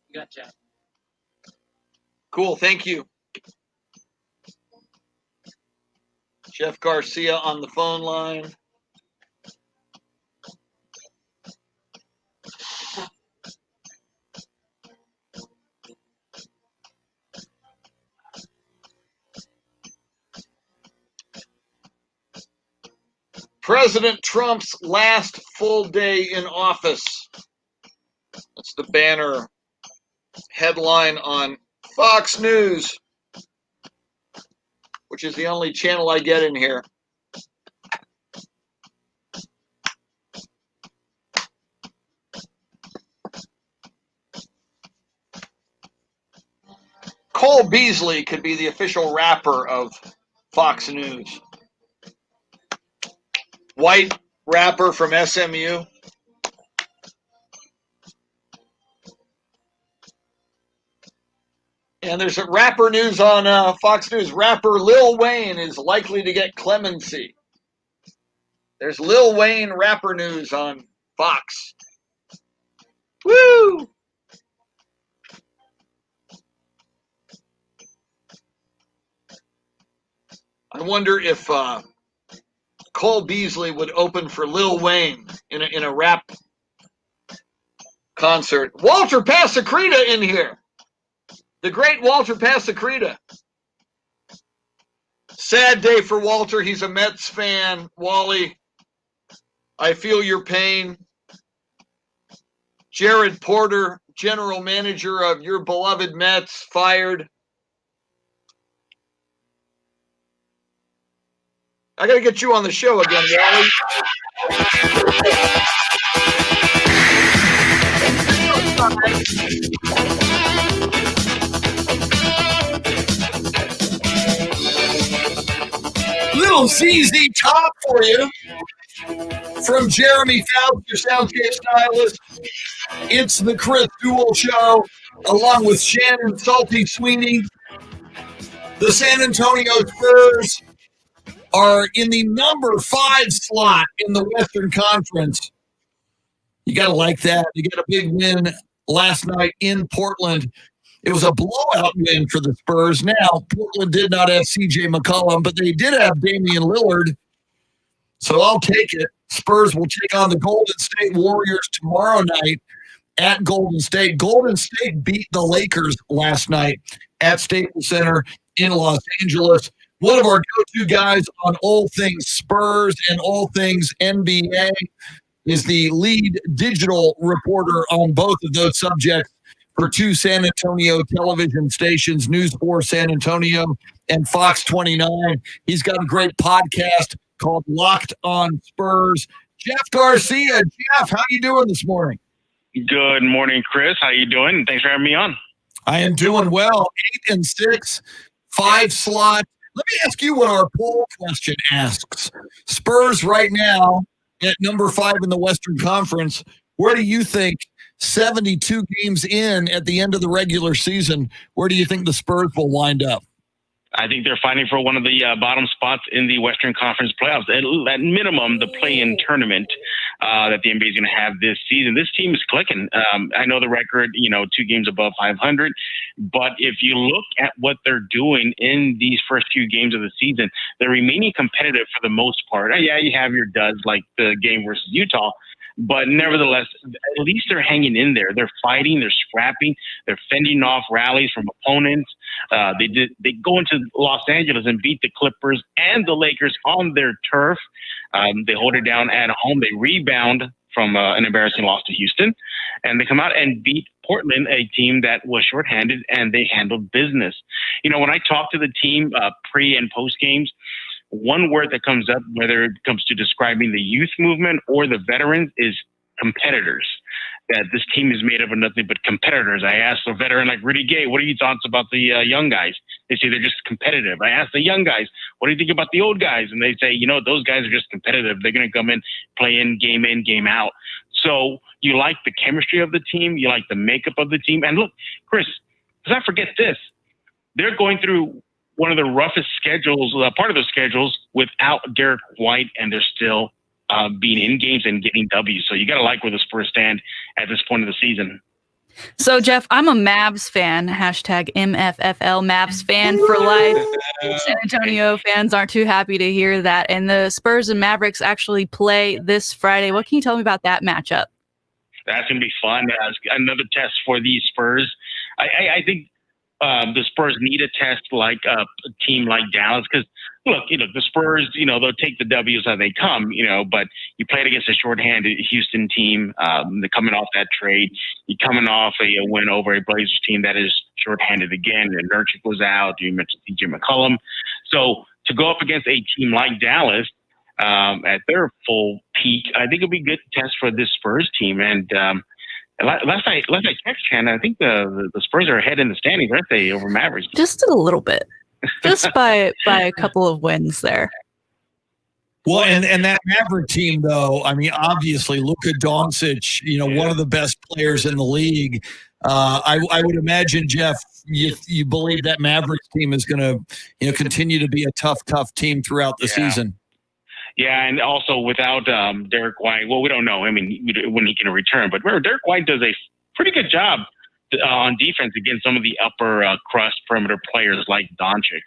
You got Jeff. Cool, thank you. Jeff Garcia on the phone line. President Trump's last full day in office. That's the banner headline on Fox News, which is the only channel I get in here. Cole Beasley could be the official rapper of Fox News. White rapper from SMU. And there's a rapper news on Fox News. Rapper Lil Wayne is likely to get clemency. There's Lil Wayne rapper news on Fox. Woo! I wonder if Cole Beasley would open for Lil Wayne in a rap concert. Walter Pasacreta in here. The great Walter Pasacreta. Sad day for Walter. He's a Mets fan. Wally, I feel your pain. Jared Porter, general manager of your beloved Mets, fired. I got to get you on the show again, Wally. Little ZZ Top for you from Jeremy Fouts, your soundscape stylist. It's the Chris Duel Show, along with Shannon Salty Sweeney. The San Antonio Spurs are in the number 5 slot in the Western Conference. You got to like that. You got a big win last night in Portland. It was a blowout win for the Spurs. Now, Portland did not have C.J. McCollum, but they did have Damian Lillard. So I'll take it. Spurs will take on the Golden State Warriors tomorrow night at Golden State. Golden State beat the Lakers last night at Staples Center in Los Angeles. One of our go-to guys on all things Spurs and all things NBA is the lead digital reporter on both of those subjects for 2 San Antonio television stations, News 4 San Antonio and Fox 29. He's got a great podcast called Locked on Spurs. Jeff Garcia. Jeff, how you doing this morning? Good morning, Chris. How you doing? Thanks for having me on. I am doing well. 8 and 6, 5 slot. Let me ask you what our poll question asks. Spurs right now at number 5 in the Western Conference. Where do you think 72 games in at the end of the regular season, where do you think the Spurs will wind up? I think they're fighting for one of the bottom spots in the Western Conference playoffs. At minimum, the play-in tournament that the NBA is going to have this season. This team is clicking. I know the record, 2 games above 500. But if you look at what they're doing in these first few games of the season, they're remaining competitive for the most part. Yeah, you have your duds like the game versus Utah. But nevertheless, at least they're hanging in there. They're fighting, they're scrapping, they're fending off rallies from opponents. They go into Los Angeles and beat the Clippers and the Lakers on their turf. They hold it down at home. They rebound from an embarrassing loss to Houston, and they come out and beat Portland, a team that was shorthanded, and they handled business. When I talk to the team pre and post games, one word that comes up, whether it comes to describing the youth movement or the veterans, is competitors. That this team is made up of nothing but competitors. I asked a veteran like Rudy Gay, what are your thoughts about the young guys? They say they're just competitive. I asked the young guys, what do you think about the old guys? And they say, those guys are just competitive. They're going to come in, game in, game out. So you like the chemistry of the team, you like the makeup of the team. And look, Chris, let's not forget this. They're going through one of the roughest schedules, part of their schedules, without Derek White, and they're still being in games and getting W's. So you got to like where the Spurs stand at this point of the season. So, Jeff, I'm a Mavs fan, hashtag MFFL, Mavs fan for life. San Antonio fans aren't too happy to hear that. And the Spurs and Mavericks actually play this Friday. What can you tell me about that matchup? That's going to be fun. Another test for the Spurs. I think the Spurs need a test like a team like Dallas, because look, the Spurs, they'll take the W's as they come, but you played against a shorthanded Houston team. They're coming off that trade. You're coming off a win over a Blazers team that is shorthanded again. And Nurkic was out. You mentioned CJ McCollum. So to go up against a team like Dallas at their full peak, I think it'll be a good test for this Spurs team. And last I checked, Shannon, I think the Spurs are ahead in the standings, aren't they, over Mavericks? Just a little bit. Just by a couple of wins there. Well, and that Maverick team, though, I mean, obviously, Luka Doncic, one of the best players in the league. I would imagine, Jeff, you believe that Mavericks team is going to, continue to be a tough team throughout the season. Yeah, and also without Derek White, well, we don't know. I mean, when he can return, but remember, Derek White does a pretty good job on defense against some of the upper crust perimeter players like Doncic.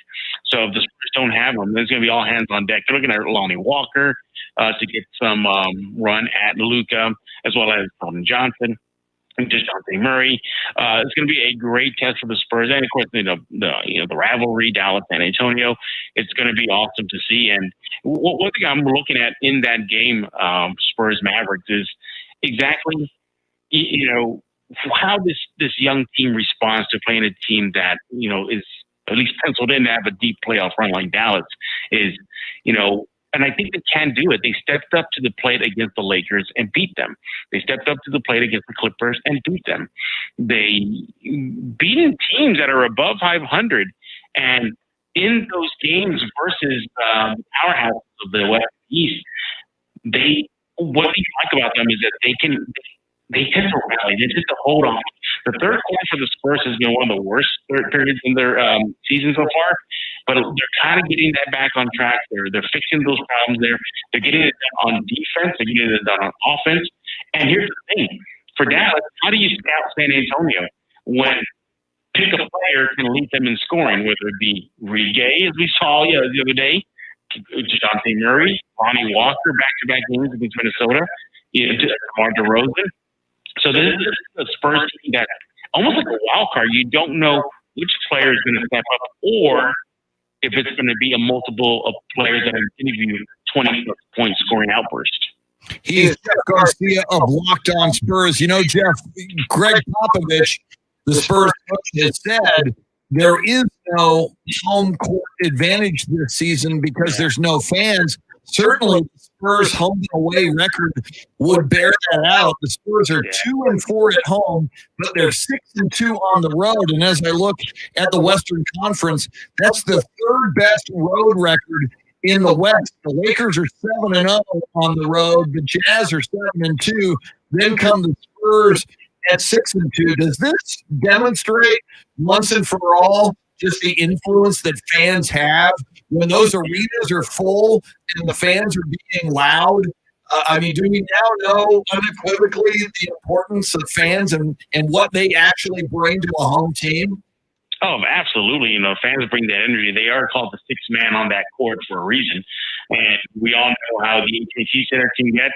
So if the Spurs don't have him, there's going to be all hands on deck. They're looking at Lonnie Walker to get some run at Luka, as well as Colin Johnson and DeJounte Murray. It's going to be a great test for the Spurs, and of course, the rivalry, Dallas, San Antonio. It's going to be awesome to see. And one thing I'm looking at in that game, Spurs Mavericks, is exactly how this young team responds to playing a team that is at least penciled in to have a deep playoff run like Dallas is, and I think they can do it. They stepped up to the plate against the Lakers and beat them. They stepped up to the plate against the Clippers and beat them. They beaten teams that are above 500, and in those games versus powerhouses of the West East, what we like about them is that they tend to rally. They tend to hold on. The third quarter for the Spurs has been one of the worst third periods in their season so far, but they're kind of getting that back on track. They're fixing those problems there. They're getting it done on defense. They're getting it done on offense. And here's the thing. For Dallas, how do you scout San Antonio when pick a player can lead them in scoring, whether it be Rudy Gay, as we saw the other day, DeJounte Murray, Lonnie Walker, back-to-back games against Minnesota, DeMar DeRozan. So this is a Spurs team that almost like a wild card. You don't know which player is going to step up, or if it's going to be a multiple of players that are going to give you 20-point scoring outburst. He's Jeff Garcia of Locked On Spurs. Jeff, Greg Popovich, the Spurs coach, has said there is no home court advantage this season because there's no fans. Certainly, the Spurs' home and away record would bear that out. The Spurs are 2-4 at home, but they're 6-2 on the road. And as I look at the Western Conference, that's the third best road record in the West. The Lakers are 7-0 on the road. The Jazz are 7-2. Then come the Spurs at 6-2. Does this demonstrate once and for all just the influence that fans have when those arenas are full and the fans are being loud? Do we now know unequivocally the importance of fans and what they actually bring to a home team? Oh, absolutely. Fans bring that energy. They are called the sixth man on that court for a reason. And we all know how the AT&T Center can get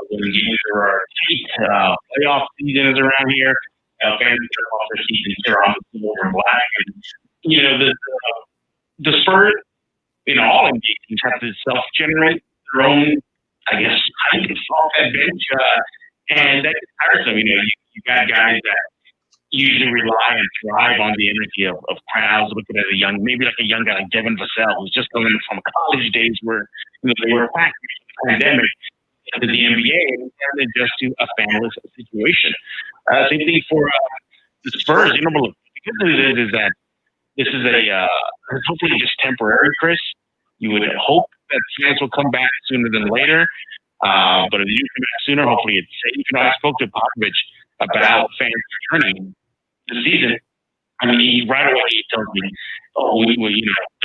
when games are tight. Playoff season is around here. Fans are off their seasons. They're on the silver and black. And, the Spurs, all engagements have to self-generate their own, I guess, height off that bench. And that gets tiresome. You got guys that usually rely and thrive on the energy of crowds. Looking at maybe like a young guy like Devin Vassell, who's just coming from college days where they were back in the pandemic to the NBA and adjust to a fanless situation. Same thing for the Spurs. But look, the good news is that this is hopefully just temporary, Chris. You would hope that fans will come back sooner than later. But if you come back sooner, hopefully it's safe. I spoke to Popovich about fans returning this season. I mean, right away he tells me,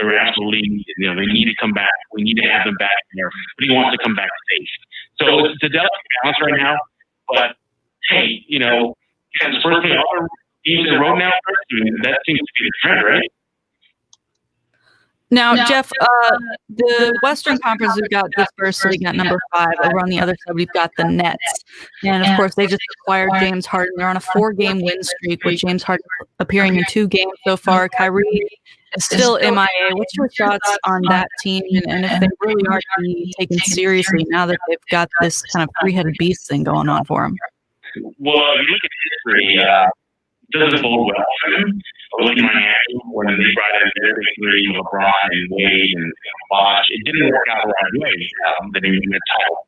they're absolutely, they need to come back. We need to have them back there. But he wants to come back safe. So it's a delicate balance right now. But hey, as first play other teams in the road now, that seems to be the trend, right? Now, Jeff, the Western Conference, we've got dispersed, so we got number 5. Over on the other side, we've got the Nets. And, of course, they just acquired James Harden. They're on a 4-game win streak with James Harden appearing in 2 games so far. Kyrie is still MIA. What's your thoughts on that team and if they really are being taken seriously now that they've got this kind of 3-headed beast thing going on for them? Well, if you look at history, it doesn't bode well for them. Look at Miami when they brought in their big three, LeBron and Wade and Bosh. It didn't work out the right way. They didn't win the title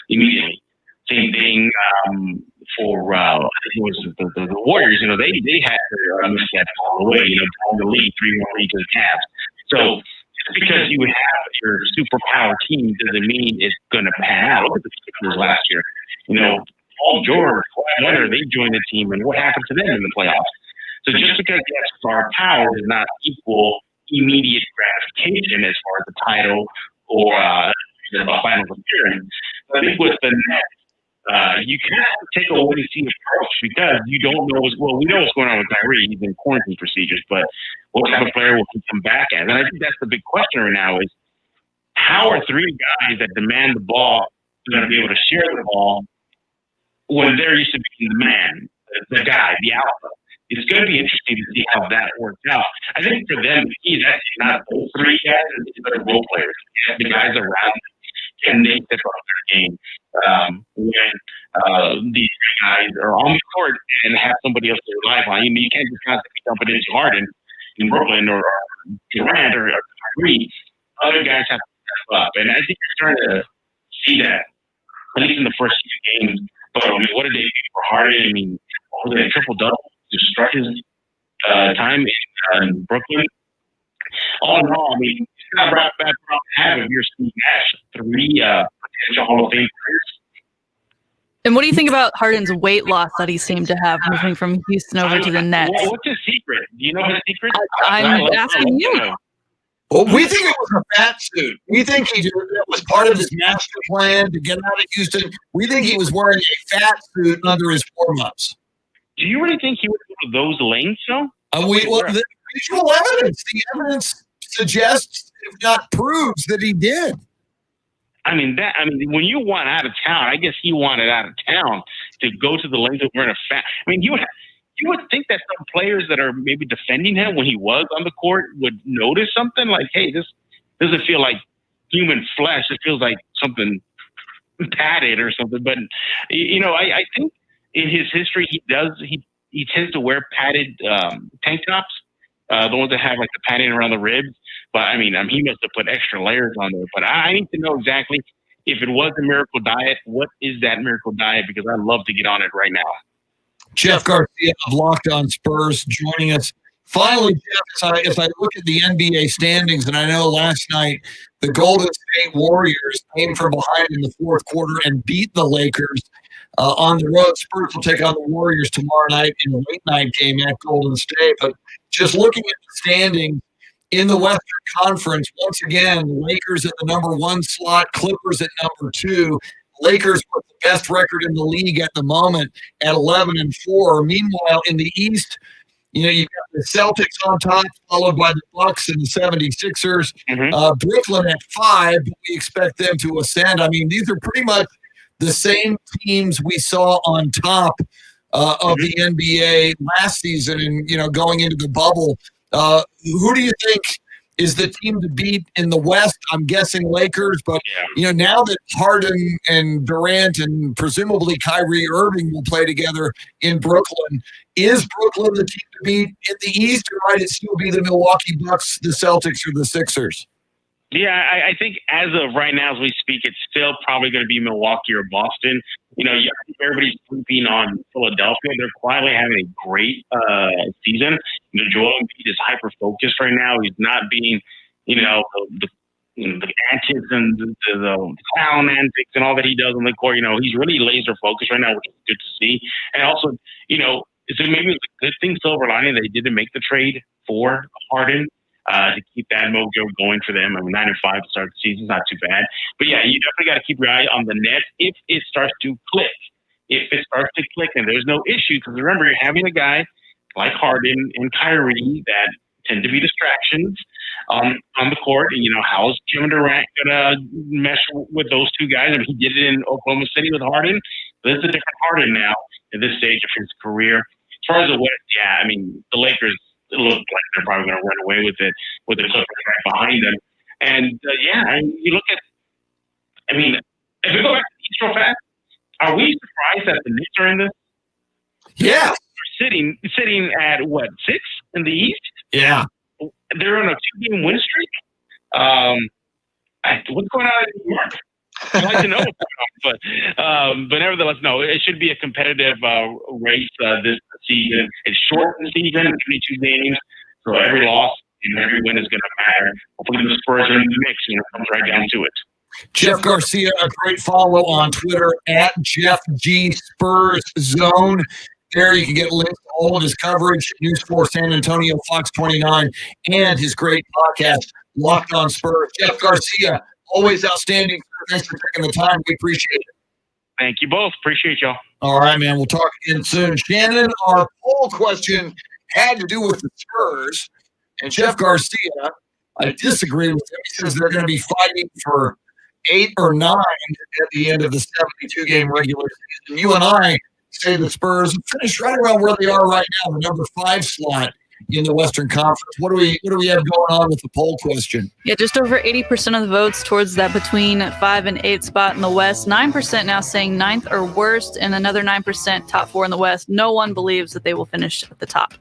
immediately. Same thing for I think it was the Warriors. They had their missteps all the way. Down the lead, 3-1 lead to the Cavs. So just because you have your superpower team doesn't mean it's going to pan out. Look at the Sixers last year. Paul George, Kawhi Leonard, they joined the team, and what happened to them in the playoffs? So just because you have star power does not equal immediate gratification as far as the title or the final appearance. I think with the Nets, you kind of take a wait-and-see approach because you don't know we know what's going on with Kyrie. He's in quarantine procedures, but what type of player will he come back as? And I think that's the big question right now is how are 3 guys that demand the ball going to be able to share the ball when they're used to being the man, the guy, the alpha? It's going to be interesting to see how that works out. I think for them, the key is actually not those 3 guys, it's their role players. The guys around them, can they step up their game when these 3 guys are on the court and have somebody else to rely on? You can't just constantly dump it into Harden in Brooklyn or Durant or Kyrie. Other guys have to step up. And I think you're starting to see that, at least in the first few games. But what did they do for Harden? I mean, was it a triple-double to start his time in Brooklyn? All in all, I mean, it's not a bad problem to have if you're Steve Nash, 3 potential Hall of Fame careers. And what do you think about Harden's weight loss that he seemed to have moving from Houston over to the Nets? What's his secret? Do you know his secret? I'm asking you. Well, we think it was a fat suit. We think it was part of his master plan to get out of Houston. We think he was wearing a fat suit under his warm-ups. Do you really think he would go to those lengths, though? The visual evidence suggests, if not proves, that he did. I mean, when you want out of town, I guess he wanted out of town to go to the length of wearing a fat. I mean, you would think that some players that are maybe defending him when he was on the court would notice something like, hey, this doesn't feel like human flesh. It feels like something padded or something. But, I think in his history, he tends to wear padded tank tops, the ones that have like the padding around the ribs. But I mean, he must have put extra layers on there. But I need to know exactly if it was a miracle diet, what is that miracle diet? Because I'd love to get on it right now. Jeff Garcia of Locked On Spurs joining us. Finally, Jeff, as I look at the NBA standings, and I know last night the Golden State Warriors came from behind in the 4th quarter and beat the Lakers on the road. Spurs will take on the Warriors tomorrow night in a late-night game at Golden State. But just looking at the standings in the Western Conference, once again, Lakers at the number 1 slot, Clippers at number 2. Lakers with the best record in the league at the moment at 11-4. Meanwhile, in the East, you've got the Celtics on top, followed by the Bucks and the 76ers. Brooklyn at 5, but we expect them to ascend. I mean, these are pretty much the same teams we saw on top of the NBA last season and, going into the bubble. Who do you think is the team to beat in the West? I'm guessing Lakers, but now that Harden and Durant and presumably Kyrie Irving will play together in Brooklyn, is Brooklyn the team to beat in the East, or might it still be the Milwaukee Bucks, the Celtics, or the Sixers? Yeah, I think as of right now, as we speak, it's still probably going to be Milwaukee or Boston. Everybody's sleeping on Philadelphia. They're quietly having a great season. Joel Embiid is hyper-focused right now. He's not being, the the antics and the clown antics and all that he does on the court. He's really laser focused right now, which is good to see. And also, so maybe it's a good thing, silver lining, they didn't make the trade for Harden to keep that mojo going for them. 9-5 to start the season is not too bad. But yeah, you definitely got to keep your eye on the net if it starts to click. If it starts to click and there's no issue, because remember, you're having a guy like Harden and Kyrie that tend to be distractions on the court. And, how's Kevin Durant going to mesh with those two guys? He did it in Oklahoma City with Harden. But it's a different Harden now at this stage of his career. As far as the West, the Lakers, it looks like they're probably going to run away with it with the Clippers right behind them. And, you look at, if we go back to the East real fast, are we surprised that the Knicks are in this? Yeah. They're sitting at, 6 in the East? Yeah. They're on a 2-game win streak. What's going on in New York? I'd like to know what's going on. But nevertheless, no, it should be a competitive race this season. It's short in the season, 22 games, so every loss and every win is going to matter. Hopefully the Spurs are in the mix when it comes right down to it. Jeff Garcia, a great follow on Twitter at Jeff G Spurs Zone. There you can get links to all of his coverage, News 4 San Antonio, Fox 29, and his great podcast, Locked on Spurs. Jeff Garcia, always outstanding. Thanks for taking the time. We appreciate it. Thank you both. Appreciate y'all. All right, man. We'll talk again soon. Shannon, our poll question had to do with the Spurs. And Jeff Garcia, I disagree with him. He says they're going to be fighting for 8 or 9 at the end of the 72-game regular season. You and I say the Spurs finish right around where they are right now, the number 5 slot in the Western Conference. What do we have going on with the poll question? Yeah, just over 80% of the votes towards that between 5 and 8 spot in the West. 9% now saying 9th or worst, and another 9% top 4 in the West. No one believes that they will finish at the top.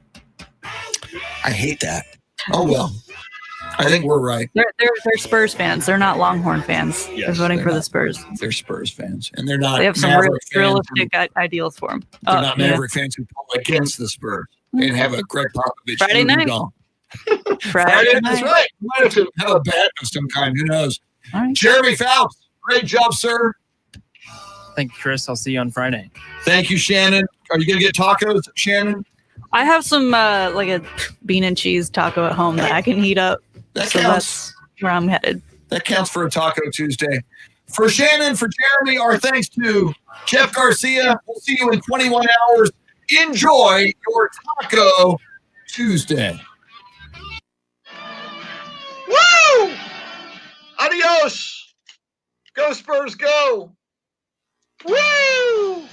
I hate that. Oh, well. I think we're right. They're Spurs fans. They're not Longhorn fans. Yes, they're voting for not. The Spurs. They're Spurs fans, and they're not. They have some realistic ideals for them. They're not Maverick fans who pull against the Spurs and have a Greg Popovich Friday night. Friday night. That's right. We might have to have a bet of some kind. Who knows? All right. Jeremy Phelps, great job, sir. Thank you, Chris. I'll see you on Friday. Thank you, Shannon. Are you going to get tacos, Shannon? I have some like a bean and cheese taco at home that I can heat up. That so counts. that's where I'm headed. That counts for a Taco Tuesday. For Shannon, for Jeremy, our thanks to Jeff Garcia. We'll see you in 21 hours. Enjoy your Taco Tuesday. Woo! Adios. Go Spurs, go. Woo!